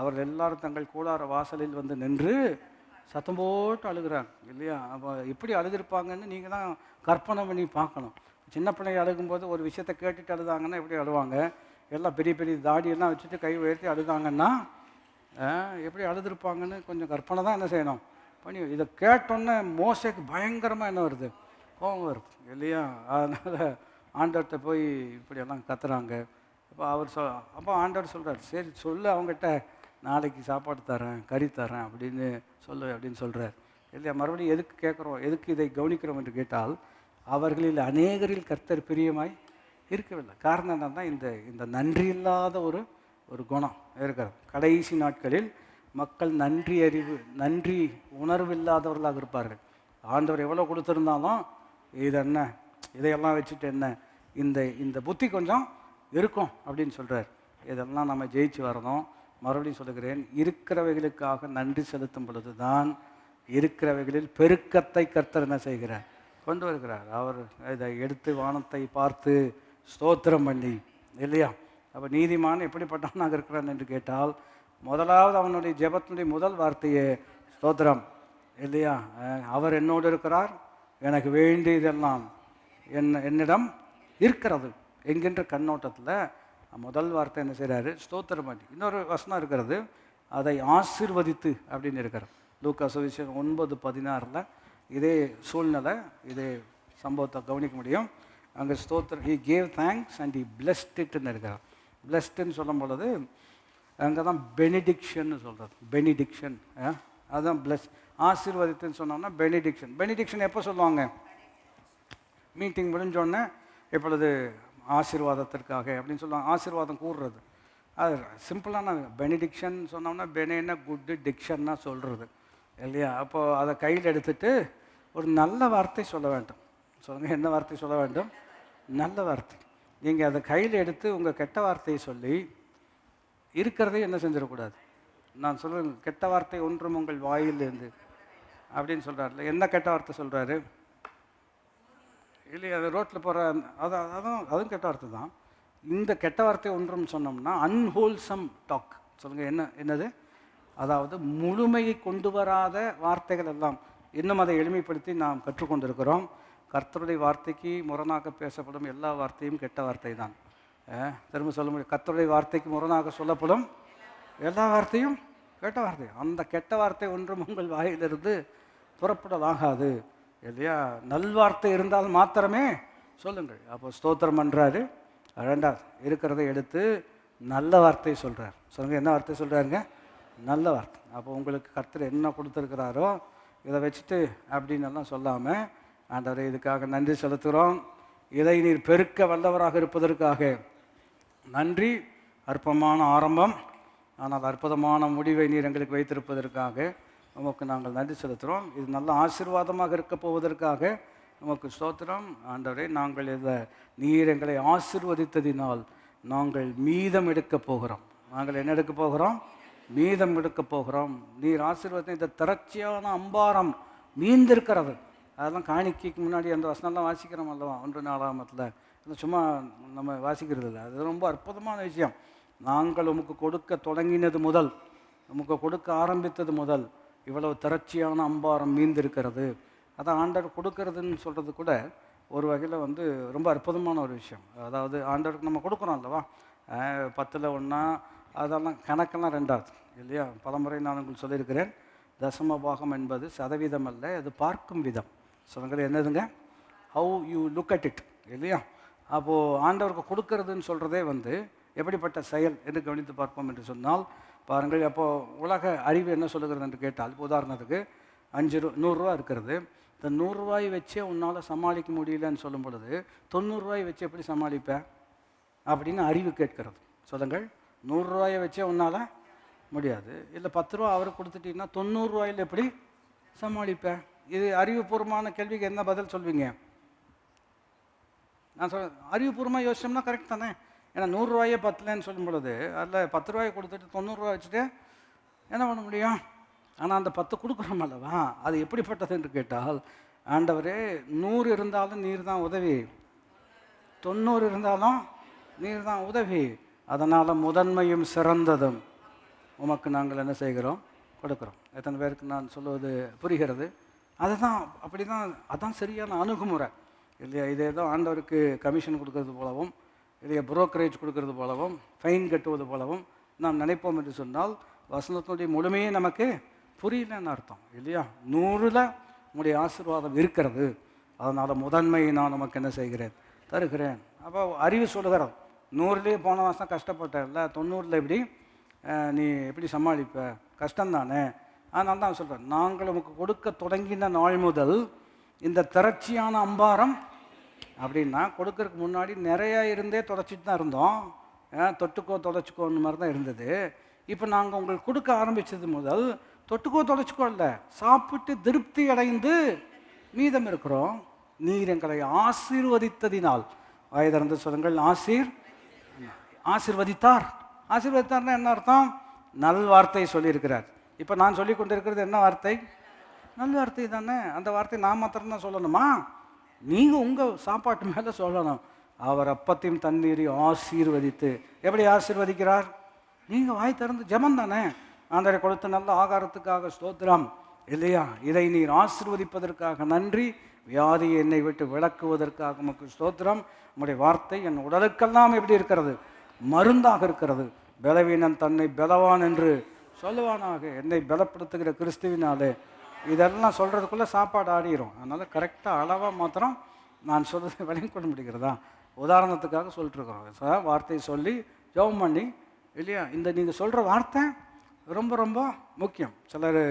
அவர்கள் எல்லாரும் தங்கள் கூடார வாசலில் வந்து நின்று சத்தம் போட்டு அழுகிறாங்க இல்லையா. அப்போ எப்படி அழுதுருப்பாங்கன்னு நீங்கள் தான் கற்பனை பண்ணி பார்க்கணும். சின்ன பிள்ளைங்க அழுகும்போது ஒரு விஷயத்தை கேட்டுட்டு அழுதாங்கன்னா எப்படி அழுவாங்க, எல்லாம் பெரிய பெரிய தாடியெல்லாம் வச்சுட்டு கை உயர்த்தி அழுதாங்கன்னா எப்படி அழுதுருப்பாங்கன்னு கொஞ்சம் கற்பனை தான் என்ன செய்யணும் பண்ணி. இதை கேட்டோன்னே மோசைக்கு பயங்கரமாக என்ன வருது, கோபம் வருது இல்லையா. அதனால் ஆண்டவர்கிட்ட போய் இப்படியெல்லாம் கத்துறாங்க. அப்போ ஆண்டவர் சொல்கிறார், சரி சொல்லு அவங்ககிட்ட நாளைக்கு சாப்பாடு தரேன், கறி தரேன் அப்படின்னு சொல்லு அப்படின்னு சொல்கிறார் இல்லையா. மறுபடியும் எதுக்கு கேட்குறோம், எதுக்கு இதை கவனிக்கிறோம் என்று கேட்டால், அவர்களில் அநேகரில் கர்த்தர் பிரியமாய் இருக்கவில்லை. காரணம் என்னன்னா இந்த நன்றி இல்லாத ஒரு குணம் இருக்கிறது. கடைசி நாட்களில் மக்கள் நன்றி உணர்வு இல்லாதவர்களாக இருப்பார்கள். ஆண்டவர் எவ்வளோ கொடுத்துருந்தாலும் இது என்ன, இதையெல்லாம் வச்சுட்டு என்ன, இந்த புத்தி கொஞ்சம் இருக்கும் அப்படின்னு சொல்கிறார். இதெல்லாம் நம்ம ஜெயிச்சு வரணும். மறுபடியும் சொல்லுகிறேன், இருக்கிறவைகளுக்காக நன்றி செலுத்தும் பொழுது தான் இருக்கிறவைகளில் பெருக்கத்தை கர்த்தர் என்ன செய்கிறார், கொண்டு வருகிறார். அவர் இதை எடுத்து வானத்தை பார்த்து ஸ்தோத்திரம் பண்ணி இல்லையா. அப்போ நீதிமான் எப்படிப்பட்டவனாக இருக்கிறான் என்று கேட்டால், முதலாவது அவனுடைய ஜெபத்தினுடைய முதல் வார்த்தையே ஸ்தோத்திரம் இல்லையா. அவர் என்னோடு இருக்கிறார், எனக்கு வேண்டியதெல்லாம் என்னிடம் இருக்கிறது என்கின்ற கண்ணோட்டத்தில் முதல் வார்த்தை என்ன செய்கிறாரு, ஸ்தோத்திரம் பண்ணி. இன்னொரு வசனம் இருக்கிறது, அதை ஆசீர்வதித்து அப்படின்னு இருக்கிறது. லூக்கா சுவிசேஷம் 9:16 இதே சூழ்நிலை, இதே சம்பவத்தை கவனிக்க முடியும். அங்கே ஸ்தோத்திரம், he gave thanks and he blessed இட்னு இருக்கிறார். பிளெஸ்ட்டுன்னு சொல்லும் பொழுது அங்கே தான் பெனிடிக்ஷன்னு சொல்கிறது. பெனிடிக்ஷன் அதுதான் பிளஸ். ஆசீர்வதித்துன்னு சொன்னோம்னா பெனிடிக்ஷன் எப்போ சொல்லுவாங்க, மீட்டிங் முடிஞ்சோடனே எப்பொழுது ஆசீர்வாதத்திற்காக அப்படின்னு சொல்லுவாங்க. ஆசீர்வாதம் கூறுறது அது சிம்பிளான பெனிடிக்ஷன் சொன்னோம்னா, பெனேன்னா குட்டு, டிக்ஷன்னா சொல்கிறது இல்லையா. அப்போது அதை கையில் எடுத்துகிட்டு ஒரு நல்ல வார்த்தை சொல்ல வேண்டும். சொல்லுங்கள், என்ன வார்த்தை சொல்ல வேண்டும், நல்ல வார்த்தை. நீங்கள் அதை கையில் எடுத்து உங்கள் கெட்ட வார்த்தையை சொல்லி இருக்கிறதையும் என்ன செஞ்சிடக்கூடாது. நான் சொல்லுவேன், கெட்ட வார்த்தை ஒன்றும் உங்கள் வாயிலிருந்து அப்படின்னு சொல்கிறாருல. என்ன கெட்ட வார்த்தை சொல்கிறாரு இல்லையா, அது ரோட்டில் போகிற அதுவும் கெட்ட வார்த்தை தான். இந்த கெட்ட வார்த்தை ஒன்றும் சொன்னோம்னா அன்ஹோல்சம் டாக். சொல்லுங்கள், என்னது, அதாவது முழுமையை கொண்டு வராத வார்த்தைகள் எல்லாம். இன்னும் அதை எளிமைப்படுத்தி நாம் கற்றுக்கொண்டிருக்கிறோம். கர்த்தருடைய வார்த்தைக்கு முரணாக பேசப்படும் எல்லா வார்த்தையும் கெட்ட வார்த்தை தான். திரும்ப சொல்ல முடியும், கர்த்தருடைய வார்த்தைக்கு முரணாக சொல்லப்படும் எல்லா வார்த்தையும் கெட்ட வார்த்தை. அந்த கெட்ட வார்த்தை ஒன்றும் உங்கள் வாயிலிருந்து புறப்படலாகாது இல்லையா. நல்வார்த்தை இருந்தால் மாத்திரமே சொல்லுங்கள். அப்போ ஸ்தோத்திரம் பண்ணுறாரு. ரெண்டாவது இருக்கிறதை எடுத்து நல்ல வார்த்தையை சொல்கிறார். சொல்லுங்கள், என்ன வார்த்தை சொல்கிறாருங்க, நல்ல வார்த்தை. அப்போ உங்களுக்கு கர்த்தர் என்ன கொடுத்துருக்கிறாரோ இதை வச்சுட்டு அப்படின்னு எல்லாம் சொல்லாமல், ஆண்டவரே இதுக்காக நன்றி செலுத்துகிறோம், இதை நீர் பெருக்க வல்லவராக இருப்பதற்காக நன்றி. அற்பமான ஆரம்பம், ஆனால் அற்புதமான முடிவை நீர் எங்களுக்கு வைத்திருப்பதற்காக உமக்கு நாங்கள் நன்றி செலுத்துகிறோம். இது நல்ல ஆசீர்வாதமாக இருக்க போவதற்காக உமக்கு ஸ்தோத்திரம். ஆண்டவரே, நாங்கள் இதை நீர் எங்களை ஆசீர்வதித்ததினால் நாங்கள் மீதம் எடுக்கப் போகிறோம். நாங்கள் என்ன எடுக்க போகிறோம், மீதம் எடுக்க போகிறோம். நீர் ஆசீர்வாதம், இந்த திரட்சியான அம்பாரம் மீந்திருக்கிறது. அதெல்லாம் காணிக்கைக்கு முன்னாடி அந்த வசனம்லாம் வாசிக்கிறோம் அல்லவா, 1:4 சும்மா நம்ம வாசிக்கிறது இல்லை. அது ரொம்ப அற்புதமான விஷயம். நாங்கள் உமக்கு கொடுக்க தொடங்கினது முதல், உமக்கு கொடுக்க ஆரம்பித்தது முதல் இவ்வளவு திரட்சியான அம்பாரம் மீந்திருக்கிறது. அதான் ஆண்டவர் கொடுக்கறதுன்னு சொல்கிறது கூட ஒரு வகையில் ரொம்ப அற்புதமான ஒரு விஷயம். அதாவது ஆண்டவருக்கு நம்ம கொடுக்குறோம் அல்லவா, 10ல் 1 அதெல்லாம் கணக்கெல்லாம் 2வது இல்லையா. பலமுறை நான் உங்களுக்கு சொல்லியிருக்கிறேன், தசம பாகம் என்பது சதவீதம் அல்ல, அது பார்க்கும் விதம். சொல்லுங்கள் என்னதுங்க, how you look at it இல்லையா. அப்போது ஆண்டவருக்கு கொடுக்கறதுன்னு சொல்கிறதே எப்படிப்பட்ட செயல் என்று கவனித்து பார்ப்போம் என்று சொன்னால் பாருங்கள். அப்போது உலக அறிவு என்ன சொல்லுகிறது என்று கேட்டால், உதாரணத்துக்கு 100 ரூபா இருக்கிறது. இந்த 100 ரூபாய் வச்சே உன்னால் சமாளிக்க முடியலன்னு சொல்லும் பொழுது 90 ரூபாய் வச்சு எப்படி சமாளிப்பேன் அப்படின்னு அறிவு கேட்கிறது. சொல்லுங்கள், 100 ரூபாயை வச்சே உன்னால் முடியாது. இல்லை 10 ரூபா அவருக்கு கொடுத்துட்டீங்கன்னா 90 ரூபாயில் எப்படி சமாளிப்பேன்? இது அறிவுபூர்வமான கேள்விக்கு என்ன பதில் சொல்வீங்க? நான் அறிவுபூர்வமாக யோசிச்சோம்னா கரெக்ட் தானே. ஏன்னா 100 ரூபாயே பத்தலன்னு சொல்லும் பொழுது அதில் 10 ரூபாயை கொடுத்துட்டு 90 ரூபா வச்சுட்டு என்ன பண்ண முடியும்? ஆனால் அந்த 10 கொடுக்குறோம் அல்லவா, அது எப்படிப்பட்டது என்று கேட்டால், ஆண்டவரே 100 இருந்தாலும் நீர் தான் உதவி, 90 இருந்தாலும் நீர் தான் உதவி, அதனால் முதன்மையும் சிறந்ததும் உமக்கு நாங்கள் என்ன செய்கிறோம், கொடுக்குறோம். எத்தனை பேருக்கு நான் சொல்லுவது புரிகிறது? அதுதான் அப்படி தான், அதுதான் சரியான அணுகுமுறை இல்லையா. இது ஏதோ ஆண்டவருக்கு கமிஷன் கொடுக்கறது போலவும் இல்லையா, புரோக்கரேஜ் கொடுக்கறது போலவும் ஃபைன் கட்டுவது போலவும் நாம் நினைப்போம் என்று சொன்னால் வசனத்தினுடைய முழுமையே நமக்கு புரியலன்னு அர்த்தம் இல்லையா. 100ல் உங்களுடைய ஆசீர்வாதம் இருக்கிறது, அதனால் முதன்மையை நான் நமக்கு என்ன செய்கிறேன், தருகிறேன். அப்போ அறிவு சொல்லுகிறோம், 100லேயே போன மாதம் கஷ்டப்பட்டேன் இல்லை, 90ல் எப்படி நீ எப்படி சமாளிப்ப, கஷ்டம்தானே. அதனால தான் சொல்கிறேன், நாங்கள் உமக்கு கொடுக்க தொடங்கின நாள் முதல் இந்த திரட்சியான அம்பாரம் அப்படின்னா கொடுக்கறதுக்கு முன்னாடி நிறையா இருந்தே தொடச்சிட்டு தான் இருந்தோம், தொட்டுக்கோ தொடச்சிக்கோன்னு மாதிரி தான் இருந்தது. இப்போ நாங்கள் உங்களுக்கு கொடுக்க ஆரம்பித்தது முதல் தொட்டுக்கோ தொடச்சிக்கோ இல்லை, சாப்பிட்டு திருப்தி அடைந்து மீதம் இருக்கிறோம். நீர் எங்களை ஆசீர்வதித்ததினால், வயதிறந்து சொல்லுங்கள், ஆசீர்வதித்தார். ஆசீர்வதித்தார்னா என்ன அர்த்தம்? நல் வார்த்தை சொல்லியிருக்கிறார். இப்போ நான் சொல்லி கொண்டிருக்கிறது என்ன வார்த்தை? நல் வார்த்தை தானே. அந்த வார்த்தை நான் மாத்திரம்தான் சொல்லணுமா? நீங்கள் உங்கள் சாப்பாட்டு மேலே சொல்லணும். அவர் அப்பத்தையும் தண்ணீரையும் ஆசீர்வதித்து, எப்படி ஆசீர்வதிக்கிறார்? நீங்கள் வாய் திறந்து ஜெபம் தானே, ஆண்டவரை கொடுத்த நல்ல ஆகாரத்துக்காக ஸ்தோத்திரம் இல்லையா, இதை நீர் ஆசீர்வதிப்பதற்காக நன்றி, வியாதியை என்னை விட்டு விளக்குவதற்காக உமக்கு ஸ்தோத்திரம், உம்முடைய வார்த்தை என் உடலுக்கெல்லாம் எப்படி இருக்கிறது, மருந்தாக இருக்கிறது, பலவீனன் தன்னை பலவான் என்று சொல்லுவானாக, என்னை பலப்படுத்துகிற கிறிஸ்துவினாலே. இதெல்லாம் சொல்கிறதுக்குள்ளே சாப்பாடு ஆடிடும். அதனால் கரெக்டாக அளவாக மாத்திரம் நான் சொல்கிறது விளங்கி கொள்ள முடிகிறதா. உதாரணத்துக்காக சொல்லிட்டுருக்குறோம், வார்த்தையை சொல்லி ஜெபம் பண்ணி இல்லையா. இந்த நீங்கள் சொல்கிற வார்த்தை ரொம்ப ரொம்ப முக்கியம். சிலர்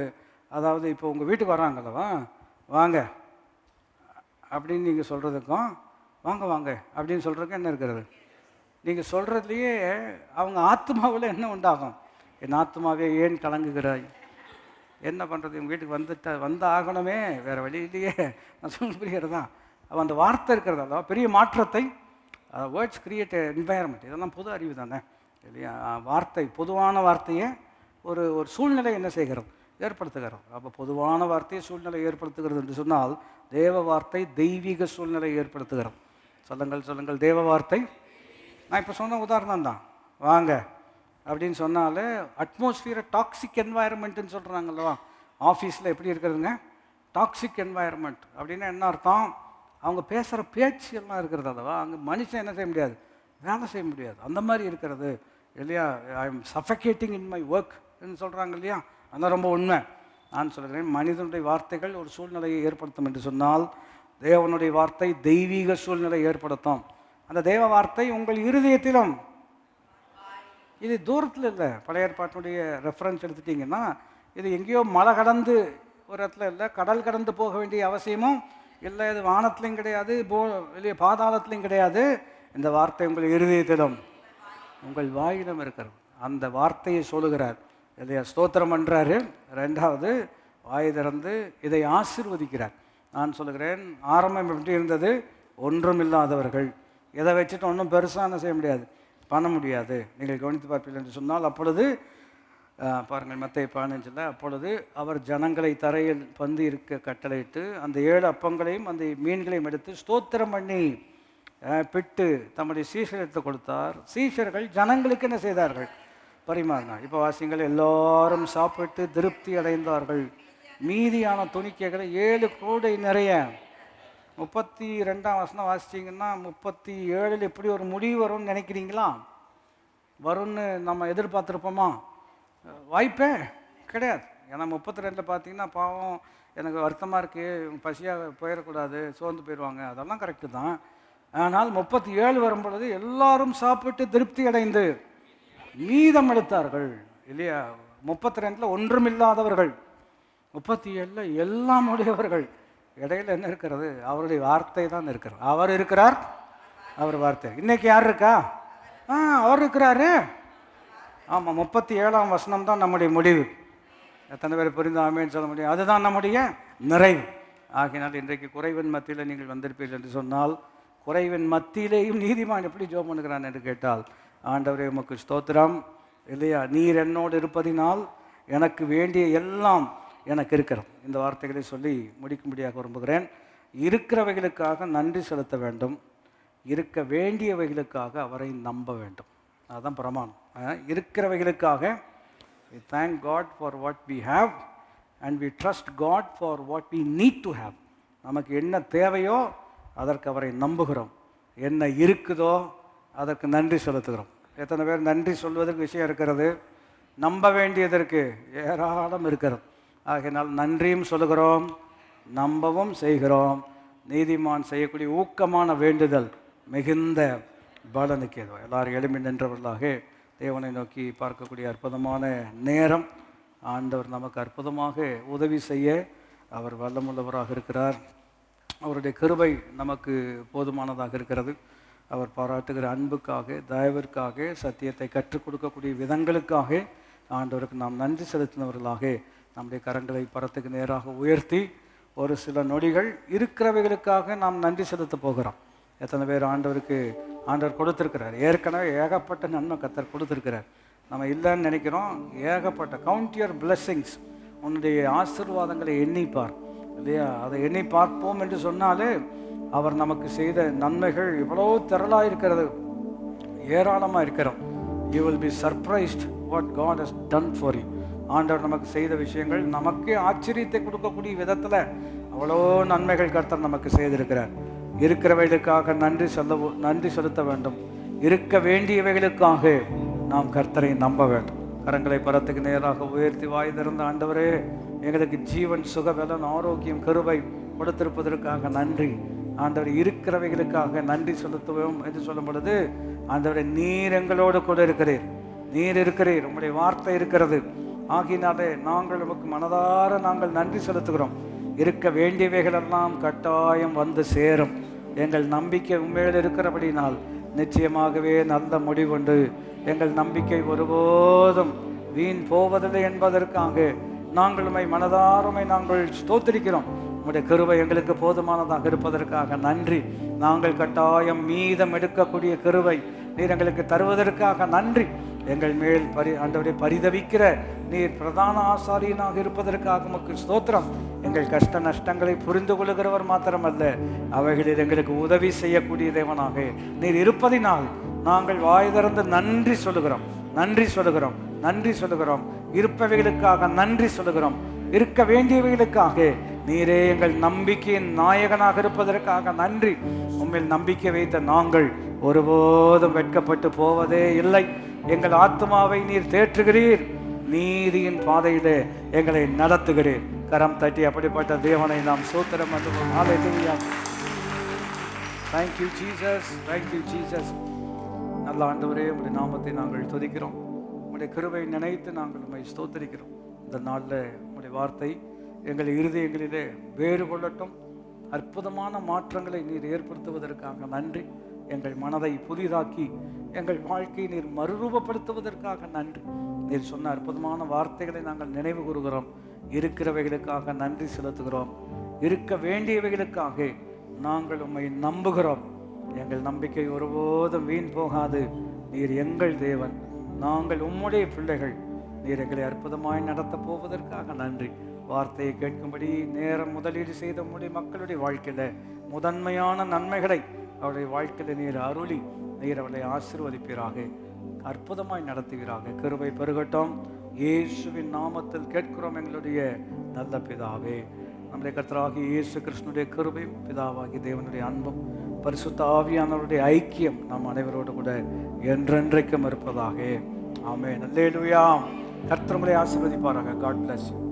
அதாவது இப்போ உங்கள் வீட்டுக்கு வர்றாங்களவா, வாங்க அப்படின்னு நீங்கள் சொல்கிறதுக்கும் வாங்க வாங்க அப்படின்னு சொல்கிறதுக்கும் என்ன இருக்கிறது? நீங்கள் சொல்கிறதுலையே அவங்க ஆத்மாவில் என்ன உண்டாகும்? என் ஆத்மாவே ஏன் கலங்குகிறாய், என்ன பண்ணுறது, இவங்க வீட்டுக்கு வந்த ஆகணுமே, வேறு வழி இல்லையே. நான் சொல்ல புரிகிறதா? அவன் அந்த வார்த்தை இருக்கிறது அல்லவா பெரிய மாற்றத்தை, வேர்ட்ஸ் கிரியேட் என்வாயர்மெண்ட், இதெல்லாம் பொது அறிவு தானே இல்லையா. வார்த்தை, பொதுவான வார்த்தையை ஒரு சூழ்நிலை என்ன செய்கிறது, ஏற்படுத்துகிறது. அப்போ பொதுவான வார்த்தையை சூழ்நிலை ஏற்படுத்துகிறது என்று சொன்னால் தேவ வார்த்தை தெய்வீக சூழ்நிலை ஏற்படுத்துகிறது. சொல்லுங்கள், தேவ வார்த்தை. நான் இப்போ சொன்ன உதாரணம் தான், வாங்க அப்படின்னு சொன்னாலே அட்மாஸ்பியரை டாக்ஸிக் என்வாயர்மெண்ட்டுன்னு சொல்கிறாங்கல்லவா. ஆஃபீஸில் எப்படி இருக்கிறதுங்க, டாக்ஸிக் என்வாயர்மெண்ட் அப்படின்னா என்ன அர்த்தம்? அவங்க பேசுகிற பேச்சு எல்லாம் இருக்கிறது அல்லவா, அங்கே மனுஷன் என்ன செய்ய முடியாது, வேலை செய்ய முடியாது, அந்த மாதிரி இருக்கிறது இல்லையா. I am suffocating in my ஒர்க்னு சொல்கிறாங்க இல்லையா, அதான் ரொம்ப உண்மை. நான் சொல்கிறேன், மனிதனுடைய வார்த்தைகள் ஒரு சூழ்நிலையை ஏற்படுத்தும் என்று சொன்னால் தேவனுடைய வார்த்தை தெய்வீக சூழ்நிலை ஏற்படுத்தும். அந்த தேவ வார்த்தை உங்கள் இருதயத்திலும், இது தூரத்தில் இல்லை, பழைய ஏற்பாட்டினுடைய ரெஃபரன்ஸ் எடுத்துட்டிங்கன்னா இது எங்கேயோ மலை கடந்து ஒரு இடத்துல இல்லை, கடல் கடந்து போக வேண்டிய அவசியமும் இல்லை, இது வானத்துலையும் கிடையாது, இல்லையா பாதாளத்துலையும் கிடையாது. இந்த வார்த்தை உங்கள் இருதயத்திலும் உங்கள் வாயிலும் இருக்கிறது. அந்த வார்த்தையை சொல்லுகிறார் இல்லையா, ஸ்தோத்திரம் பண்ணுறாரு. ரெண்டாவது வாய் திறந்து இதை ஆசீர்வதிக்கிறார். நான் சொல்லுகிறேன், ஆரம்பம் எப்படி இருந்தது, ஒன்றும் இல்லாதவர்கள், எதை வச்சுட்டு ஒன்றும் பெருசாக என்ன செய்ய முடியாது, பண்ண முடியாது. நீங்கள் கவனித்து பார்ப்பீர்கள் என்று சொன்னால் அப்பொழுது பாருங்கள் மத்தேயு 15, அப்பொழுது அவர் ஜனங்களை தரையில் பந்தி இருக்க கட்டளையிட்டு அந்த 7 அப்பங்களையும் அந்த மீன்களையும் எடுத்து ஸ்தோத்திரம் பண்ணி பிட்டு தம்முடைய சீஷர்களுக்கு கொடுத்தார். சீஷர்கள் ஜனங்களுக்கு என்ன செய்தார்கள், பரிமாறினார். இப்போ வாசிங்கள், எல்லாரும் சாப்பிட்டு திருப்தி அடைந்தார்கள். மீதியான துணிக்கைகளை 7 கூடை நிறைய. 32ஆம் வசனம் வாசிச்சிங்கன்னா 37 எப்படி ஒரு முடிவு வரும்னு நினைக்கிறீங்களா? வரும்னு நம்ம எதிர்பார்த்துருப்போமா? வாய்ப்பே கிடையாது. ஏன்னா 32 பார்த்தீங்கன்னா, பாவம் எனக்கு வருத்தமாக இருக்குது, பசியாக போயிடக்கூடாது, சோர்ந்து போயிடுவாங்க, அதெல்லாம் கரெக்டு தான். ஆனால் 37 வரும்பொழுது எல்லாரும் சாப்பிட்டு திருப்தி அடைந்து மீதம் எடுத்தார்கள் இல்லையா? 32 ஒன்றுமில்லாதவர்கள், 37 எல்லாம் உடையவர்கள். இடையில என்ன இருக்கிறது? அவருடைய வார்த்தை தான் இருக்கிறது. அவர் இருக்கிறார், அவர் வார்த்தை. இன்னைக்கு யார் இருக்கா? அவர் இருக்கிறாரு. ஆமாம், 37ஆம் வசனம் தான் நம்முடைய முடிவு. எத்தனை பேர் புரிந்து ஆமேன்னு சொல்ல முடியும்? அதுதான் நம்முடைய நிறைவு. ஆகினால் இன்றைக்கு குறைவின் மத்தியில் நீங்கள் வந்திருப்பீர்கள் என்று சொன்னால், குறைவின் மத்தியிலேயும் நீதிமான் எப்படி ஜெபம் பண்ணுகிறான் என்று கேட்டால், ஆண்டவரே உமக்கு ஸ்தோத்திரம் இல்லையா, நீர் என்னோடு இருப்பதினால் எனக்கு வேண்டிய எல்லாம் எனக்கு இருக்கிறது. இந்த வார்த்தைகளை சொல்லி முடிக்கும்படியாக விரும்புகிறேன். இருக்கிறவைகளுக்காக நன்றி செலுத்த வேண்டும், இருக்க வேண்டியவைகளுக்காக அவரை நம்ப வேண்டும். அதுதான் பிரமாணம். இருக்கிறவைகளுக்காக we thank God for what we have and we trust God for what we need to have. நமக்கு என்ன தேவையோ அதற்கு அவரை நம்புகிறோம். என்ன இருக்குதோ அதற்கு நன்றி செலுத்துகிறோம். எத்தனை பேர் நன்றி சொல்வதற்கு விஷயம் இருக்கிறது? நம்ப வேண்டியதற்கு ஏராளம் இருக்கிறது. ஆகையினால் நன்றியும் சொல்லுகிறோம், நம்பவும் செய்கிறோம். நீதிமான் செய்யக்கூடிய ஊக்கமான வேண்டுதல் மிகுந்த பலனுக்கு ஏதோ. எல்லாரும் எழும்பி நின்றவர்களாக தேவனை நோக்கி பார்க்கக்கூடிய அற்புதமான நேரம். ஆண்டவர் நமக்கு அற்புதமாக உதவி செய்ய அவர் வல்லமுள்ளவராக இருக்கிறார். அவருடைய கிருபை நமக்கு போதுமானதாக இருக்கிறது. அவர் பாராட்டுகிற அன்புக்காக, தயவிற்காக, சத்தியத்தை கற்றுக் கொடுக்கக்கூடிய விதங்களுக்காக ஆண்டவருக்கு நாம் நன்றி செலுத்தினவர்களாக நம்முடைய கரங்களை பரத்துக்கு நேராக உயர்த்தி ஒரு சில நொடிகள் இருக்கிறவைகளுக்காக நாம் நன்றி செலுத்த போகிறோம். எத்தனை பேர் ஆண்டவர் கொடுத்துருக்கிறார்? ஏற்கனவே ஏகப்பட்ட நன்மை கர்த்தர் கொடுத்துருக்கிறார். நம்ம இல்லைன்னு நினைக்கிறோம். ஏகப்பட்ட கவுண்ட் யுவர் பிளெஸ்ஸிங்ஸ், உன்னுடைய ஆசீர்வாதங்களை எண்ணிப்பார் இல்லையா? அதை எண்ணி பார்ப்போம் என்று சொன்னாலே அவர் நமக்கு செய்த நன்மைகள் இவ்வளோ திரளாக இருக்கிறது, ஏராளமாக இருக்கிறோம். You will be surprised what God has done for you. ஆண்டவர் நமக்கு செய்த விஷயங்கள் நமக்கே ஆச்சரியத்தை கொடுக்கக்கூடிய விதத்தில் அவ்வளோ நன்மைகள் கர்த்தர் நமக்கு செய்திருக்கிறார். இருக்கிறவைகளுக்காக நன்றி செலுத்த வேண்டும். இருக்க வேண்டியவைகளுக்காக நாம் கர்த்தரை நம்ப வேண்டும். கரங்களை பரத்துக்கு நேராக உயர்த்தி வாய் திறந்த ஆண்டவரே, எங்களுக்கு ஜீவன், சுகபலன், ஆரோக்கியம், கிருபை கொடுத்திருப்பதற்காக நன்றி. ஆண்டவர் இருக்கிறவைகளுக்காக நன்றி செலுத்துவோம் என்று சொல்லும் பொழுது, ஆண்டவரை நீர் எங்களோடு கூட இருக்கிறீர், நீர் இருக்கிறீர், உங்களுடைய வார்த்தை இருக்கிறது. ஆகினாலே நாங்கள் உமக்கு மனதார நாங்கள் நன்றி செலுத்துகிறோம். இருக்க வேண்டியவைகளெல்லாம் கட்டாயம் வந்து சேரும். எங்கள் நம்பிக்கை உண்மையில் இருக்கிறபடினால் நிச்சயமாகவே நல்ல முடிவுண்டு. எங்கள் நம்பிக்கை ஒருபோதும் வீண் போவதில்லை என்பதற்காக நாங்கள் உம்மை மனதாருமை நாங்கள் ஸ்தோத்திரிக்கிறோம். உம்முடைய கிருபை எங்களுக்கு போதுமானதாக இருப்பதற்காக நன்றி. நாங்கள் கட்டாயம் மீதம் எடுக்கக்கூடிய கிருபை நீர் எங்களுக்கு தருவதற்காக நன்றி. எங்கள் மேல் ஆண்டவரை பரிதவிக்கிற நீர் பிரதான ஆசாரியனாக இருப்பதற்காக உமக்கு ஸ்தோத்திரம். எங்கள் கஷ்ட நஷ்டங்களை புரிந்து கொள்ளுகிறவர் மாத்திரமல்ல, அவைகளில் எங்களுக்கு உதவி செய்யக்கூடிய தேவனாக நீர் இருப்பதினால் நாங்கள் வாய் திறந்து நன்றி சொல்லுகிறோம், நன்றி சொல்லுகிறோம், நன்றி சொல்லுகிறோம். இருப்பவைகளுக்காக நன்றி சொல்லுகிறோம். இருக்க வேண்டியவைகளுக்காக நீரே எங்கள் நம்பிக்கையின் நாயகனாக இருப்பதற்காக நன்றி. உண்மையில் நம்பிக்கை வைத்த நாங்கள் ஒருபோதும் வெட்கப்பட்டு போவதே இல்லை. எங்கள் ஆத்மாவை நீர் தேற்றுகிறீர், நீதியின் பாதையிலே எங்களை நடத்துகிறீர். கரம் தட்டி அப்படிப்பட்ட தேவனை நாம் சோத்திரம் பண்ணுவோம். ஹல்லேலூயா. Thank you Jesus, thank you Jesus. நல்ல ஆண்டவரே, உம்முடைய நாமத்தை நாங்கள் துதிக்கிறோம். உம்முடைய கிருபை நினைத்து நாங்கள் உம்மை ஸ்தோத்திரிக்கிறோம். இந்த நாளில் உம்முடைய வார்த்தை எங்கள் இருதயங்களிலே வேறு கொள்ளட்டும். அற்புதமான மாற்றங்களை நீர் ஏற்படுத்துவதற்காக நன்றி. எங்கள் மனதை புதிதாக்கி எங்கள் வாழ்க்கையை நீர் மறுரூபப்படுத்துவதற்காக நன்றி. நீர் சொன்ன அற்புதமான வார்த்தைகளை நாங்கள் நினைவு கூறுகிறோம். இருக்கிறவைகளுக்காக நன்றி செலுத்துகிறோம். இருக்க வேண்டியவைகளுக்காக நாங்கள் உம்மை நம்புகிறோம். எங்கள் நம்பிக்கை ஒருபோதும் வீண் போகாது. நீர் எங்கள் தேவன், நாங்கள் உம்முடைய பிள்ளைகள். நீர் எங்களை அற்புதமாய் நடத்தப் போவதற்காக நன்றி. வார்த்தையை கேட்கும்படி நேரம் முதலீடு செய்த உம்முடைய மக்களுடைய வாழ்க்கையில் முதன்மையான நன்மைகளை அவருடைய வாழ்க்கையில் நீர் அருளி நீர் அவளை ஆசீர்வதிப்பீராக, அற்புதமாய் நடத்துவீராக. கிருபை பெருகட்டும். இயேசுவின் நாமத்தில் கேட்கிறோம் எங்களுடைய நல்ல பிதாவே, நம்முடைய கர்த்தராகிய இயேசு கிறிஸ்துனுடைய கிருபையும் பிதாவாகிய தேவனுடைய அன்பும் பரிசுத்த ஆவியானவருடைய ஐக்கியம் நம் அனைவரோடு கூட என்றென்றைக்கும் இருப்பதாக. ஆமென். அல்லேலூயா. கர்த்தர் உங்களை ஆசீர்வதிப்பாராக. God bless you.